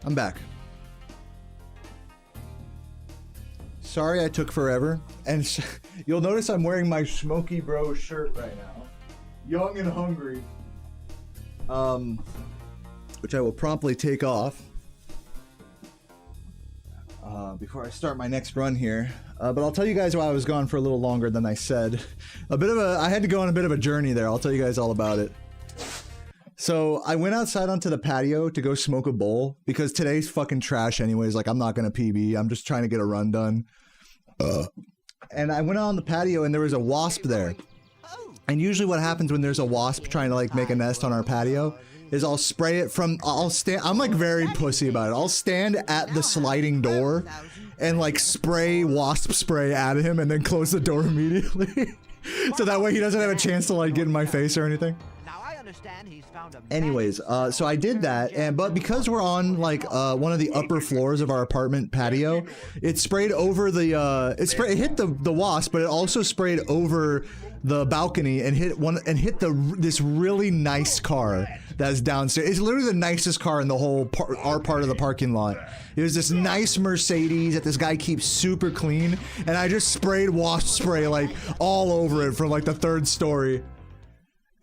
I'm back. Sorry I took forever. And you'll notice I'm wearing my Smokey Bro shirt right now. Young and hungry. Which I will promptly take off. Before I start my next run here. But I'll tell you guys why I was gone for a little longer than I said. I had to go on a bit of a journey there. I'll tell you guys all about it. So I went outside onto the patio to go smoke a bowl because today's fucking trash anyways. Like, I'm not gonna PB. I'm just trying to get a run done. And I went out on the patio and there was a wasp there. And usually what happens when there's a wasp trying to like make a nest on our patio is I'll spray it from, I'm like very pussy about it. I'll stand at the sliding door and like spray wasp spray at him and then close the door immediately. So that way he doesn't have a chance to like get in my face or anything. Anyways, so I did that, but because we're on like one of the upper floors of our apartment patio, it sprayed over the it hit the wasp, but it also sprayed over the balcony and hit this really nice car that's downstairs. It's literally the nicest car in the whole our part of the parking lot. It was this nice Mercedes that this guy keeps super clean, and I just sprayed wasp spray like all over it from like the 3rd story.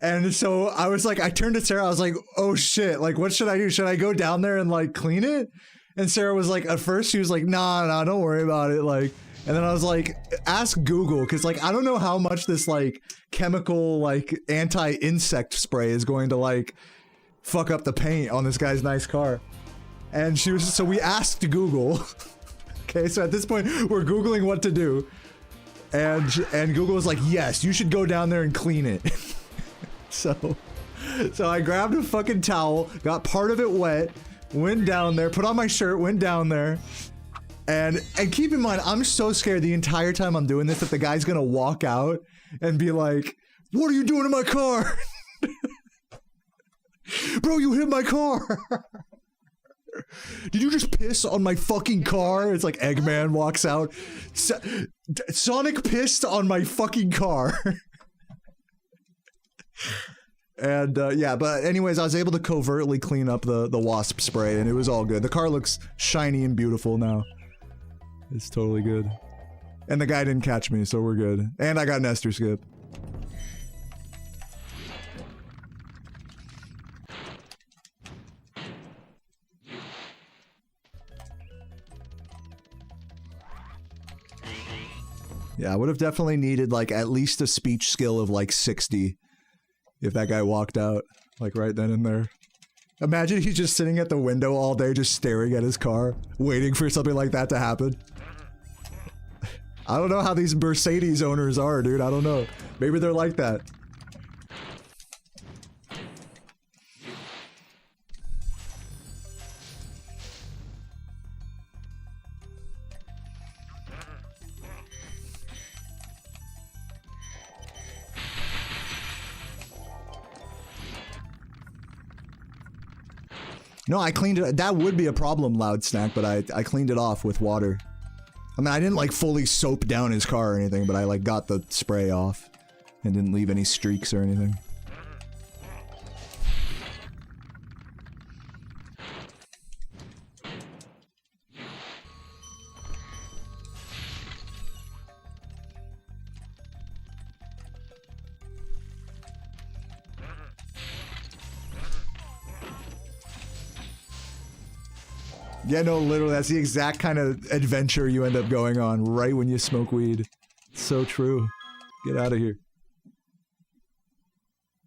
And so I was like, I turned to Sarah, I was like, oh shit, like what should I do? Should I go down there and like clean it? And Sarah was like, at first she was like, nah, don't worry about it, like. And then I was like, ask Google, because like I don't know how much this like chemical like anti-insect spray is going to like fuck up the paint on this guy's nice car. And she was, so we asked Google. Okay, so at this point we're Googling what to do. And Google was like, yes, you should go down there and clean it. So I grabbed a fucking towel, got part of it wet, went down there, put on my shirt, went down there. And keep in mind, I'm so scared the entire time I'm doing this that the guy's gonna walk out and be like, what are you doing to my car? Bro, you hit my car. Did you just piss on my fucking car? It's like Eggman walks out. Sonic pissed on my fucking car. And yeah, but anyways, I was able to covertly clean up the wasp spray and it was all good. The car looks shiny and beautiful now. It's totally good. And the guy didn't catch me, so we're good. And I got Nestor skip. Yeah, I would have definitely needed like at least a speech skill of like 60 if that guy walked out like right then and there. Imagine he's just sitting at the window all day just staring at his car, waiting for something like that to happen. I don't know how these Mercedes owners are, dude. I don't know. Maybe they're like that. No, I cleaned it. That would be a problem, Loud Snack, but I cleaned it off with water. I mean, I didn't like fully soap down his car or anything, but I like got the spray off and didn't leave any streaks or anything. Yeah, no, literally, that's the exact kind of adventure you end up going on right when you smoke weed. It's so true. Get out of here.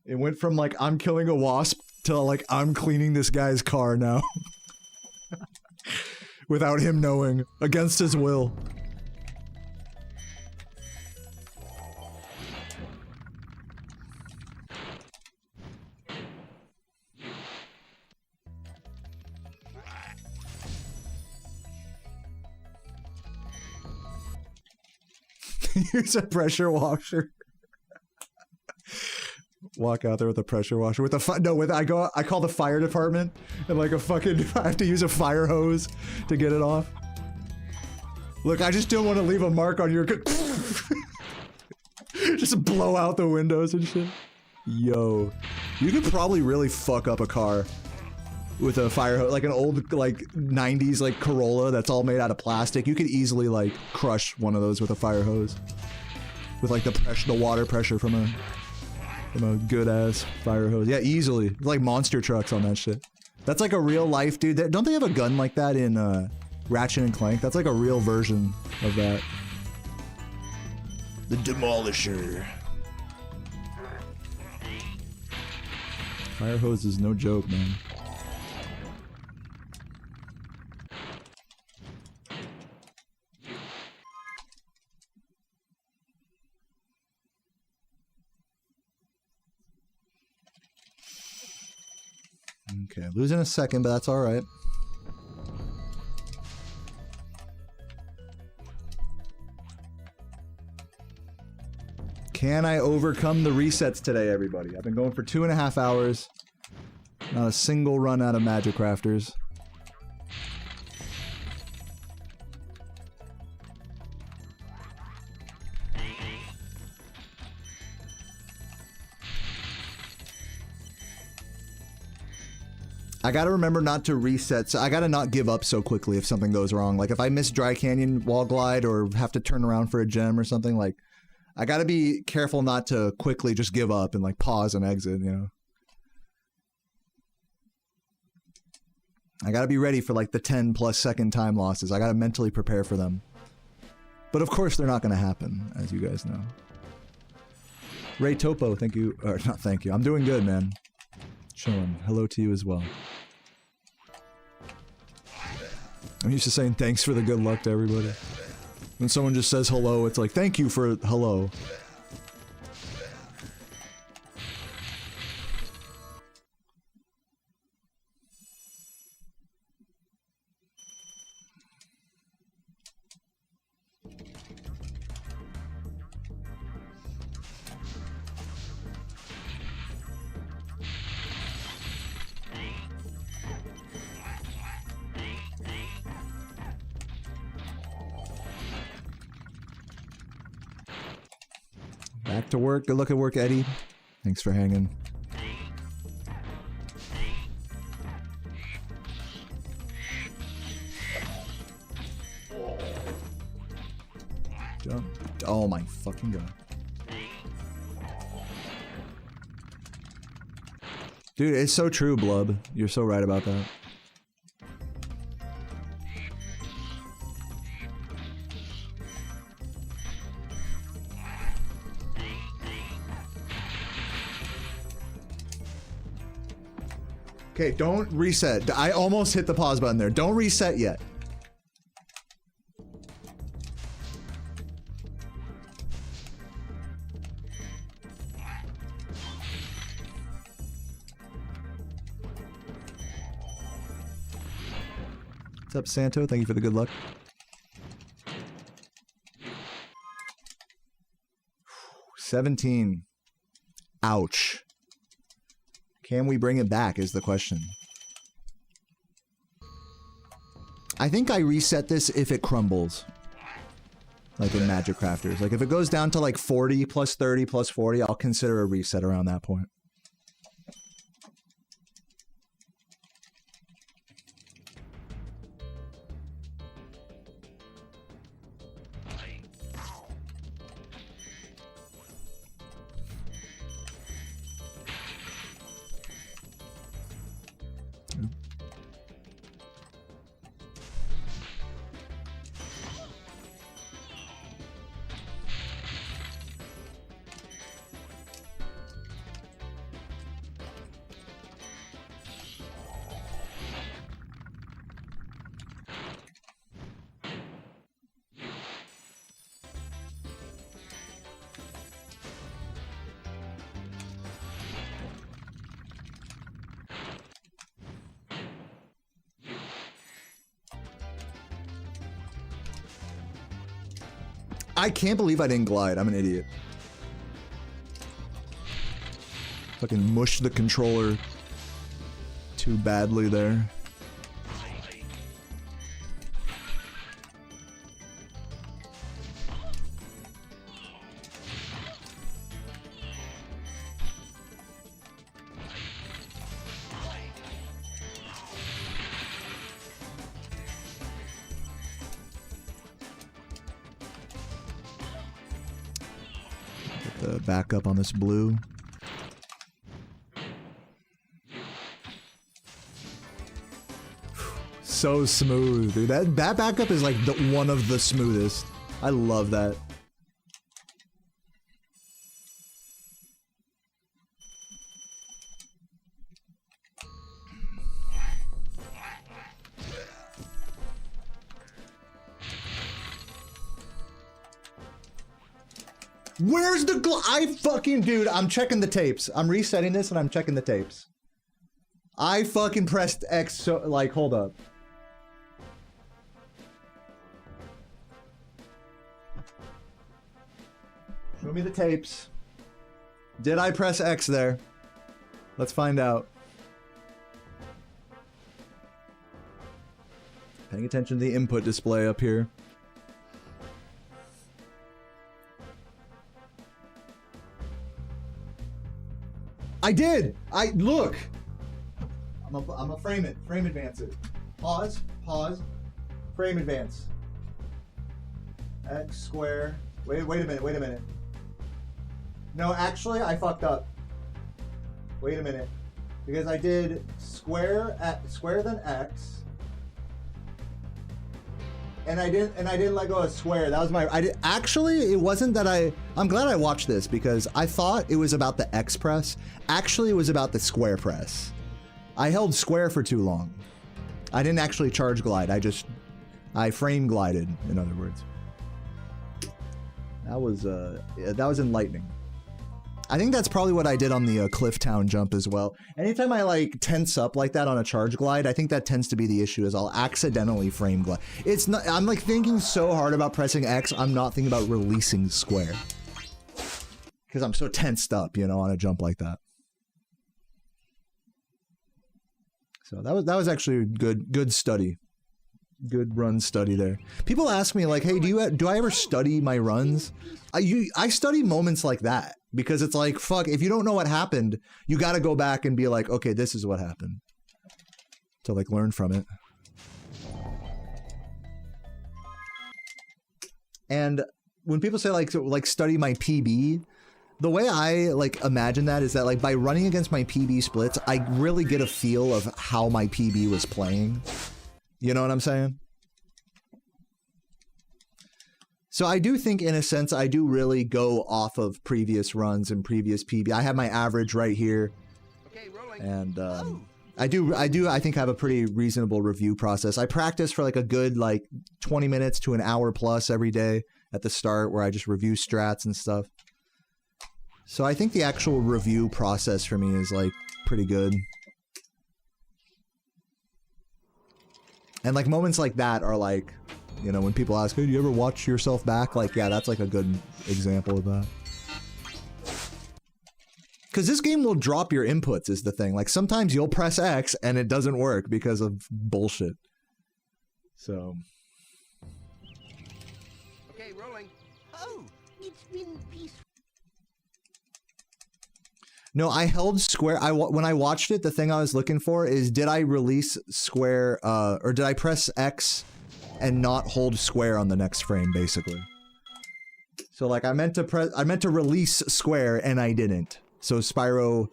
It went from, like, I'm killing a wasp to, like, I'm cleaning this guy's car now. Without him knowing. Against his will. Use a pressure washer. Walk out there with a pressure washer with a I call the fire department and like a fucking I have to use a fire hose to get it off. Look, I just don't want to leave a mark on your just blow out the windows and shit. Yo, you could probably really fuck up a car. with a fire hose, like an old like 90s like Corolla that's all made out of plastic. You could easily like crush one of those with a fire hose. With like the water pressure from a good ass fire hose. Yeah, easily. It's like monster trucks on that shit. That's like a real life dude. Don't they have a gun like that in Ratchet and Clank? That's like a real version of that. The Demolisher. Fire hose is no joke, man. Okay, losing a second, but that's all right. Can I overcome the resets today, everybody? I've been going for 2.5 hours. Not a single run out of Magic Crafters. I gotta remember not to reset, so I gotta not give up so quickly if something goes wrong. Like if I miss Dry Canyon Wall Glide or have to turn around for a gem or something, like I gotta be careful not to quickly just give up and like pause and exit, you know? I gotta be ready for like the 10+ second time losses. I gotta mentally prepare for them. But of course they're not gonna happen, as you guys know. Ray Topo, thank you, or not thank you. I'm doing good, man. Chillin'. Hello to you as well. I'm used to saying thanks for the good luck to everybody. When someone just says hello, it's like, thank you for hello. Back to work. Good luck at work, Eddie. Thanks for hanging. Jump. Oh my fucking god. Dude, it's so true, Blub. You're so right about that. Okay, don't reset. I almost hit the pause button there. Don't reset yet. What's up, Santo? Thank you for the good luck. $17. Ouch. Can we bring it back is the question. I think I reset this if it crumbles. Like in Magic Crafters. Like if it goes down to like 40 plus 30 plus 40, I'll consider a reset around that point. I can't believe I didn't glide. I'm an idiot. Fucking mushed the controller too badly there. back up on this blue. So smooth, dude. That backup is like one of the smoothest. I love that. Where's the I fucking, dude, I'm checking the tapes. I'm resetting this and I'm checking the tapes. I fucking pressed X, so, like, hold up. Show me the tapes. Did I press X there? Let's find out. Paying attention to the input display up here. I did! Look! I'm a frame it. Frame advance it. Pause. Pause. Frame advance. X square. Wait a minute. No, actually, I fucked up. Wait a minute. Because I did square then X. And I didn't let go of square. That was my actually it wasn't that I'm glad I watched this because I thought it was about the X press. Actually it was about the square press. I held square for too long. I didn't actually charge glide. I frame glided, in other words. That was enlightening. I think that's probably what I did on the Clifftown jump as well. Anytime I like tense up like that on a charge glide, I think that tends to be the issue is I'll accidentally frame glide. It's not, I'm like thinking so hard about pressing X, I'm not thinking about releasing square. Because I'm so tensed up, you know, on a jump like that. So that was actually a good study. Good run study there. People ask me like, hey, do I ever study my runs? I study moments like that because it's like, fuck, if you don't know what happened, you got to go back and be like, okay, this is what happened. To like learn from it. And when people say like study my PB, the way I like imagine that is that like by running against my PB splits, I really get a feel of how my PB was playing. You know what I'm saying? So I do think in a sense, I do really go off of previous runs and previous PB. I have my average right here. Okay, rolling. And I think have a pretty reasonable review process. I practice for like a good like 20 minutes to an hour plus every day at the start where I just review strats and stuff. So I think the actual review process for me is like pretty good. And like moments like that are like, you know, when people ask, hey, do you ever watch yourself back? Like, yeah, that's like a good example of that. Because this game will drop your inputs is the thing. Like sometimes you'll press X and it doesn't work because of bullshit. So. Okay, rolling. Oh, it's been peaceful. No, I held square. When I watched it, the thing I was looking for is did I release square or did I press X and not hold square on the next frame, basically. So like I meant to release square and I didn't. So Spyro,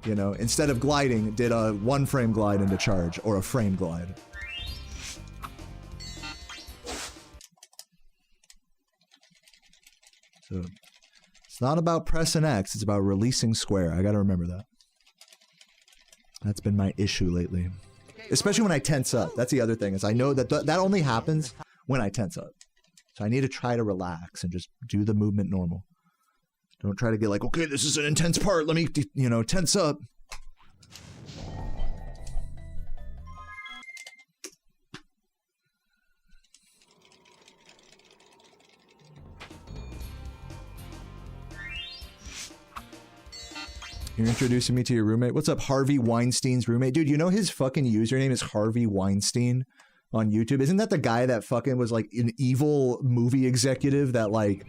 you know, instead of gliding, did a 1 frame glide into charge or a frame glide. So it's not about pressing X, it's about releasing square. I gotta remember that. That's been my issue lately. Especially when I tense up. That's the other thing, is I know that that only happens when I tense up. So I need to try to relax and just do the movement normal. Don't try to get like, okay, this is an intense part, let me, you know, tense up. You're introducing me to your roommate. What's up, Harvey Weinstein's roommate? Dude, you know his fucking username is Harvey Weinstein on YouTube? Isn't that the guy that fucking was like an evil movie executive that like,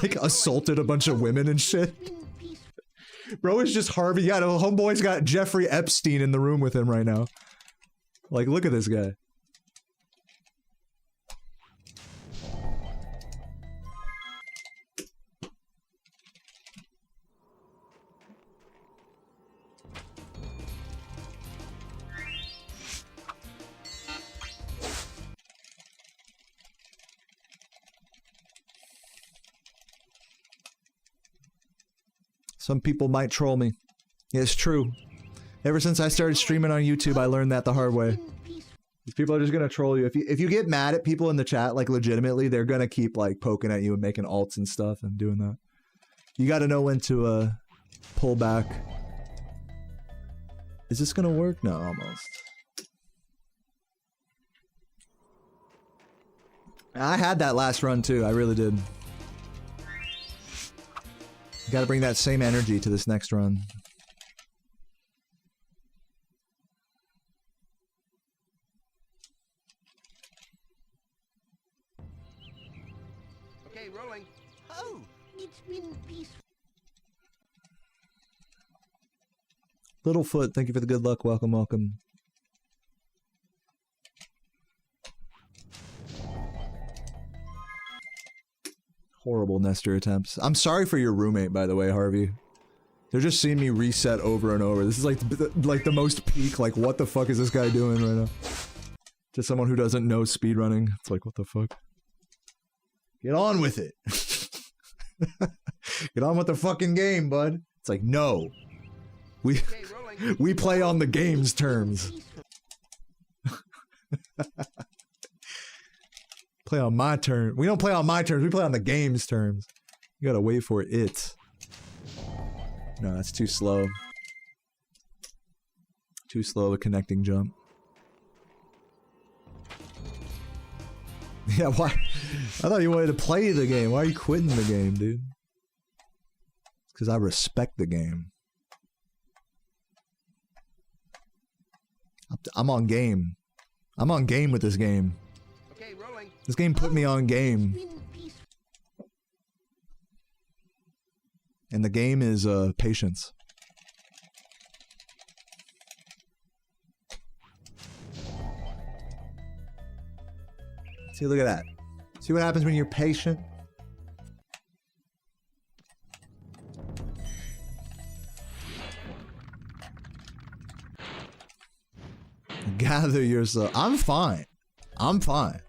like assaulted a bunch of women and shit? Bro is just Harvey. Yeah, the homeboy's got Jeffrey Epstein in the room with him right now. Like, look at this guy. Some people might troll me. It's true. Ever since I started streaming on YouTube, I learned that the hard way. These people are just gonna troll you. If you get mad at people in the chat, like legitimately, they're gonna keep like poking at you and making alts and stuff and doing that. You gotta know when to pull back. Is this gonna work? No, almost. I had that last run too, I really did. Gotta bring that same energy to this next run. Okay, rolling. Oh, it's been peaceful. Littlefoot, thank you for the good luck. Welcome, welcome. Horrible Nestor attempts. I'm sorry for your roommate, by the way, Harvey. They're just seeing me reset over and over. This is like the most peak, like, what the fuck is this guy doing right now? Just someone who doesn't know speedrunning. It's like, what the fuck? Get on with it. Get on with the fucking game, bud. It's like, no. We play on the game's terms. Play on my terms. We don't play on my terms, we play on the game's terms. You gotta wait for it. No, that's too slow. Too slow a connecting jump. Yeah, why? I thought you wanted to play the game. Why are you quitting the game, dude? It's because I respect the game. I'm on game. I'm on game with this game. Okay, rolling. This game put me on game. And the game is patience. See, look at that. See what happens when you're patient? Gather yourself. I'm fine. I'm fine.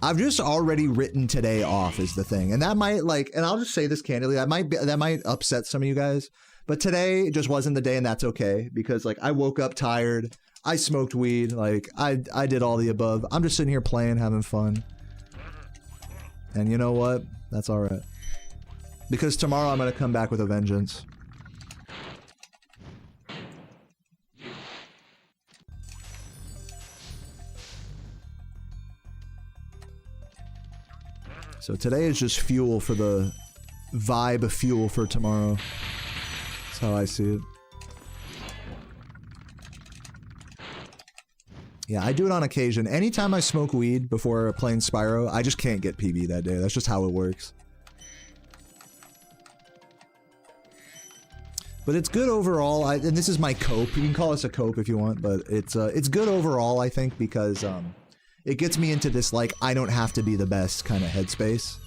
I've just already written today off is the thing. And that might like, and I'll just say this candidly, that might upset some of you guys, but today just wasn't the day and that's okay because like I woke up tired. I smoked weed. Like I did all the above. I'm just sitting here playing, having fun. And you know what? That's all right. Because tomorrow I'm going to come back with a vengeance. So today is just fuel for the vibe fuel for tomorrow. That's how I see it. Yeah, I do it on occasion. Anytime I smoke weed before playing Spyro, I just can't get PB that day. That's just how it works. But it's good overall. And this is my cope. You can call this a cope if you want, but it's good overall, I think, because it gets me into this, like, I don't have to be the best kind of headspace.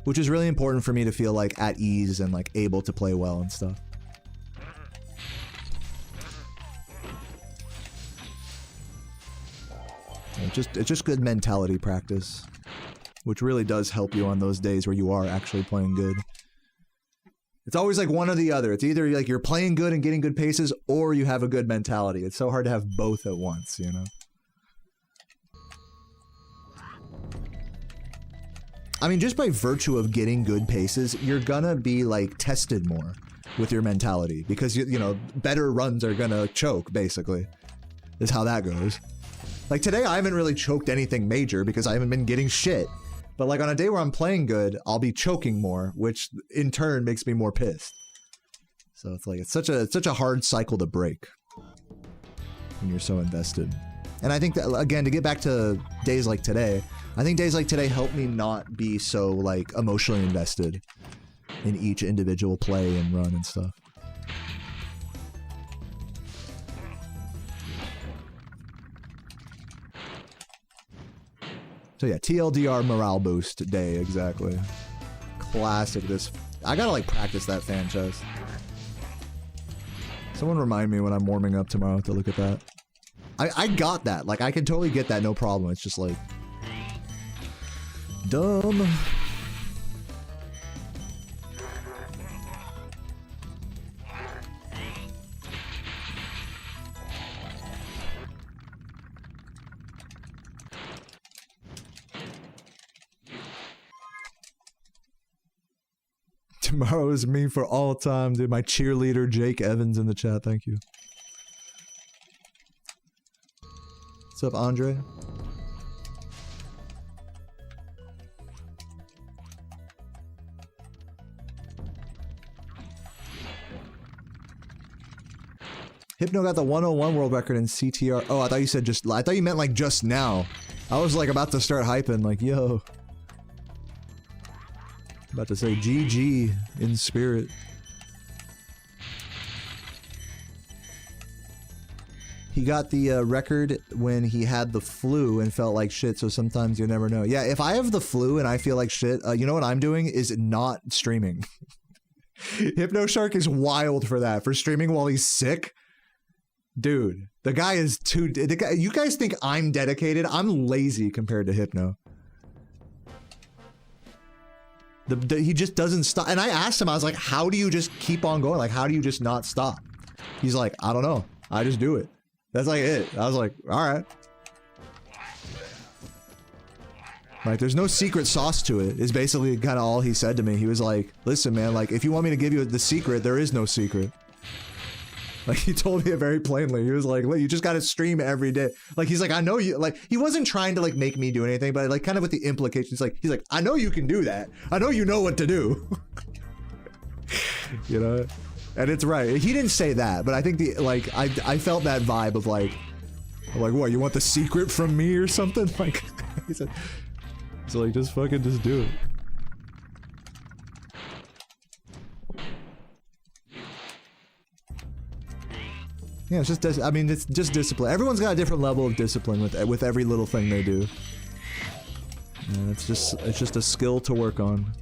Which is really important for me to feel, like, at ease and, like, able to play well and stuff. It's just good mentality practice. Which really does help you on those days where you are actually playing good. It's always like one or the other. It's either like you're playing good and getting good paces, or you have a good mentality. It's so hard to have both at once, you know? I mean, just by virtue of getting good paces, you're gonna be, like, tested more with your mentality. Because, you know, better runs are gonna choke, basically. Is how that goes. Like, today I haven't really choked anything major because I haven't been getting shit. But, like, on a day where I'm playing good, I'll be choking more, which, in turn, makes me more pissed. So it's like, it's such a hard cycle to break. When you're so invested. And I think that, again, to get back to days like today, I think days like today help me not be so, like, emotionally invested in each individual play and run and stuff. So yeah, TLDR morale boost day, exactly. Classic this. I gotta, like, practice that fan chest. Someone remind me when I'm warming up tomorrow to look at that. I got that. Like, I can totally get that, no problem. It's just, like... dumb. Tomorrow is me for all time, dude. My cheerleader, Jake Evans, in the chat. Thank you. What's up, Andre? Hypno got the 101 world record in CTR. Oh, I thought you said just... I thought you meant like just now. I was like about to start hyping, like, yo. About to say GG in spirit. He got the record when he had the flu and felt like shit, so sometimes you never know. Yeah, if I have the flu and I feel like shit, you know what I'm doing is not streaming. Hypno Shark is wild for that, for streaming while he's sick. Dude, the guy is too... you guys think I'm dedicated? I'm lazy compared to Hypno. He just doesn't stop. And I asked him, I was like, how do you just keep on going? Like, how do you just not stop? He's like, I don't know. I just do it. That's like it. I was like, all right. Like, there's no secret sauce to it, is basically kind of all he said to me. He was like, listen, man, like, if you want me to give you the secret, there is no secret. Like, he told me it very plainly. He was like, look, you just gotta stream every day. Like, he's like, I know you, like, he wasn't trying to, like, make me do anything, but, like, kind of with the implications, like, he's like, I know you can do that. I know you know what to do. You know? And it's right. He didn't say that, but I think the, like, I felt that vibe of, like, what, you want the secret from me or something? Like, he said, so, like, just fucking just do it. Yeah, it's just, I mean, it's just discipline. Everyone's got a different level of discipline with every little thing they do. And it's just a skill to work on.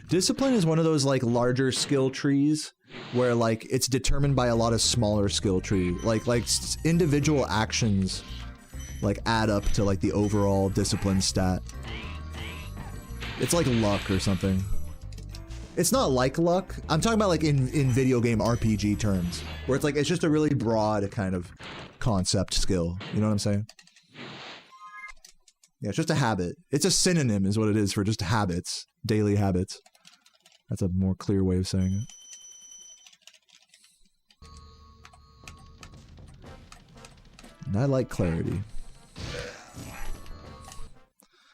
Discipline is one of those, like, larger skill trees where, like, it's determined by a lot of smaller skill tree. Like individual actions, like, add up to, like, the overall discipline stat. It's like luck or something. It's not like luck. I'm talking about, like, in video game RPG terms, where it's like, it's just a really broad kind of concept skill. You know what I'm saying? Yeah, it's just a habit. It's a synonym is what it is for just habits. Daily habits. That's a more clear way of saying it. And I like clarity.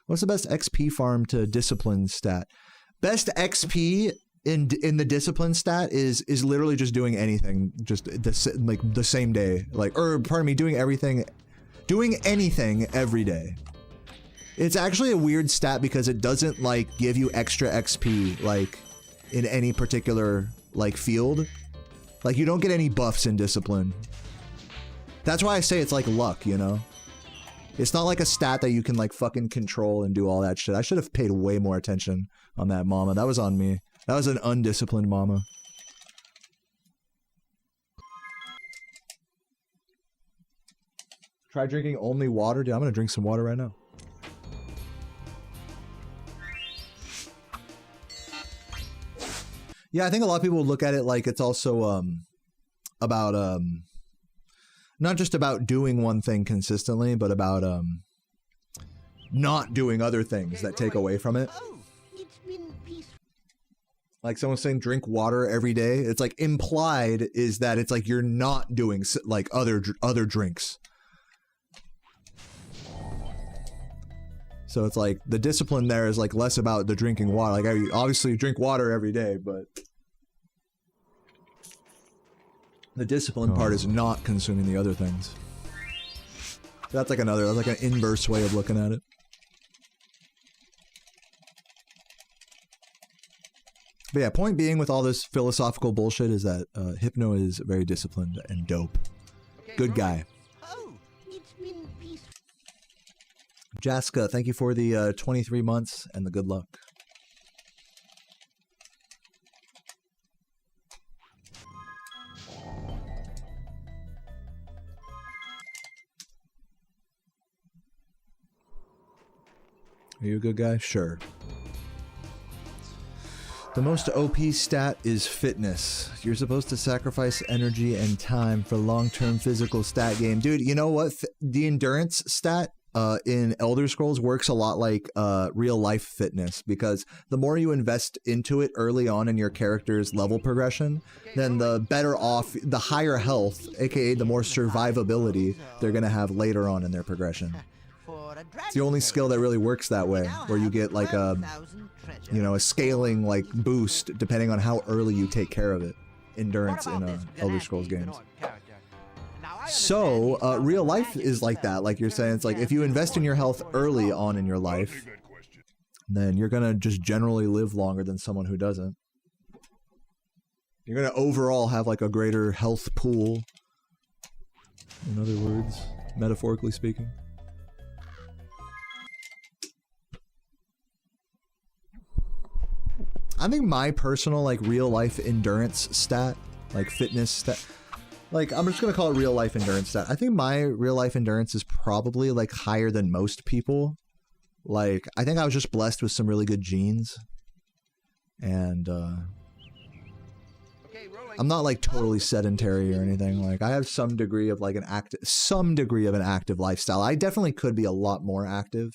What's the best XP farm to discipline stat? Best XP in the discipline stat is literally just doing anything, just the same day, like, or pardon me, doing anything every day. It's actually a weird stat because it doesn't, like, give you extra XP, like, in any particular, like, field. Like, you don't get any buffs in discipline. That's why I say it's like luck, you know? It's not like a stat that you can, like, fucking control and do all that shit. I should have paid way more attention on that, mama. That was on me. That was an undisciplined mama. Try drinking only water? Dude, I'm gonna drink some water right now. Yeah, I think a lot of people look at it like it's also, about, not just about doing one thing consistently, but about, not doing other things that take away from it. Like someone saying drink water every day. It's like implied is that it's like you're not doing like other drinks. So it's like the discipline there is like less about the drinking water. Like I obviously drink water every day, but the discipline part is not consuming the other things. So that's like an inverse way of looking at it. But yeah, point being with all this philosophical bullshit is that Hypno is very disciplined and dope. Good guy. Oh, it's been peaceful. Jaska, thank you for the 23 months and the good luck. Are you a good guy? Sure. The most OP stat is fitness. You're supposed to sacrifice energy and time for long-term physical stat game. Dude, you know what? The endurance stat in Elder Scrolls works a lot like real life fitness, because the more you invest into it early on in your character's level progression, then the better off, the higher health, aka the more survivability they're gonna have later on in their progression. It's the only skill that really works that way, where you get like a, you know, a scaling like boost depending on how early you take care of it. Endurance in Elder Scrolls games. So, real life is like that, like you're saying. It's like if you invest in your health early on in your life, then you're gonna just generally live longer than someone who doesn't. You're gonna overall have like a greater health pool, in other words, metaphorically speaking. I think my personal like real life endurance stat, like fitness stat, like, I'm just gonna call it real life endurance stat. I think my real life endurance is probably like higher than most people. Like, I think I was just blessed with some really good genes. And, I'm not like totally sedentary or anything. Like, I have some degree of like an active lifestyle. I definitely could be a lot more active.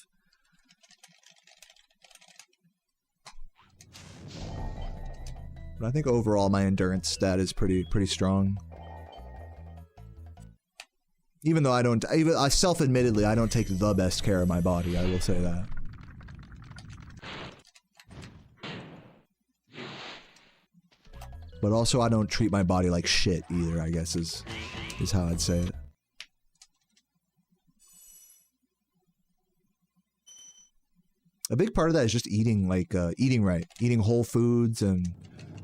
But I think overall my endurance stat is pretty strong. Even though I self-admittedly, I don't take the best care of my body, I will say that. But also I don't treat my body like shit either, I guess is how I'd say it. A big part of that is just eating, like, eating right. Eating whole foods and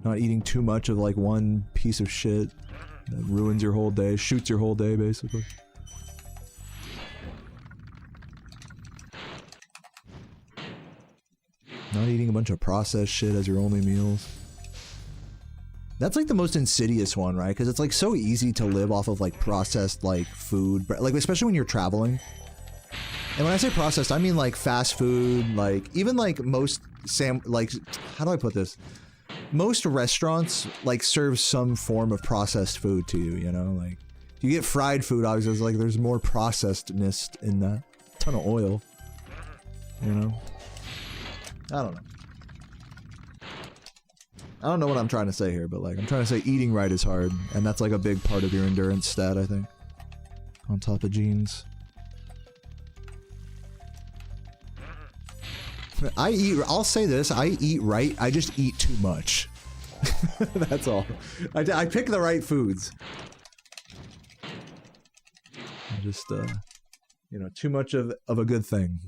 not eating too much of, like, one piece of shit that ruins your whole day, shoots your whole day, basically. Not eating a bunch of processed shit as your only meals. That's like the most insidious one, right? Because it's like so easy to live off of like processed like food, like especially when you're traveling. And when I say processed, I mean like fast food, like even like most like, how do I put this? Most restaurants like serve some form of processed food to you, you know? Like you get fried food, obviously, like there's more processedness in that. A ton of oil, you know? I don't know. I don't know what I'm trying to say here, but like I'm trying to say eating right is hard, and that's like a big part of your endurance stat, I think. On top of genes. I'll say this, I eat right, I just eat too much. That's all. I pick the right foods. I just, you know, too much of a good thing.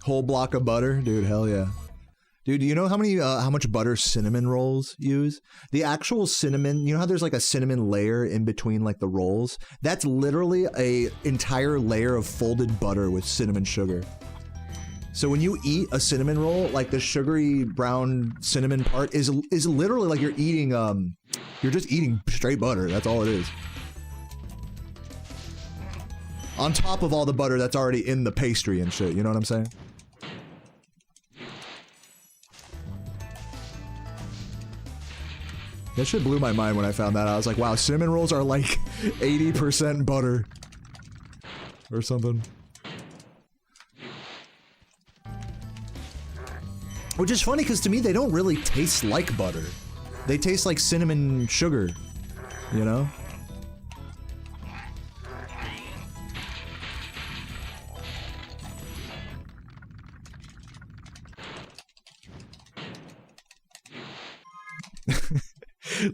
Whole block of butter? Dude, hell yeah. Dude, do you know how much butter cinnamon rolls use? The actual cinnamon, you know how there's like a cinnamon layer in between like the rolls? That's literally a entire layer of folded butter with cinnamon sugar. So when you eat a cinnamon roll, like the sugary brown cinnamon part is literally like you're just eating straight butter. That's all it is. On top of all the butter that's already in the pastry and shit, you know what I'm saying? That shit blew my mind when I found that out. I was like, wow, cinnamon rolls are like 80% butter. Or something. Which is funny, because to me, they don't really taste like butter. They taste like cinnamon sugar, you know?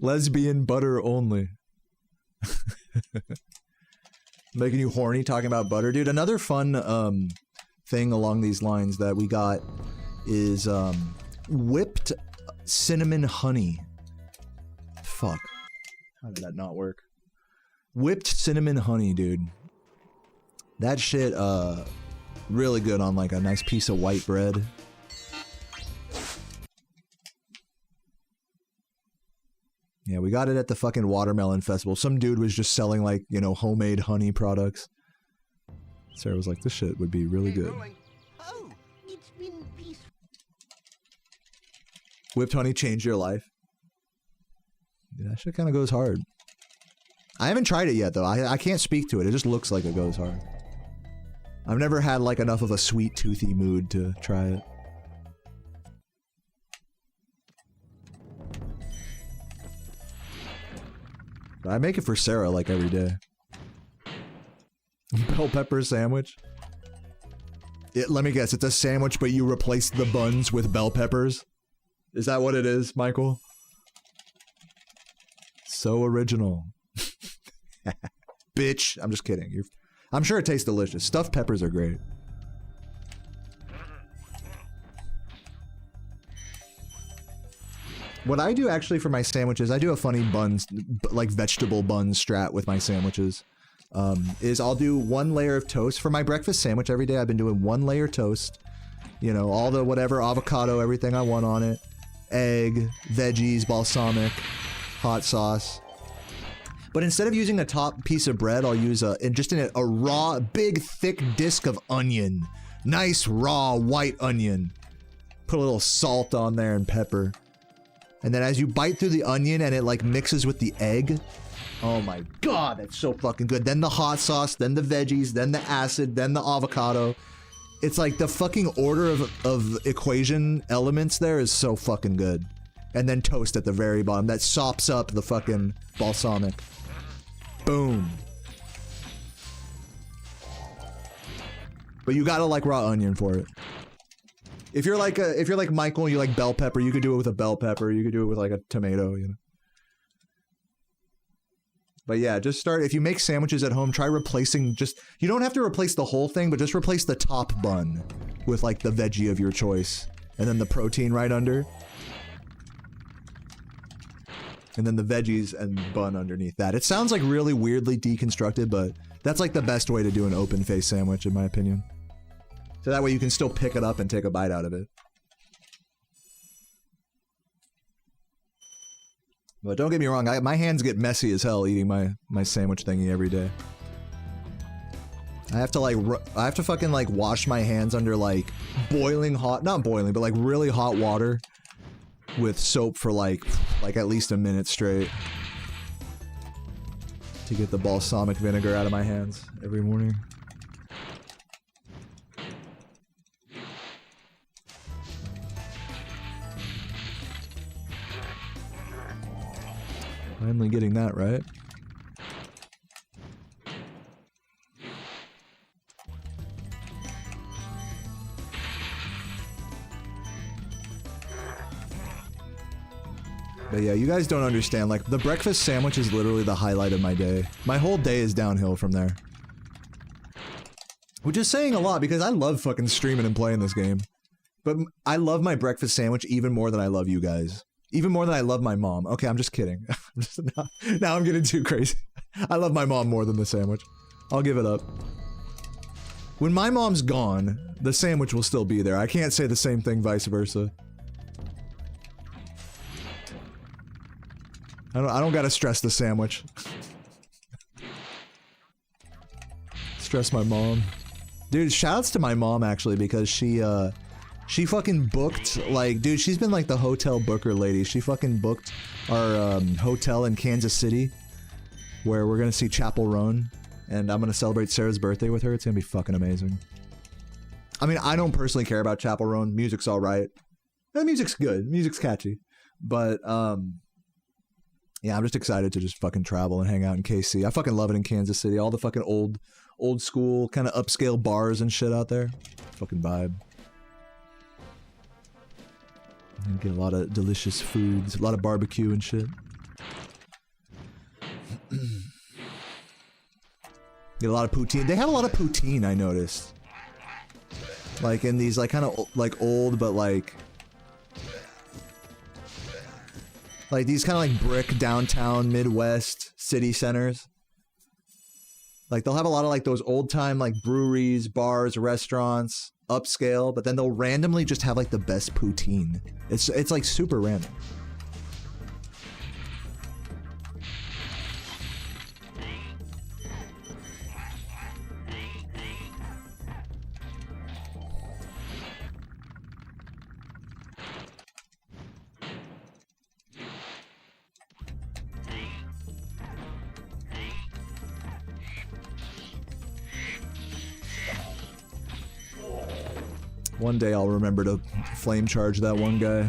Lesbian butter only. Making you horny talking about butter. Dude, another fun thing along these lines that we got is whipped cinnamon honey. Fuck. How did that not work? Whipped cinnamon honey, dude. That shit really good on like a nice piece of white bread. Yeah, we got it at the fucking watermelon festival. Some dude was just selling like, you know, homemade honey products. Sarah was like, this shit would be really good. Oh, it's been peaceful. Whipped honey changed your life? Yeah, that shit kind of goes hard. I haven't tried it yet though. I can't speak to it. It just looks like it goes hard. I've never had like enough of a sweet toothy mood to try it. But I make it for Sarah like every day. Bell pepper sandwich. Let me guess, it's a sandwich but you replace the buns with bell peppers? Is that what it is, Michael? So original. Bitch. I'm just kidding. I'm sure it tastes delicious. Stuffed peppers are great. What I do actually for my sandwiches, I do a funny buns, like vegetable bun strat with my sandwiches. Is I'll do one layer of toast for my breakfast sandwich every day. I've been doing one layer toast. You know, all the whatever, avocado, everything I want on it. Egg, veggies, balsamic, hot sauce. But instead of using a top piece of bread, I'll use a raw, big, thick disc of onion. Nice, raw, white onion. Put a little salt on there and pepper. And then as you bite through the onion and it like mixes with the egg. Oh my god, that's so fucking good. Then the hot sauce, then the veggies, then the acid, then the avocado. It's like the fucking order of equation elements there is so fucking good. And then toast at the very bottom. That sops up the fucking balsamic. Boom. But you gotta like raw onion for it. If you're like Michael and you like bell pepper, you could do it with a bell pepper. You could do it with like a tomato, you know. But yeah, just start, if you make sandwiches at home, try replacing you don't have to replace the whole thing, but just replace the top bun with like the veggie of your choice. And then the protein right under. And then the veggies and bun underneath that. It sounds like really weirdly deconstructed, but that's like the best way to do an open face sandwich in my opinion. So that way you can still pick it up and take a bite out of it. But don't get me wrong, my hands get messy as hell eating my sandwich thingy every day. I have to fucking like wash my hands under like boiling hot, not boiling, but like really hot water with soap for like at least a minute straight to get the balsamic vinegar out of my hands every morning. Finally getting that right. But yeah, you guys don't understand, like, the breakfast sandwich is literally the highlight of my day. My whole day is downhill from there. Which is saying a lot, because I love fucking streaming and playing this game. But I love my breakfast sandwich even more than I love you guys. Even more than I love my mom. Okay, I'm just kidding. Now I'm getting too crazy. I love my mom more than the sandwich. I'll give it up. When my mom's gone, the sandwich will still be there. I can't say the same thing vice versa. I don't gotta stress the sandwich. Stress my mom. Dude, shoutouts to my mom actually, because she fucking booked, like, dude, she's been like the hotel booker lady. She fucking booked our hotel in Kansas City, where we're gonna see Chapel Roan, and I'm gonna celebrate Sarah's birthday with her. It's gonna be fucking amazing. I mean, I don't personally care about Chapel Roan. Music's alright. The music's good. Music's catchy. But, yeah, I'm just excited to just fucking travel and hang out in KC. I fucking love it in Kansas City. All the fucking old school, kind of upscale bars and shit out there. Fucking vibe. And get a lot of delicious foods, a lot of barbecue and shit. Get a lot of poutine. They have a lot of poutine, I noticed. Like in these like kind of like old but like these kind of like brick downtown Midwest city centers. Like they'll have a lot of like those old time like breweries, bars, restaurants, upscale, but then they'll randomly just have like the best poutine. It's like super random. One day I'll remember to flame charge that one guy.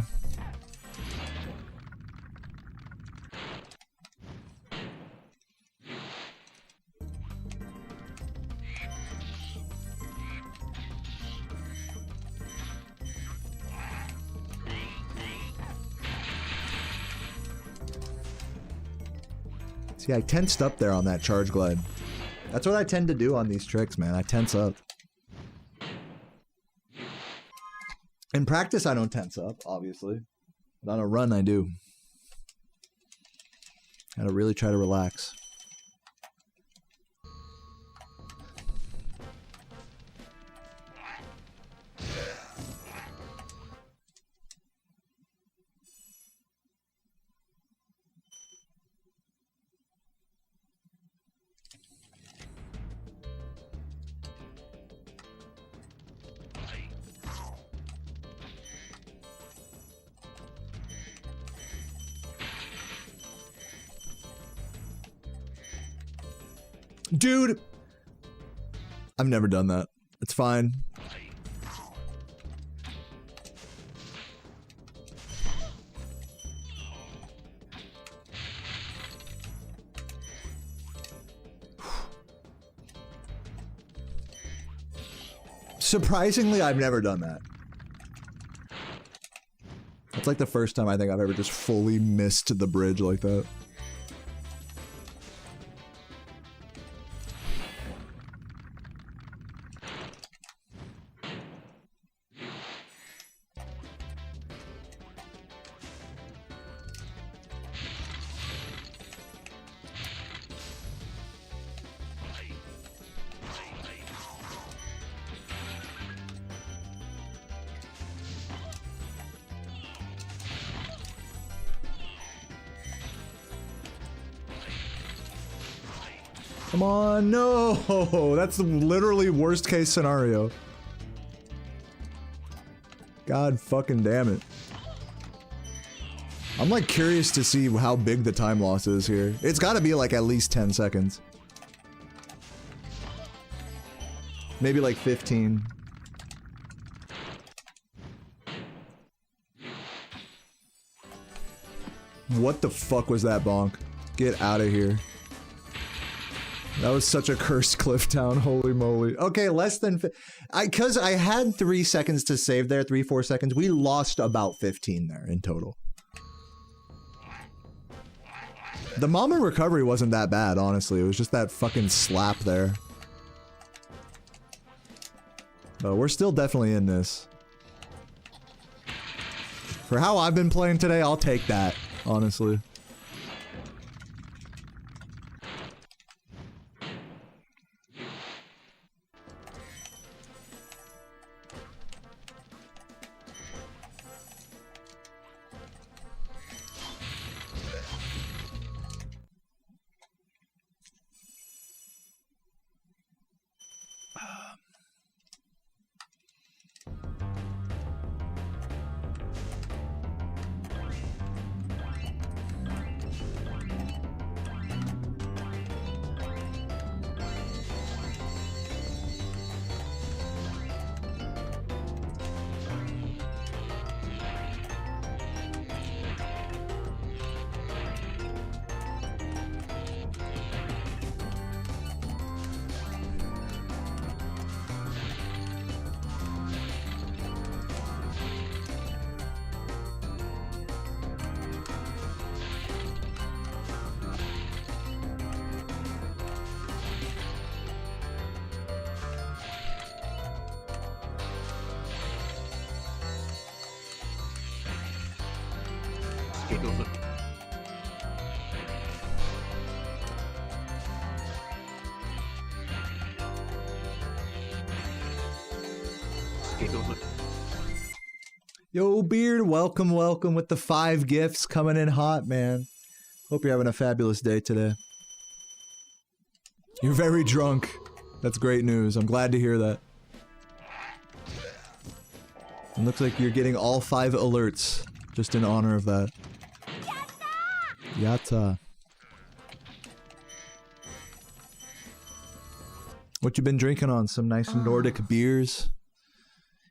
See, I tensed up there on that charge glide. That's what I tend to do on these tricks, man. I tense up. In practice, I don't tense up, obviously. But on a run, I do. Gotta really try to relax. Dude! I've never done that. It's fine. Surprisingly, I've never done that. That's like the first time I think I've ever just fully missed the bridge like that. Come on, no! That's the literally worst case scenario. God fucking damn it. I'm like curious to see how big the time loss is here. It's gotta be like at least 10 seconds. Maybe like 15. What the fuck was that bonk? Get out of here. That was such a cursed cliff town, holy moly. Okay, less than... Cause I had 3 seconds to save there, 3-4 seconds. We lost about 15 there in total. The moment recovery wasn't that bad, honestly. It was just that fucking slap there. But we're still definitely in this. For how I've been playing today, I'll take that, honestly. Yo, Beard, welcome, welcome with the 5 gifts coming in hot, man. Hope you're having a fabulous day today. You're very drunk. That's great news. I'm glad to hear that. It looks like you're getting all 5 alerts, just in honor of that. Yatta! What you been drinking on? Some nice Nordic beers?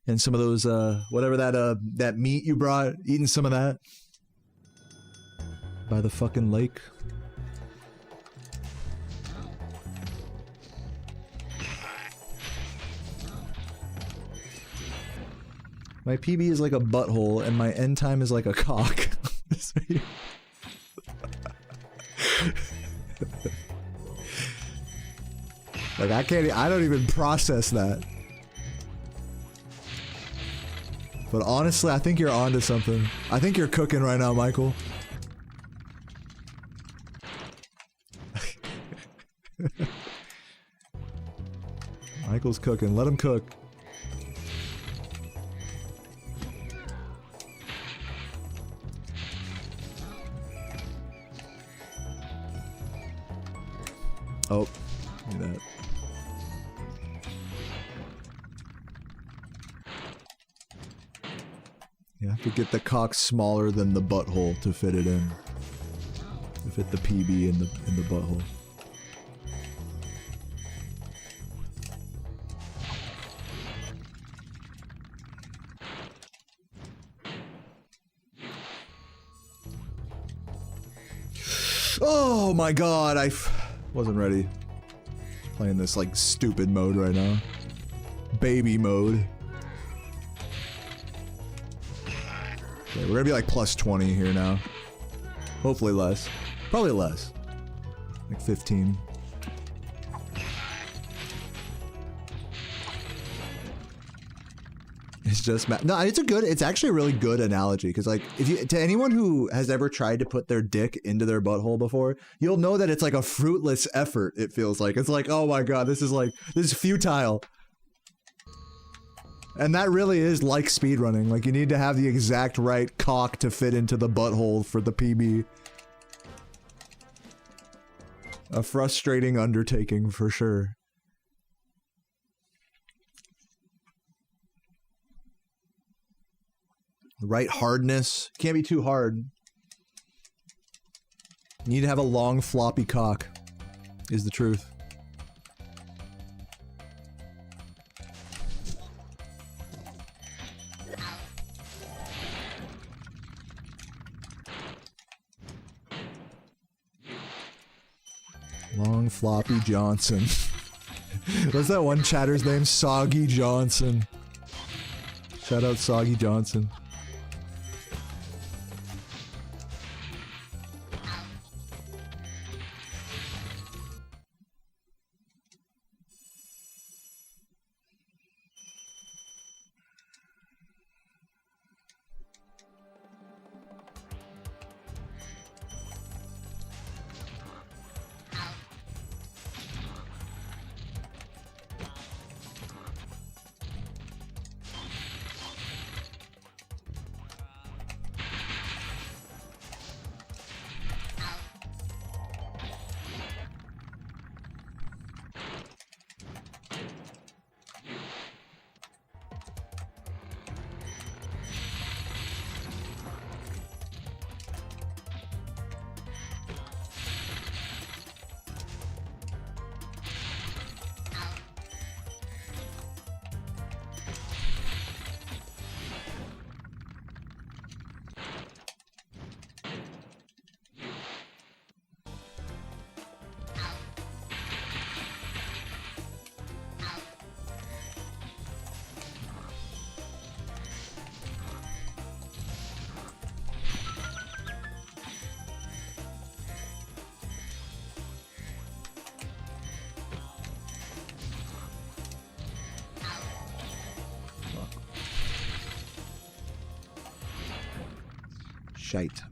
And some of those, whatever that meat you brought, eating some of that. By the fucking lake. My PB is like a butthole, and my end time is like a cock. Like, I don't even process that. But honestly, I think you're onto something. I think you're cooking right now, Michael. Michael's cooking. Let him cook. Oh, look at that. You have to get the cock smaller than the butthole to fit it in. To fit the PB in the butthole. Oh my god, I wasn't ready. Playing this like stupid mode right now. Baby mode. Okay, we're gonna be like plus 20 here now. Hopefully less. Probably less. Like 15. It's just no, it's actually a really good analogy, because like if you, to anyone who has ever tried to put their dick into their butthole before, you'll know that it's like a fruitless effort. It feels like it's like, oh my god, this is futile. And that really is like speedrunning. Like, you need to have the exact right cock to fit into the butthole for the PB. A frustrating undertaking for sure. The right hardness. Can't be too hard. You need to have a long floppy cock, is the truth. Long floppy Johnson. What's that one chatter's name? Soggy Johnson. Shout out Soggy Johnson. Shite.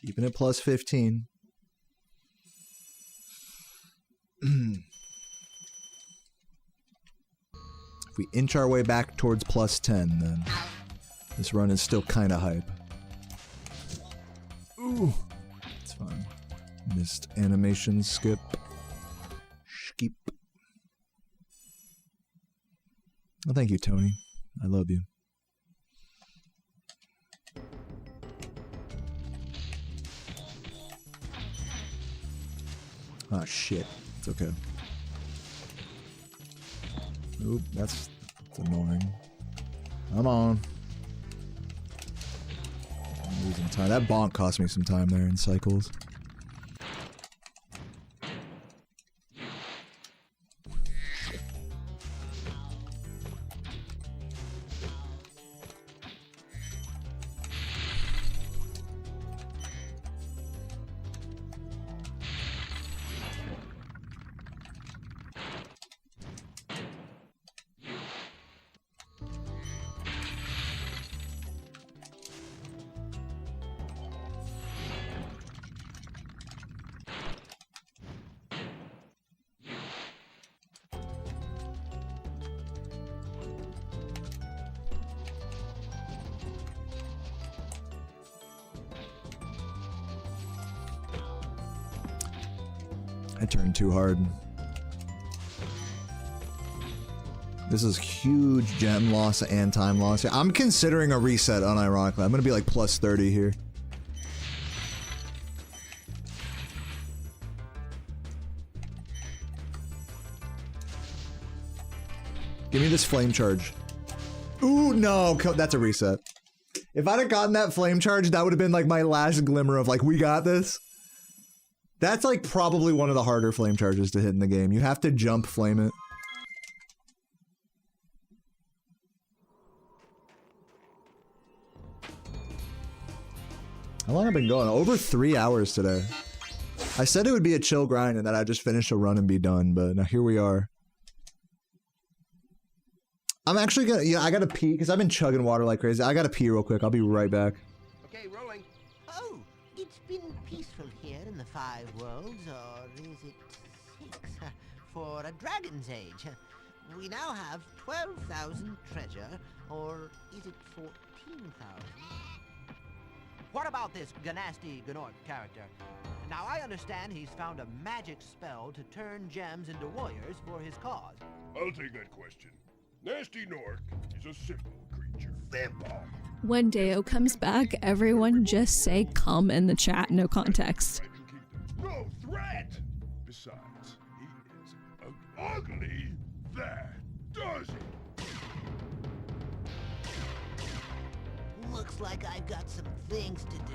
Keeping it plus 15. If we inch our way back towards plus 10, then this run is still kind of hype. Ooh, it's fine. Missed animation skip. Well, thank you, Tony. I love you. Oh shit. It's okay. Oop, that's annoying. Come on. I'm losing time. That bonk cost me some time there in cycles. I turned too hard. This is huge gem loss and time loss. I'm considering a reset, unironically. I'm gonna be like plus 30 here. Give me this flame charge. Ooh, no, that's a reset. If I'd have gotten that flame charge, that would have been like my last glimmer of like, we got this. That's like probably one of the harder flame charges to hit in the game. You have to jump flame it. How long have I been going? Over 3 hours today. I said it would be a chill grind and that I'd just finish a run and be done, but now here we are. I'm actually gonna, yeah, I gotta pee because I've been chugging water like crazy. I gotta pee real quick. I'll be right back. Okay, rolling. Oh, it's been peaceful here in the 5 worlds, or is it 6? For a dragon's age. We now have 12,000 treasure, or is it 14,000? What about this Ganasty Gnork character? Now I understand he's found a magic spell to turn gems into warriors for his cause. I'll take that question. Nasty Nork is a simple creature. Simple. When Deo comes back, everyone just say "come" in the chat, no context. No threat! Besides, he is ugly. That does it. Looks like I've got some things to do.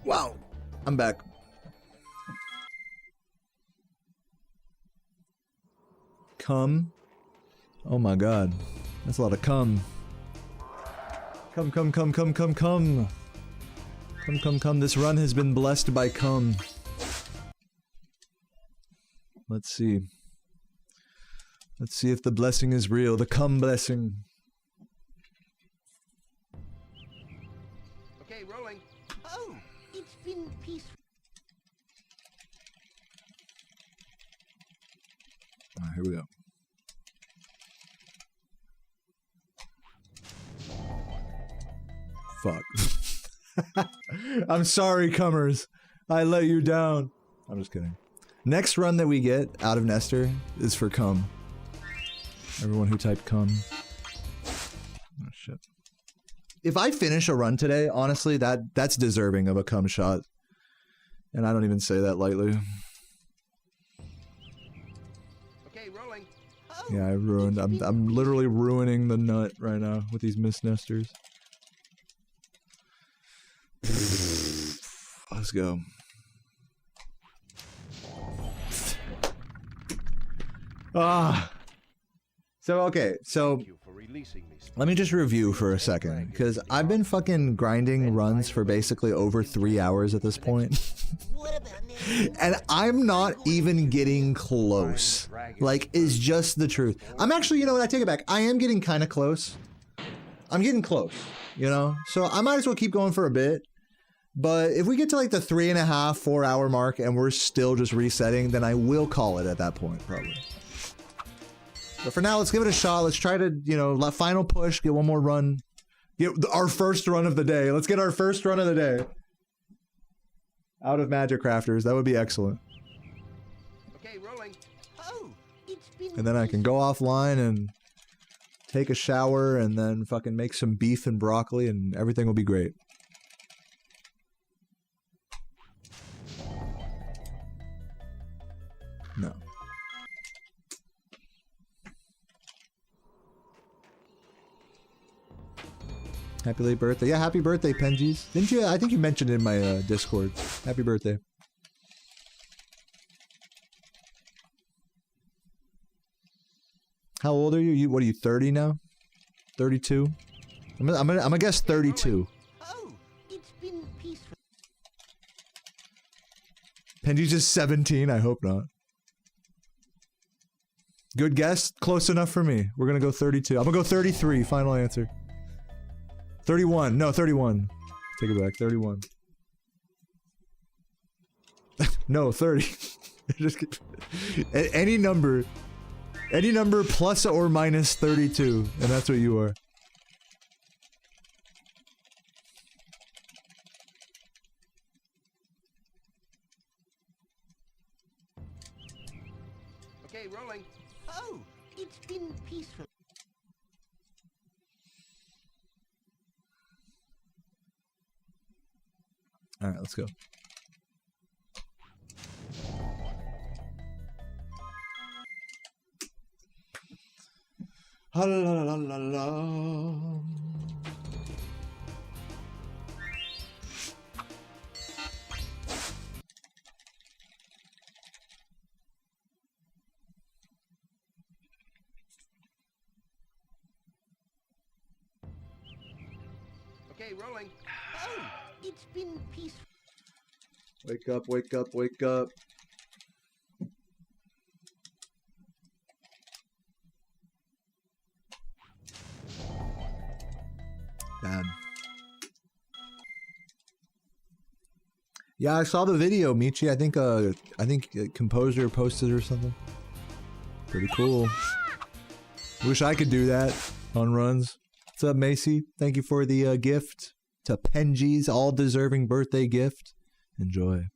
Wow, I'm back. Come. Oh my god. That's a lot of cum. Come, come, come, come, come, come. Come, come, come. This run has been blessed by cum. Let's see. Let's see if the blessing is real. The cum blessing. Okay, rolling. Oh, it's been peaceful. Alright, here we go. Fuck. I'm sorry, cummers. I let you down. I'm just kidding. Next run that we get out of Nestor is for cum. Everyone who typed cum. Oh shit. If I finish a run today, honestly, that's deserving of a cum shot. And I don't even say that lightly. Okay, rolling. Oh, Yeah, I ruined. I'm literally ruining the nut right now with these mist nesters. Let's go. Ah. So okay, so Thank you for releasing me. let me just review for a second, because I've been fucking grinding runs for basically over 3 hours at this point. what about now? And I'm not even getting close. Like, is just the truth. I'm actually, you know what, I take it back. I am getting kind of close. I'm getting close, you know? So I might as well keep going for a bit. But if we get to like the 3.5, 4 hour mark and we're still just resetting, then I will call it at that point, probably. But for now, let's give it a shot. Let's try to, you know, final push, get one more run. Get our first run of the day. Let's get our first run of the day. Out of Magic Crafters. That would be excellent. Okay, rolling. Oh, it's been And then I can go offline and take a shower and then fucking make some beef and broccoli and everything will be great. No. Happy late birthday. Yeah, happy birthday, Penjies. Didn't you? I think you mentioned it in my Discord. Happy birthday. How old are you? What are you, 30 now? 32? I'm gonna guess 32. Oh, it's been peaceful. Penji's just 17. I hope not. Good guess. Close enough for me. We're gonna go 32. I'm gonna go 33. Final answer. 31. No, 31. Take it back. 31. No, 30. Just any number plus or minus 32, and that's what you are. Okay, rolling. Oh, it's been peaceful. All right, let's go. La la la la la. Okay, rolling. Oh, it's been peaceful. Wake up, wake up, wake up. Bad. Yeah, I saw the video, Michi. I think Composer posted or something. Pretty cool. Wish I could do that on runs. What's up, Macy? Thank you for the gift to Penji's all-deserving birthday gift. Enjoy.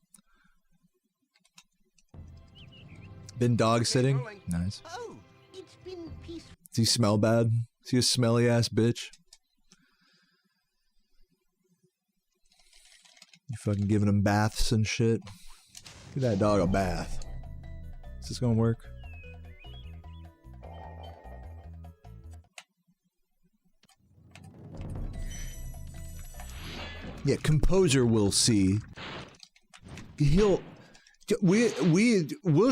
Been dog sitting? Nice. Oh, it's been peaceful. Does he smell bad? Is he a smelly ass bitch? You fucking giving him baths and shit? Give that dog a bath. Is this gonna work? Yeah, Composer will see. We'll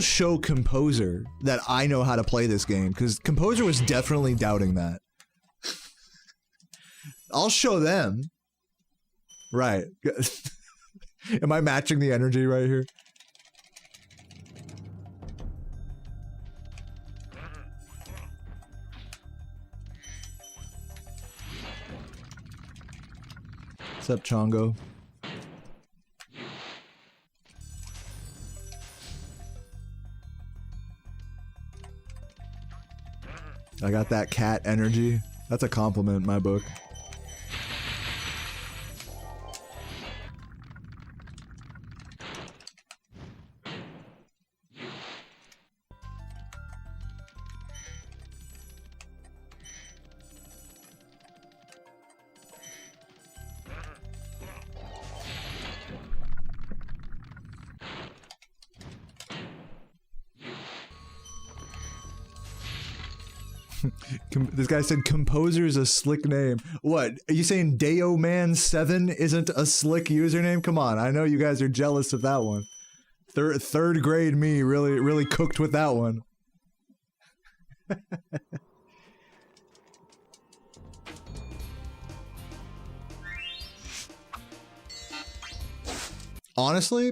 show Composer that I know how to play this game, because Composer was definitely doubting that. I'll show them. Right. Am I matching the energy right here? What's up, Chongo? I got that cat energy. That's a compliment in my book. This guy said composer's a slick name. What? Are you saying DeoMan7 isn't a slick username? Come on, I know you guys are jealous of that one. Third grade me really cooked with that one. Honestly,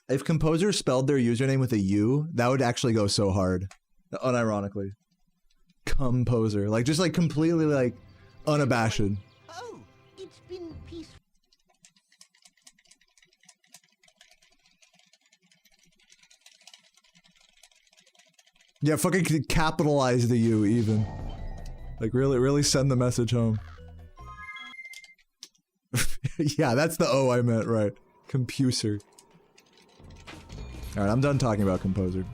if Composer spelled their username with a U, that would actually go so hard. Unironically. Composer. Like, just like completely like unabashed. Oh, it's been peaceful. Yeah, fucking capitalize the U even. Like really send the message home. Yeah, that's the O I meant, right. Compuser. Alright, I'm done talking about Composer.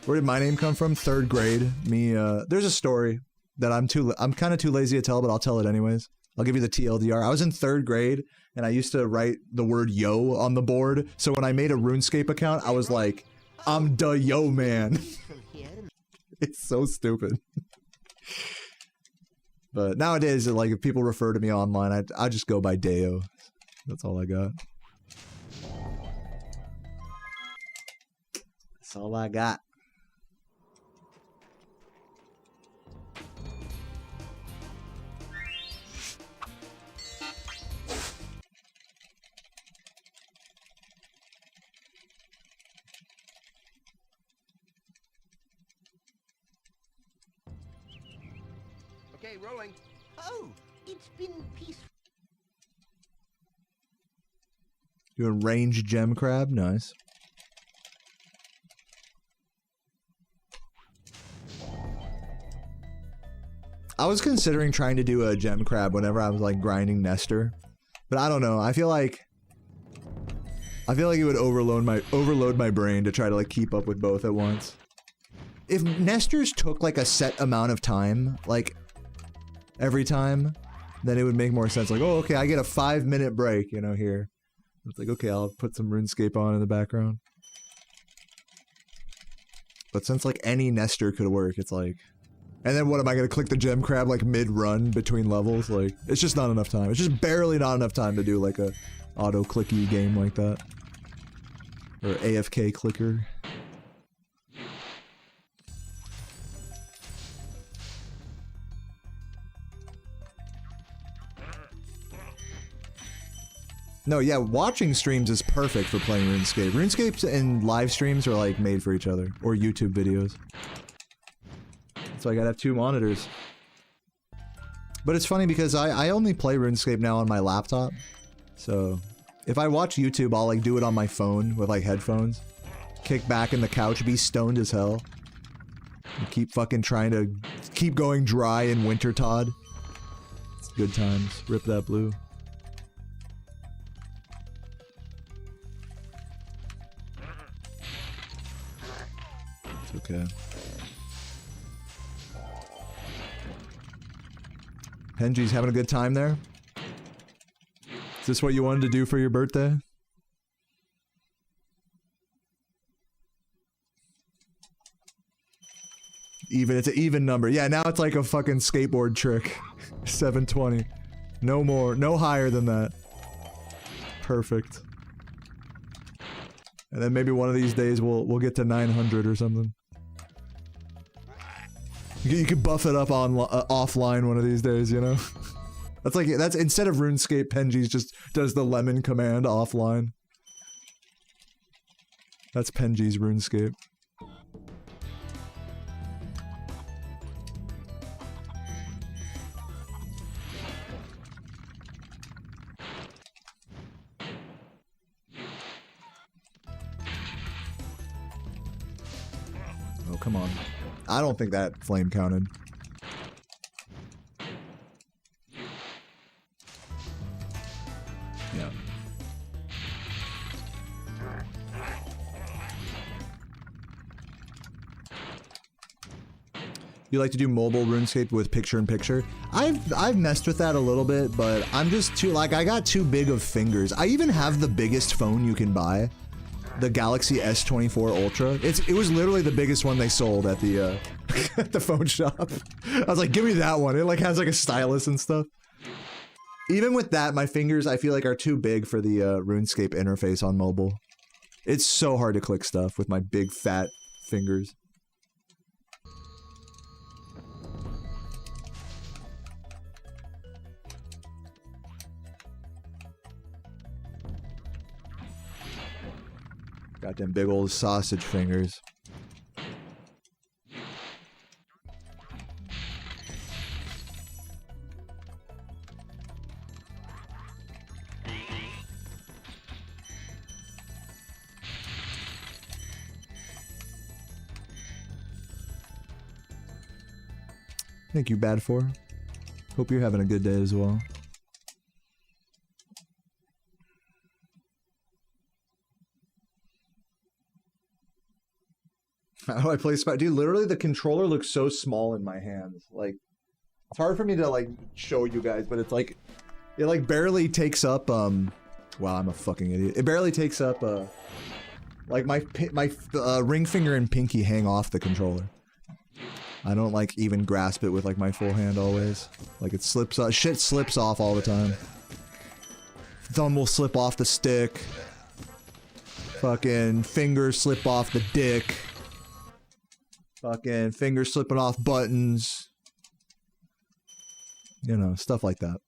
Where did my name come from? 3rd grade. Me, there's a story that I'm kind of too lazy to tell, but I'll tell it anyways. I'll give you the TLDR. I was in 3rd grade, and I used to write the word yo on the board, so when I made a RuneScape account, I was like, I'm the yo man. It's so stupid. But nowadays, like, if people refer to me online, I just go by Deo. That's all I got. That's all I got. Okay, rolling. Oh, it's been peaceful. Doing range gem crab, nice. I was considering trying to do a gem crab whenever I was like grinding Nestor, but I don't know. I feel like it would overload my brain to try to like keep up with both at once. If Nestors took like a set amount of time, like every time, then it would make more sense. Like, oh, okay, I get a 5-minute break, you know, here. It's like, okay, I'll put some RuneScape on in the background. But since like any Nestor could work, it's like, and then what am I gonna click the gem crab like mid-run between levels? Like, it's just not enough time. It's just barely not enough time to do like a auto-clicky game like that. Or AFK clicker. No, yeah, watching streams is perfect for playing RuneScape. RuneScapes and live streams are like made for each other. Or YouTube videos. So I gotta have 2 monitors. But it's funny because I only play RuneScape now on my laptop. So if I watch YouTube, I'll like do it on my phone with like headphones. Kick back in the couch, be stoned as hell. And keep fucking trying to keep going dry in winter, Todd. It's good times. Rip that blue. It's okay. Henji's having a good time there? Is this what you wanted to do for your birthday? Even, it's an even number. Yeah, now it's like a fucking skateboard trick. 720. No more, no higher than that. Perfect. And then maybe one of these days we'll get to 900 or something. You could buff it up on offline one of these days, you know? That's like, that's instead of RuneScape, Penji's just does the lemon command offline. That's Penji's RuneScape. Oh, come on. I don't think that flame counted. Yeah. You like to do mobile RuneScape with picture-in-picture? I've messed with that a little bit, but I'm just too, like, I got too big of fingers. I even have the biggest phone you can buy. the Galaxy S24 Ultra. It was literally the biggest one they sold at the at the phone shop. I was like, give me that one. It like has like a stylus and stuff. Even with that, my fingers I feel like are too big for the RuneScape interface on mobile. It's so hard to click stuff with my big fat fingers. Got them big old sausage fingers. Thank you, Bad For. Hope you're having a good day as well. How do I play Spyro? Dude, literally the controller looks so small in my hands. Like, it's hard for me to, like, show you guys, but it's like, it, like, barely takes up, wow, I'm a fucking idiot. It barely takes up, like, my ring finger and pinky hang off the controller. I don't, like, even grasp it with, like, my full hand always. Like, it slips, shit slips off all the time. Thumb will slip off the stick. Fucking fingers slip off the dick. Fucking fingers slipping off buttons. You know, stuff like that.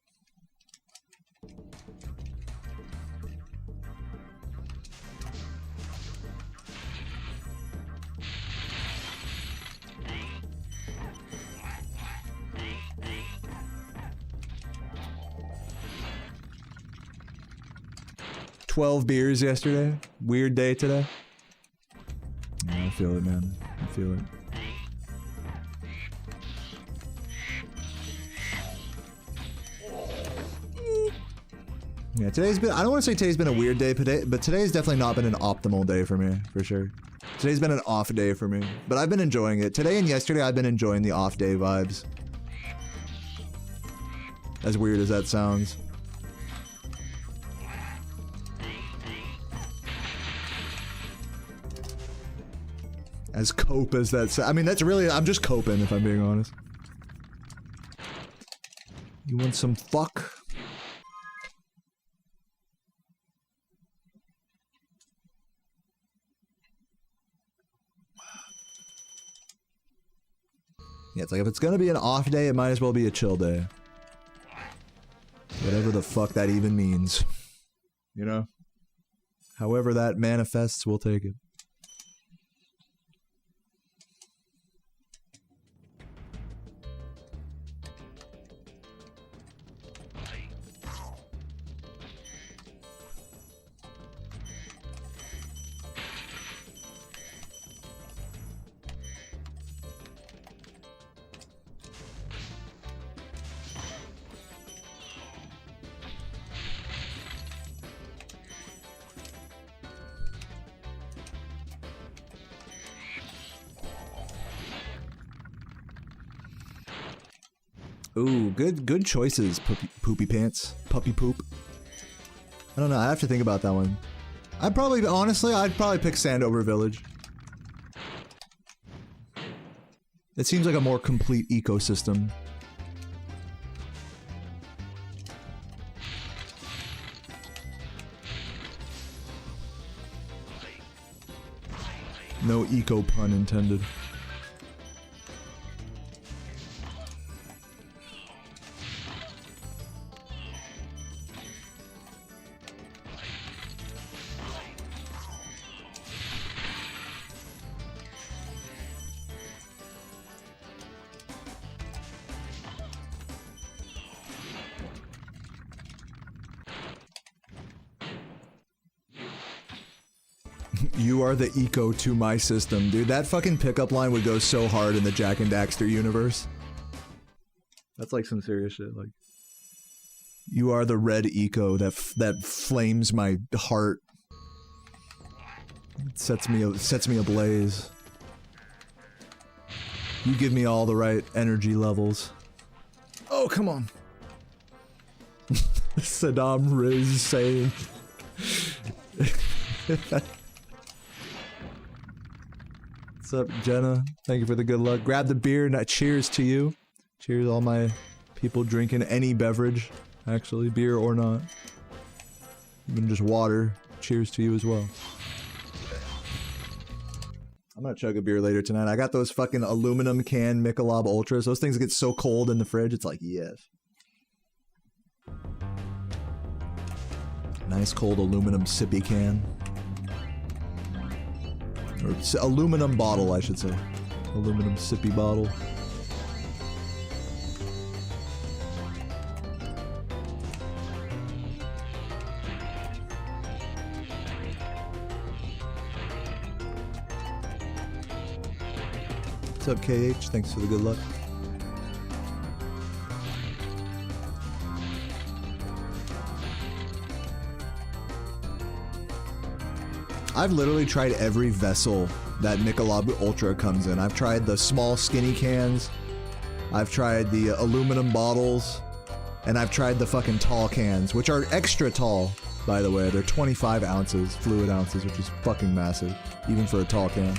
$12 beers yesterday. Weird day today. Yeah, I feel it, man. I feel it. Yeah, today's been, I don't want to say today's been a weird day, but today's definitely not been an optimal day for me, for sure. Today's been an off day for me, but I've been enjoying it. Today and yesterday, I've been enjoying the off day vibes. As weird as that sounds. As cope as that sounds. I mean, that's really, I'm just coping if I'm being honest. You want some fuck? Yeah, it's like if it's gonna be an off day, it might as well be a chill day. Whatever the fuck that even means. You know? However that manifests, we'll take it. Ooh, good choices, poopy pants. Puppy poop. I don't know, I have to think about that one. Honestly, I'd probably pick Sandover Village. It seems like a more complete ecosystem. No eco pun intended. You are the eco to my system. Dude, that fucking pickup line would go so hard in the Jak and Daxter universe. That's like some serious shit. Like, you are the red eco that flames my heart. It sets me ablaze. You give me all the right energy levels. Oh, come on. Saddam Riz saying... What's up, Jenna? Thank you for the good luck. Grab the beer. Now, cheers to you. Cheers, all my people drinking any beverage, actually, beer or not. Even just water. Cheers to you as well. I'm gonna chug a beer later tonight. I got those fucking aluminum can Michelob Ultras. Those things get so cold in the fridge. It's like, yes. Nice cold aluminum sippy can. Or aluminum bottle, I should say. Aluminum sippy bottle. What's up, KH? Thanks for the good luck. I've literally tried every vessel that Michelob Ultra comes in. I've tried the small skinny cans, I've tried the aluminum bottles, and I've tried the fucking tall cans, which are extra tall, by the way. They're 25 ounces, fluid ounces, which is fucking massive, even for a tall can.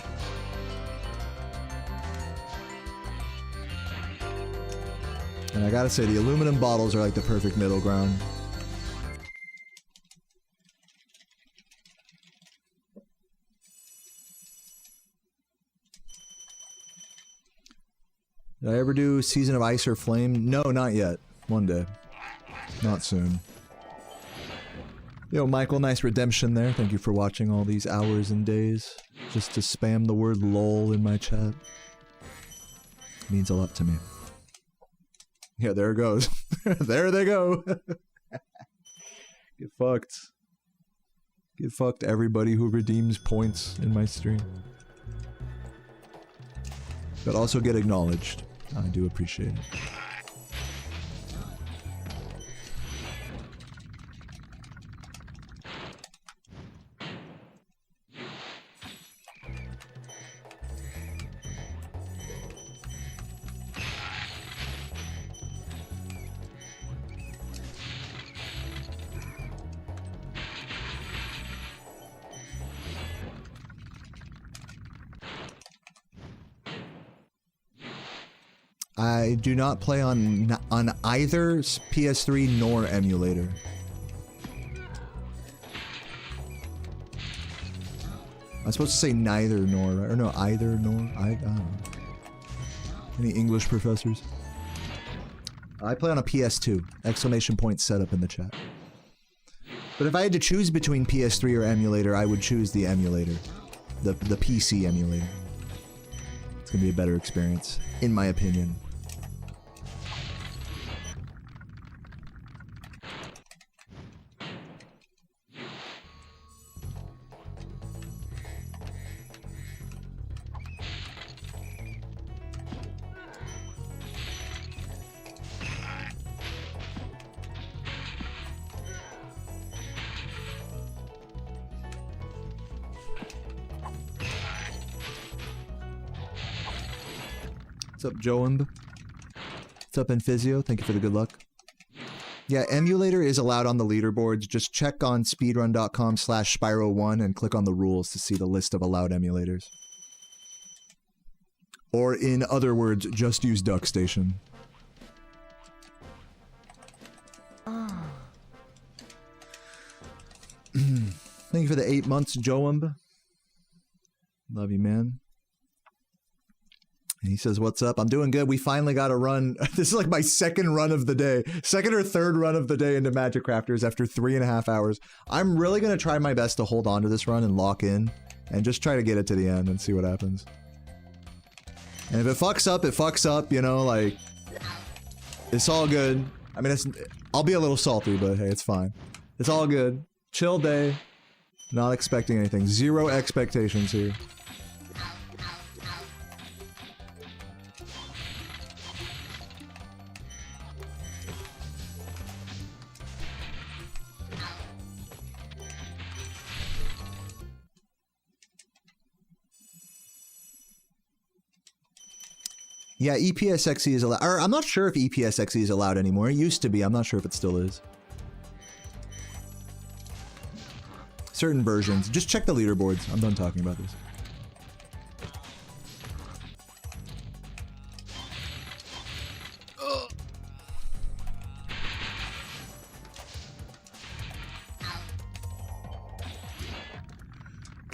And I gotta say, the aluminum bottles are like the perfect middle ground. Did I ever do Season of Ice or Flame? No, not yet. One day. Not soon. Yo, Michael, nice redemption there. Thank you for watching all these hours and days. Just to spam the word LOL in my chat. It means a lot to me. Yeah, there it goes. There they go. Get fucked. Get fucked, everybody who redeems points in my stream. But also get acknowledged. I do appreciate it. I do not play on either PS3 nor emulator. I'm supposed to say neither nor, right? Or no, either nor. I don't know. Any English professors? I play on a PS2. Exclamation point setup in the chat. But if I had to choose between PS3 or emulator, I would choose the emulator. The PC emulator. It's gonna be a better experience, in my opinion. What's up, Joan? What's up, Inphysio? Thank you for the good luck. Yeah, emulator is allowed on the leaderboards. Just check on speedrun.com/Spyro1 and click on the rules to see the list of allowed emulators. Or in other words, just use DuckStation. Thank you for the 8 months, Joan. Love you, man. And he says, what's up? I'm doing good. We finally got a run. This is like my second run of the day. Second or third run of the day into Magic Crafters after 3.5 hours. I'm really going to try my best to hold on to this run and lock in. And just try to get it to the end and see what happens. And if it fucks up, it fucks up, you know, like... It's all good. I mean, I'll be a little salty, but hey, it's fine. It's all good. Chill day. Not expecting anything. Zero expectations here. Yeah, EPSXE is allowed. Or I'm not sure if EPSXE is allowed anymore. It used to be. I'm not sure if it still is. Certain versions. Just check the leaderboards. I'm done talking about this.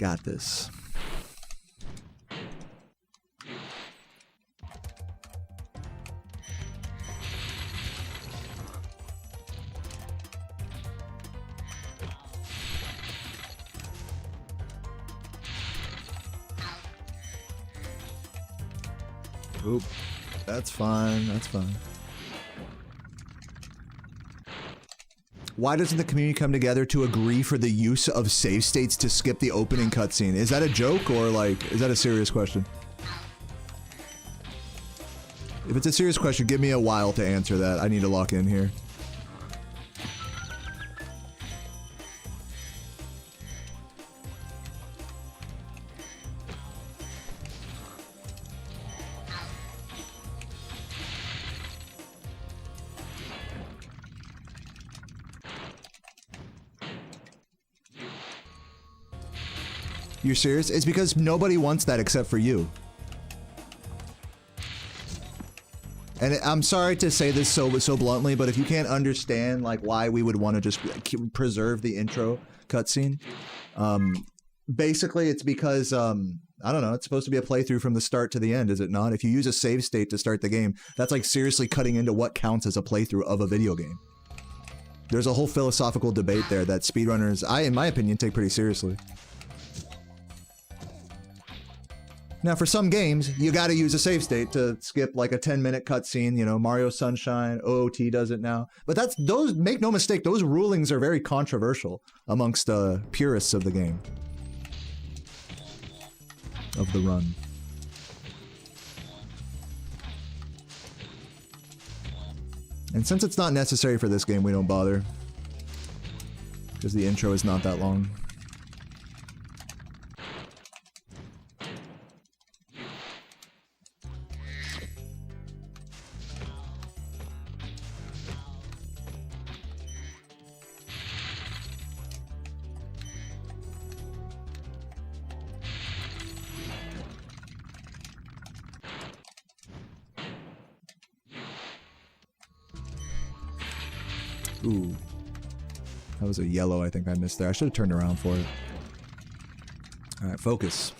Got this. Oop. That's fine. That's fine. Why doesn't the community come together to agree for the use of save states to skip the opening cutscene? Is that a joke or like, is that a serious question? If it's a serious question, give me a while to answer that. I need to lock in here. You're serious? It's because nobody wants that except for you. And I'm sorry to say this so bluntly, but if you can't understand like why we would want to just preserve the intro cutscene, basically it's because I don't know, it's supposed to be a playthrough from the start to the end, is it not? If you use a save state to start the game, that's like seriously cutting into what counts as a playthrough of a video game. There's a whole philosophical debate there that speedrunners, in my opinion, take pretty seriously. Now, for some games, you gotta use a save state to skip like a 10-minute cutscene, you know, Mario Sunshine, OOT does it now. But those, make no mistake, those rulings are very controversial amongst purists of the game. Of the run. And since it's not necessary for this game, we don't bother. Because the intro is not that long. Ooh. That was a yellow I think I missed there. I should have turned around for it. Alright, focus.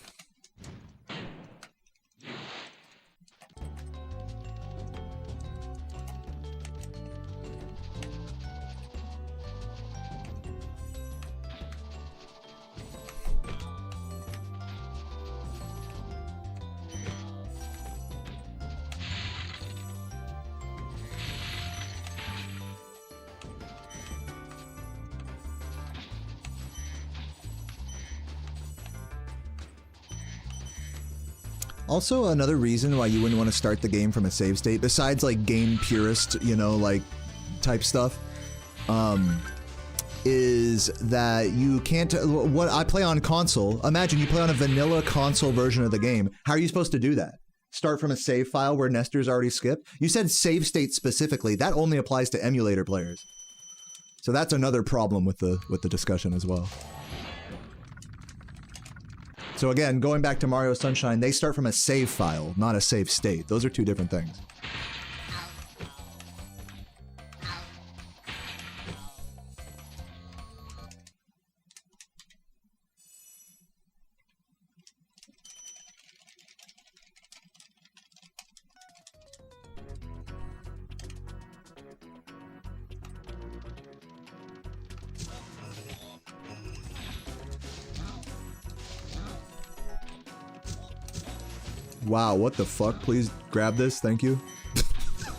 Also, another reason why you wouldn't want to start the game from a save state, besides like game purist, you know, like type stuff, is that you can't, what I play on console, imagine you play on a vanilla console version of the game. How are you supposed to do that? Start from a save file where Nestor's already skipped? You said save state specifically. That only applies to emulator players. So that's another problem with the discussion as well. So again, going back to Mario Sunshine, they start from a save file, not a save state. Those are two different things. Wow, what the fuck? Please grab this, thank you.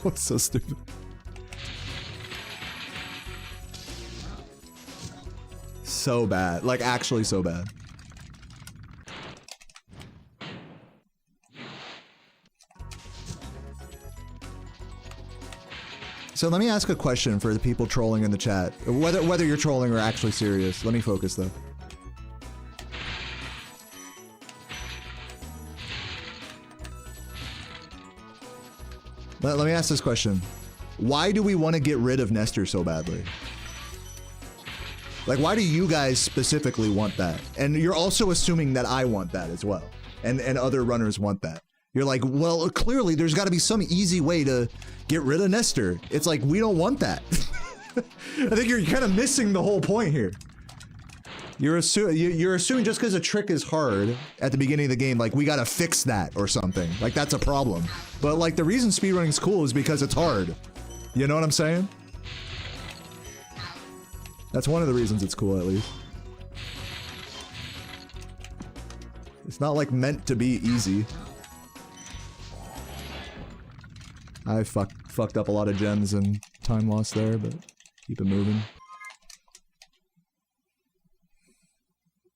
What's so stupid? So bad, like actually so bad. So let me ask a question for the people trolling in the chat. Whether you're trolling or actually serious. Let me focus though. Let me ask this question. Why do we want to get rid of Nestor so badly? Like, why do you guys specifically want that? And you're also assuming that I want that as well. And other runners want that. You're like, well, clearly there's got to be some easy way to get rid of Nestor. It's like, we don't want that. I think you're kind of missing the whole point here. You're assuming just because a trick is hard at the beginning of the game, like we gotta fix that or something. Like that's a problem. But like the reason speedrunning is cool is because it's hard. You know what I'm saying? That's one of the reasons it's cool, at least. It's not like meant to be easy. I fucked up a lot of gems and time lost there, but keep it moving.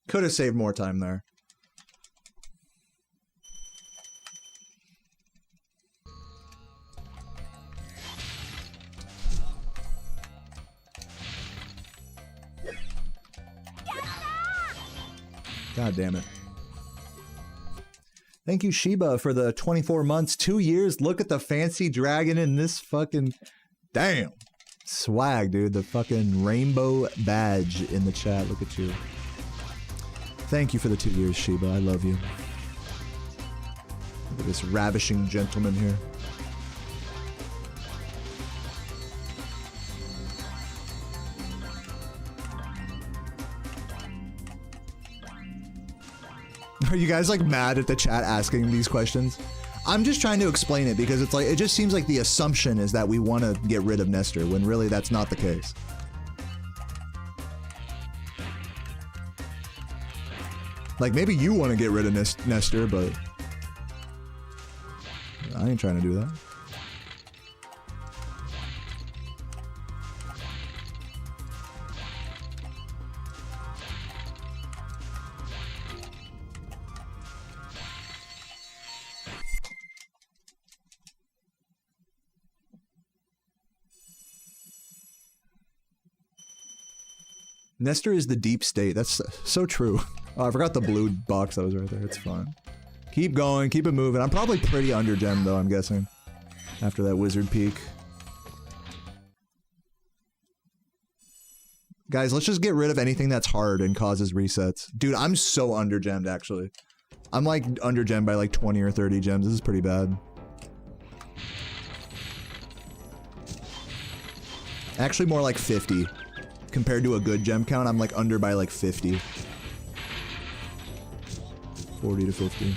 Could have saved more time there. God damn it. Thank you, Sheba, for the 24 months, 2 years. Look at the fancy dragon in this fucking... Damn. Swag, dude. The fucking rainbow badge in the chat. Look at you. Thank you for the 2 years, Sheba. I love you. Look at this ravishing gentleman here. Are you guys like mad at the chat asking these questions? I'm just trying to explain it because it's like, it just seems like the assumption is that we want to get rid of Nestor when really that's not the case. Like maybe you want to get rid of Nestor, but I ain't trying to do that. Nestor is the deep state. That's so true. Oh, I forgot the blue box that was right there. It's fine. Keep going. Keep it moving. I'm probably pretty under gemmed though, I'm guessing. After that wizard peak. Guys, let's just get rid of anything that's hard and causes resets. Dude, I'm so under gemmed actually. I'm like under gemmed by like 20 or 30 gems. This is pretty bad. Actually more like 50. Compared to a good gem count, I'm like under by like 50. 40 to 50.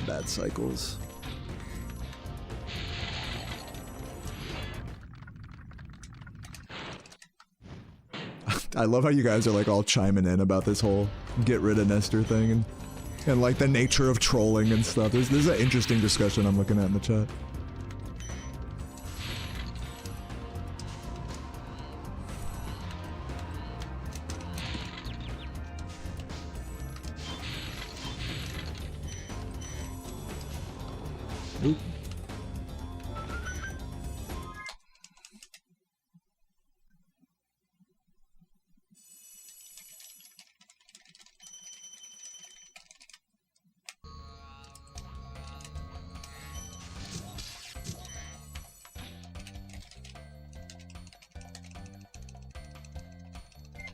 Bad cycles. I love how you guys are like all chiming in about this whole get rid of Nestor thing and like the nature of trolling and stuff. There's an interesting discussion I'm looking at in the chat. Oop.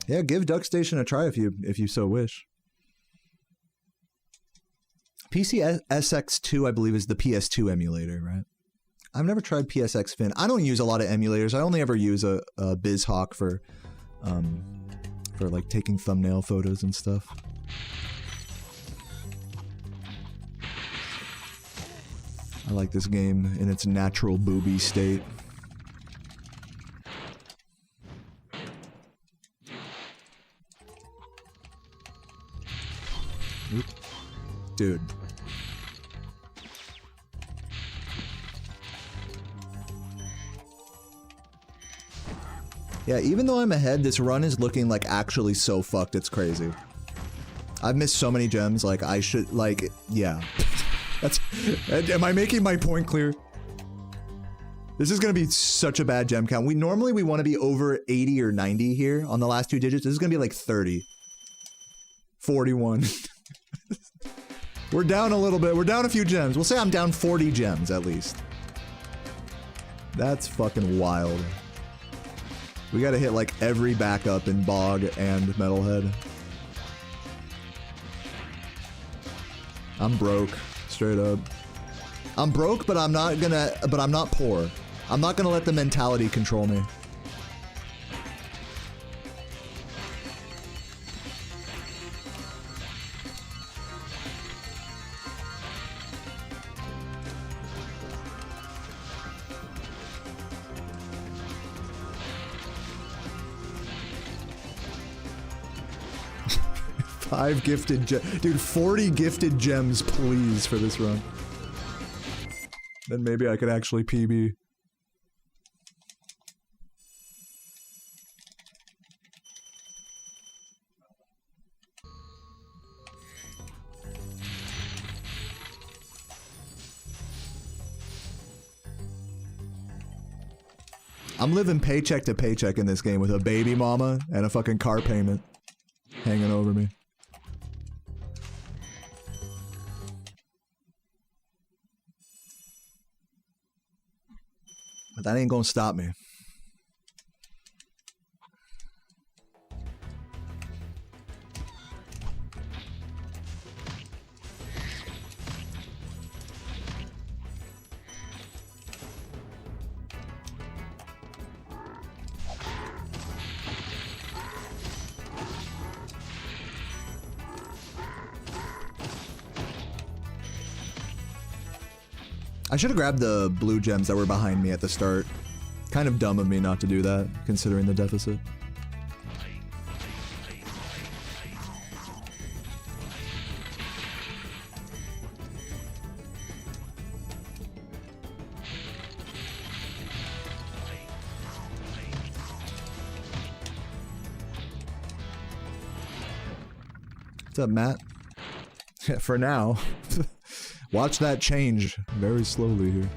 Yeah, give Duck Station a try if you so wish. PC SX2, I believe, is the PS2 emulator, right? I've never tried PSX Fin. I don't use a lot of emulators. I only ever use a BizHawk for like taking thumbnail photos and stuff. I like this game in its natural booby state. Oop. Dude. Yeah, even though I'm ahead, this run is looking like actually so fucked, it's crazy. I've missed so many gems, like I should, like, yeah. That's, am I making my point clear? This is gonna be such a bad gem count. Normally we want to be over 80 or 90 here on the last two digits. This is gonna be like 30. 41. We're down a little bit. We're down a few gems. We'll say I'm down 40 gems at least. That's fucking wild. We gotta hit like every backup in Bog and Metalhead. I'm broke. Straight up. I'm broke, but I'm not poor. I'm not gonna let the mentality control me. Five gifted dude, 40 gifted gems, please, for this run. Then maybe I could actually PB. I'm living paycheck to paycheck in this game with a baby mama and a fucking car payment hanging over me. But that ain't gonna stop me. I should have grabbed the blue gems that were behind me at the start. Kind of dumb of me not to do that, considering the deficit. What's up, Matt? For now. Watch that change very slowly here.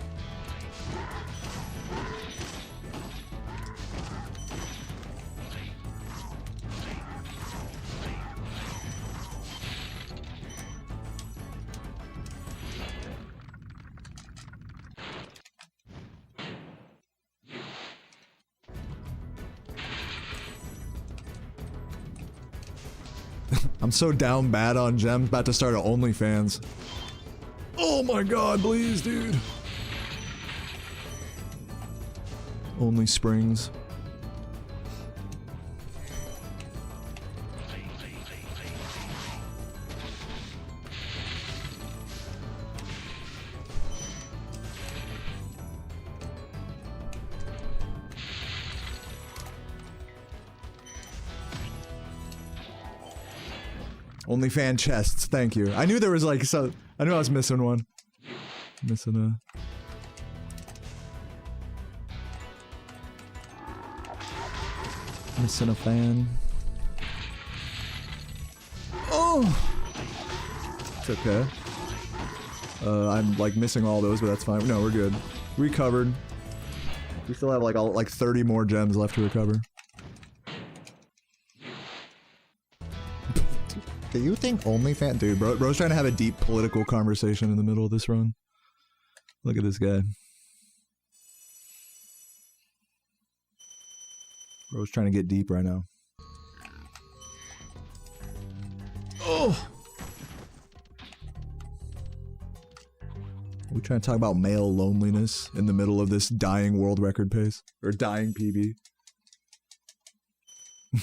I'm so down bad on gems, about to start an OnlyFans. Oh my god, please, dude. Only springs. OnlyFan chests, thank you. I knew there was like I knew I was missing one. Missing a fan. Oh! It's okay. I'm like missing all those, but that's fine. No, we're good. Recovered. We still have like 30 more gems left to recover. Do you think OnlyFans? Dude, bro's trying to have a deep political conversation in the middle of this run. Look at this guy. Bro's trying to get deep right now. Oh! We're trying to talk about male loneliness in the middle of this dying world record pace. Or dying PB.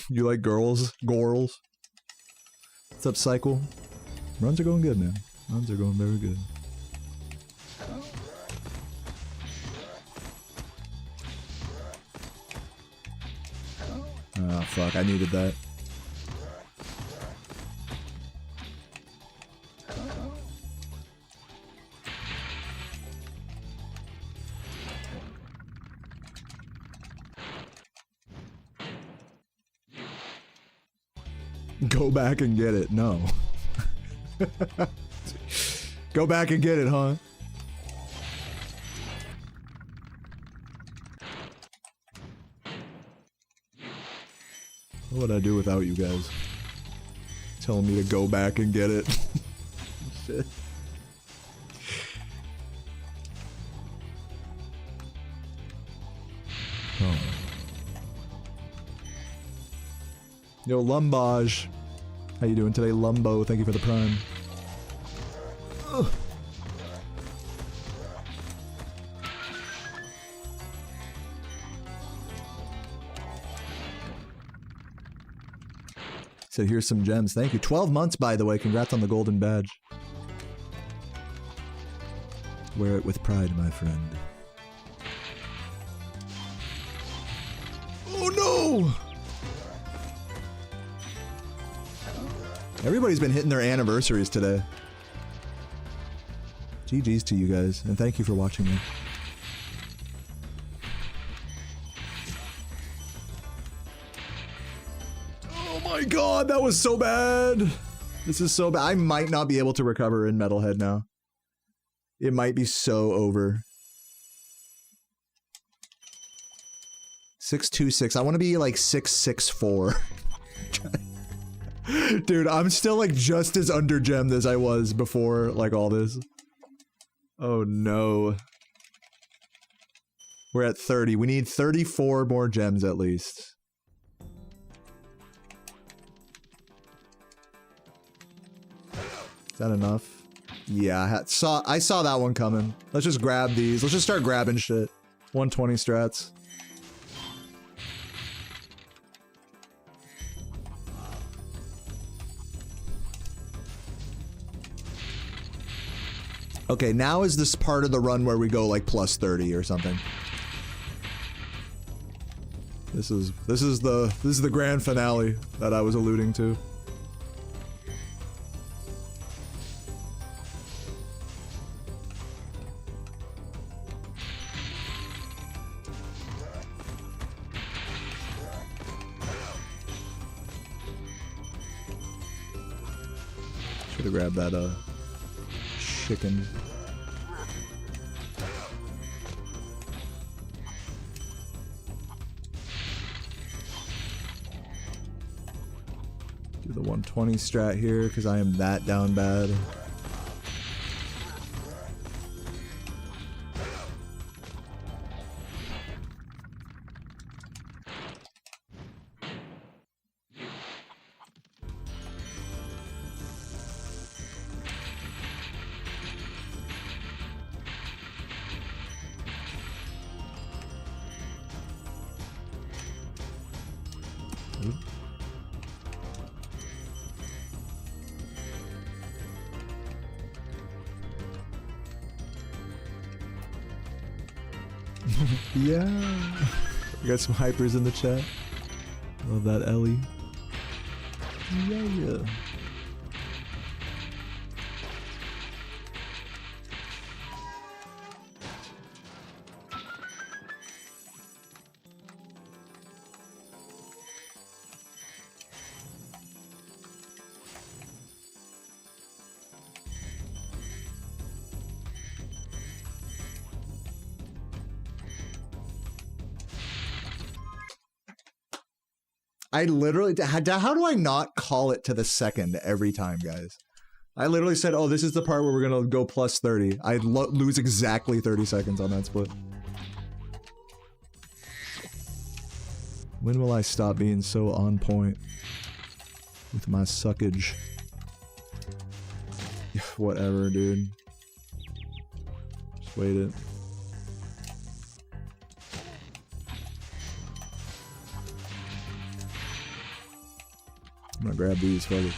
You like girls? Gorals? What's up, Cycle? Runs are going good, man. Runs are going very good. Oh, fuck. I needed that. Go back and get it. No. Go back and get it, huh? What would I do without you guys? Telling me to go back and get it. Shit. Oh. Yo, Lumbage. How you doing today, Lumbo? Thank you for the prime. Ugh. Said, here's some gems. Thank you. 12 months, by the way. Congrats on the golden badge. Wear it with pride, my friend. Oh no! Everybody's been hitting their anniversaries today. GG's to you guys, and thank you for watching me. Oh my god, that was so bad! This is so bad. I might not be able to recover in Metalhead now. It might be so over. 626. I want to be like 664. Dude, I'm still like just as under-gemmed as I was before like all this. Oh no. We're at 30. We need 34 more gems at least. Is that enough? Yeah, I saw that one coming. Let's just grab these. Let's just start grabbing shit. 120 strats. Okay, now is this part of the run where we go like plus 30 or something. This is the grand finale that I was alluding to. Should have grabbed that chicken. Do the 120 strat here because I am that down bad. Yeah. We got some hypers in the chat. Love that Ellie. Yeah. I literally, how do I not call it to the second every time, guys? I literally said, oh, this is the part where we're gonna go plus 30. I lose exactly 30 seconds on that split. When will I stop being so on point with my suckage? Whatever, dude. Just wait it. I'm gonna grab these, fuck it.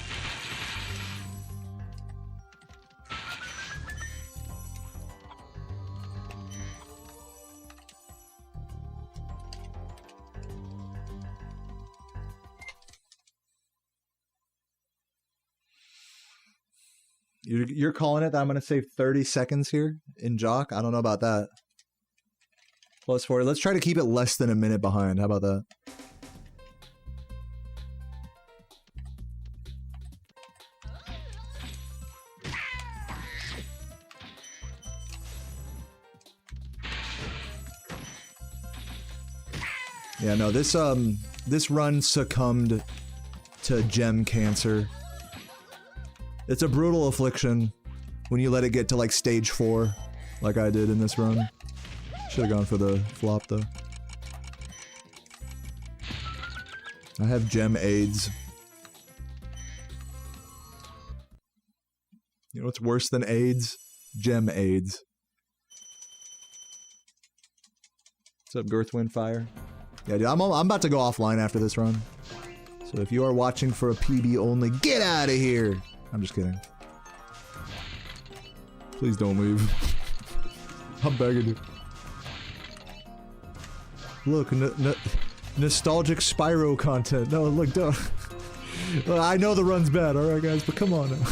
You're calling it that I'm gonna save 30 seconds here in Jock? I don't know about that. Plus 40. Let's try to keep it less than a minute behind. How about that? Yeah, no, this run succumbed to gem cancer. It's a brutal affliction when you let it get to like stage 4, like I did in this run. Should've gone for the flop though. I have gem AIDS. You know what's worse than AIDS? Gem AIDS. What's up, Girthwind Fire? Yeah, dude, I'm about to go offline after this run. So if you are watching for a PB only, get out of here! I'm just kidding. Please don't leave. I'm begging you. Look, nostalgic Spyro content. No, look, don't. I know the run's bad, alright guys, but come on now.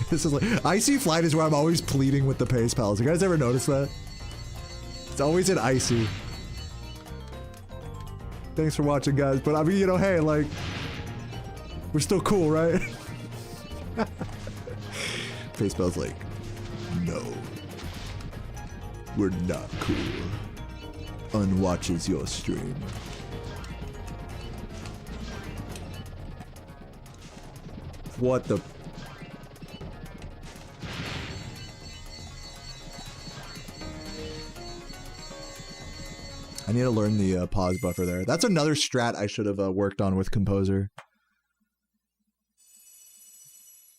This is like, Icy Flight is where I'm always pleading with the pace pals. You guys ever notice that? It's always an Icy. Thanks for watching, guys, but I mean, you know, hey, like, we're still cool, right? Pace pal's like, no. We're not cool. Unwatches your stream. What the? I need to learn the pause buffer there. That's another strat I should have worked on with Composer.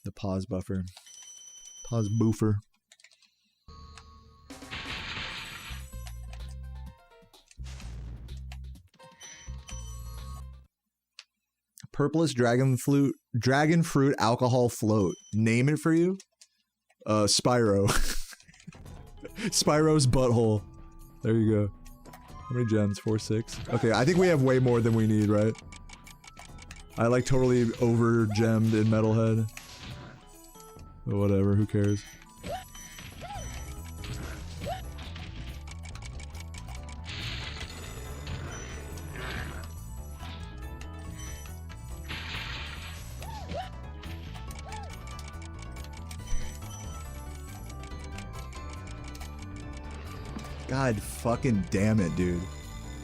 The pause buffer. Pause boofer. Purplish dragon fruit alcohol float. Name it for you? Spyro. Spyro's butthole. There you go. How many gems? 4, 6? Okay, I think we have way more than we need, right? I like totally over-gemmed in Metalhead. But whatever, who cares? God fucking damn it, dude.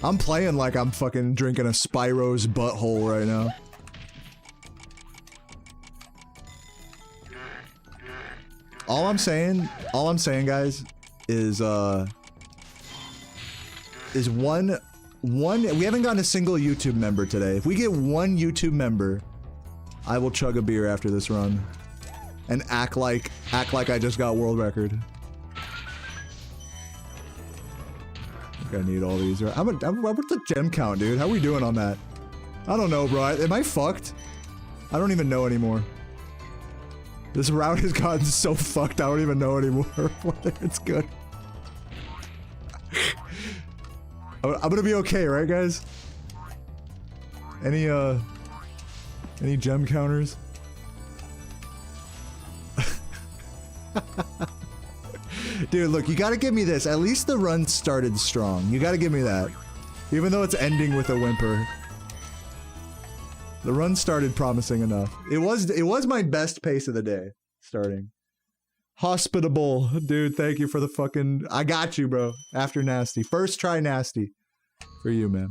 I'm playing like I'm fucking drinking a Spyro's butthole right now. All I'm saying, guys, is one, we haven't gotten a single YouTube member today. If we get one YouTube member, I will chug a beer after this run. And act like I just got world record. I need all these. What's the gem count, dude? How we doing on that? I don't know, bro. Am I fucked? I don't even know anymore. This route has gotten so fucked, I don't even know anymore whether it's good. I'm gonna be okay, right, guys? Any gem counters? Dude, look, you gotta give me this. At least the run started strong. You gotta give me that. Even though it's ending with a whimper. The run started promising enough. It was my best pace of the day, starting. Hospitable. Dude, thank you for the fucking... I got you, bro. After Nasty. First try Nasty. For you, man.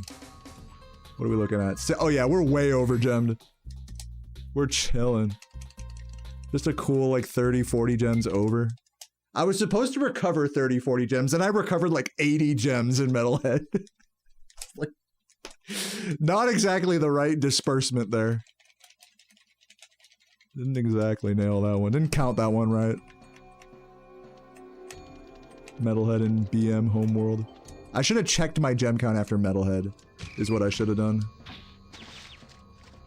What are we looking at? Oh yeah, we're way over gemmed. We're chilling. Just a cool, like, 30, 40 gems over. I was supposed to recover 30, 40 gems, and I recovered like 80 gems in Metalhead. Like, not exactly the right disbursement there. Didn't exactly nail that one. Didn't count that one right. Metalhead and BM Homeworld. I should have checked my gem count after Metalhead, is what I should have done.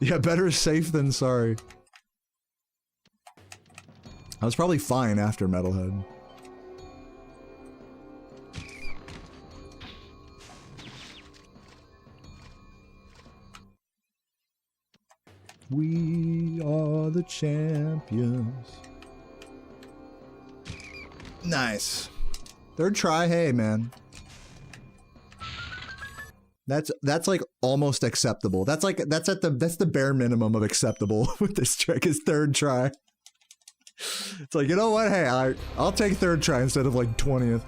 Yeah, better safe than sorry. I was probably fine after Metalhead. We are the champions. Nice. Third try, hey man. That's like almost acceptable. That's the bare minimum of acceptable with this trick is third try. It's like, you know what? Hey, I'll take third try instead of like 20th.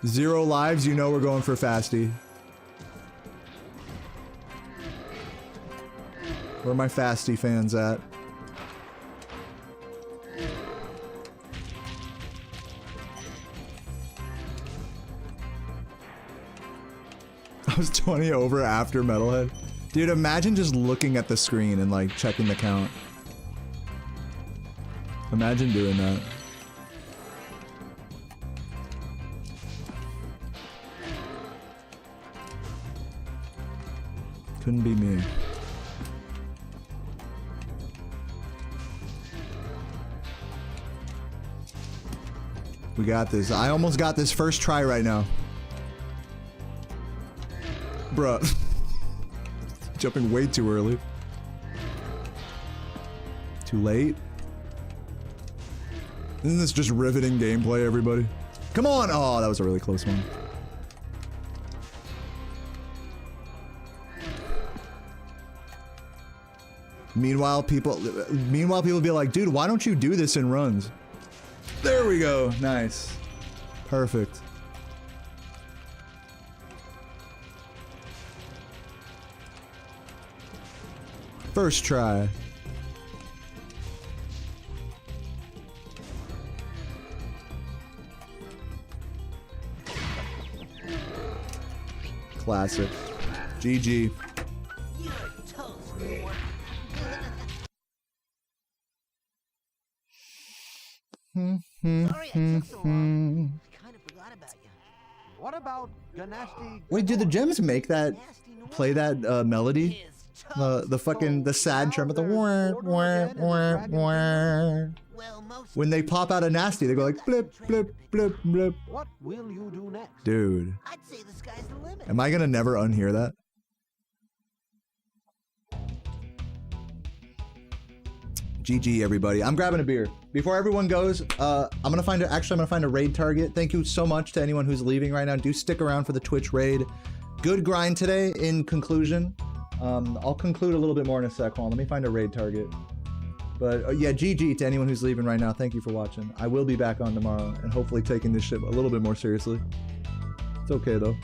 0 lives, you know we're going for Fasty. Where are my Fasty fans at? I was 20 over after Metalhead. Dude, imagine just looking at the screen and like checking the count. Imagine doing that. Couldn't be me. We got this. I almost got this first try right now. Bruh. Jumping way too early. Too late. Isn't this just riveting gameplay, everybody? Come on! Oh, that was a really close one. Meanwhile, people be like, dude, why don't you do this in runs? There we go. Nice. Perfect. First try. Classic. GG. You're toast, Mork. Sorry I took so long. Kind of forgot about you. What about Ganasty? Wait, do the gems make that play that melody? The sad trumpet, the wah, wah, wah, wah. Well, most When they pop out of nasty, they go like blip, blip, blip, blip. What will you do next? Dude, I'd say the sky's the limit. am I gonna never unhear that? GG, everybody. I'm grabbing a beer. Before everyone goes, I'm gonna find a raid target. Thank you so much to anyone who's leaving right now. Do stick around for the Twitch raid. Good grind today. In conclusion, I'll conclude a little bit more in a sec. Hold on, let me find a raid target. But yeah, GG to anyone who's leaving right now. Thank you for watching. I will be back on tomorrow and hopefully taking this shit a little bit more seriously. It's okay though.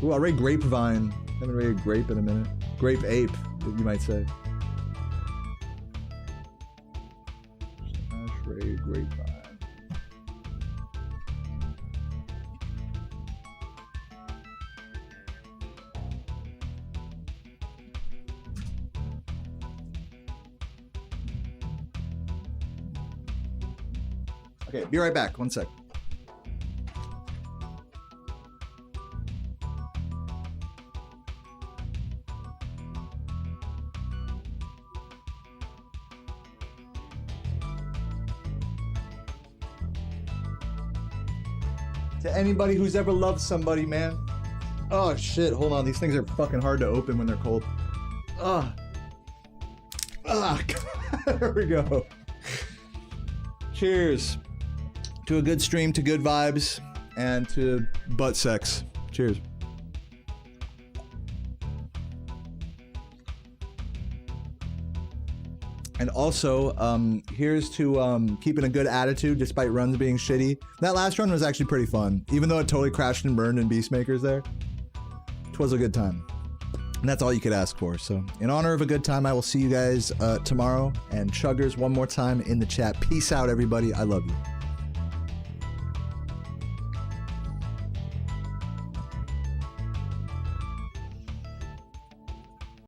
Ooh, I'll raid Grapevine. Haven't raided Grape in a minute. Grape Ape, you might say. Raid Grapevine. Okay, be right back. One sec. To anybody who's ever loved somebody, man. Oh shit, hold on. These things are fucking hard to open when they're cold. Ugh. There we go. Cheers to a good stream, to good vibes, and to butt sex. Cheers. And also, here's to keeping a good attitude despite runs being shitty. That last run was actually pretty fun, even though it totally crashed and burned in Beastmakers there. 'Twas a good time. And that's all you could ask for. So, in honor of a good time, I will see you guys tomorrow. And Chuggers, one more time in the chat. Peace out, everybody. I love you.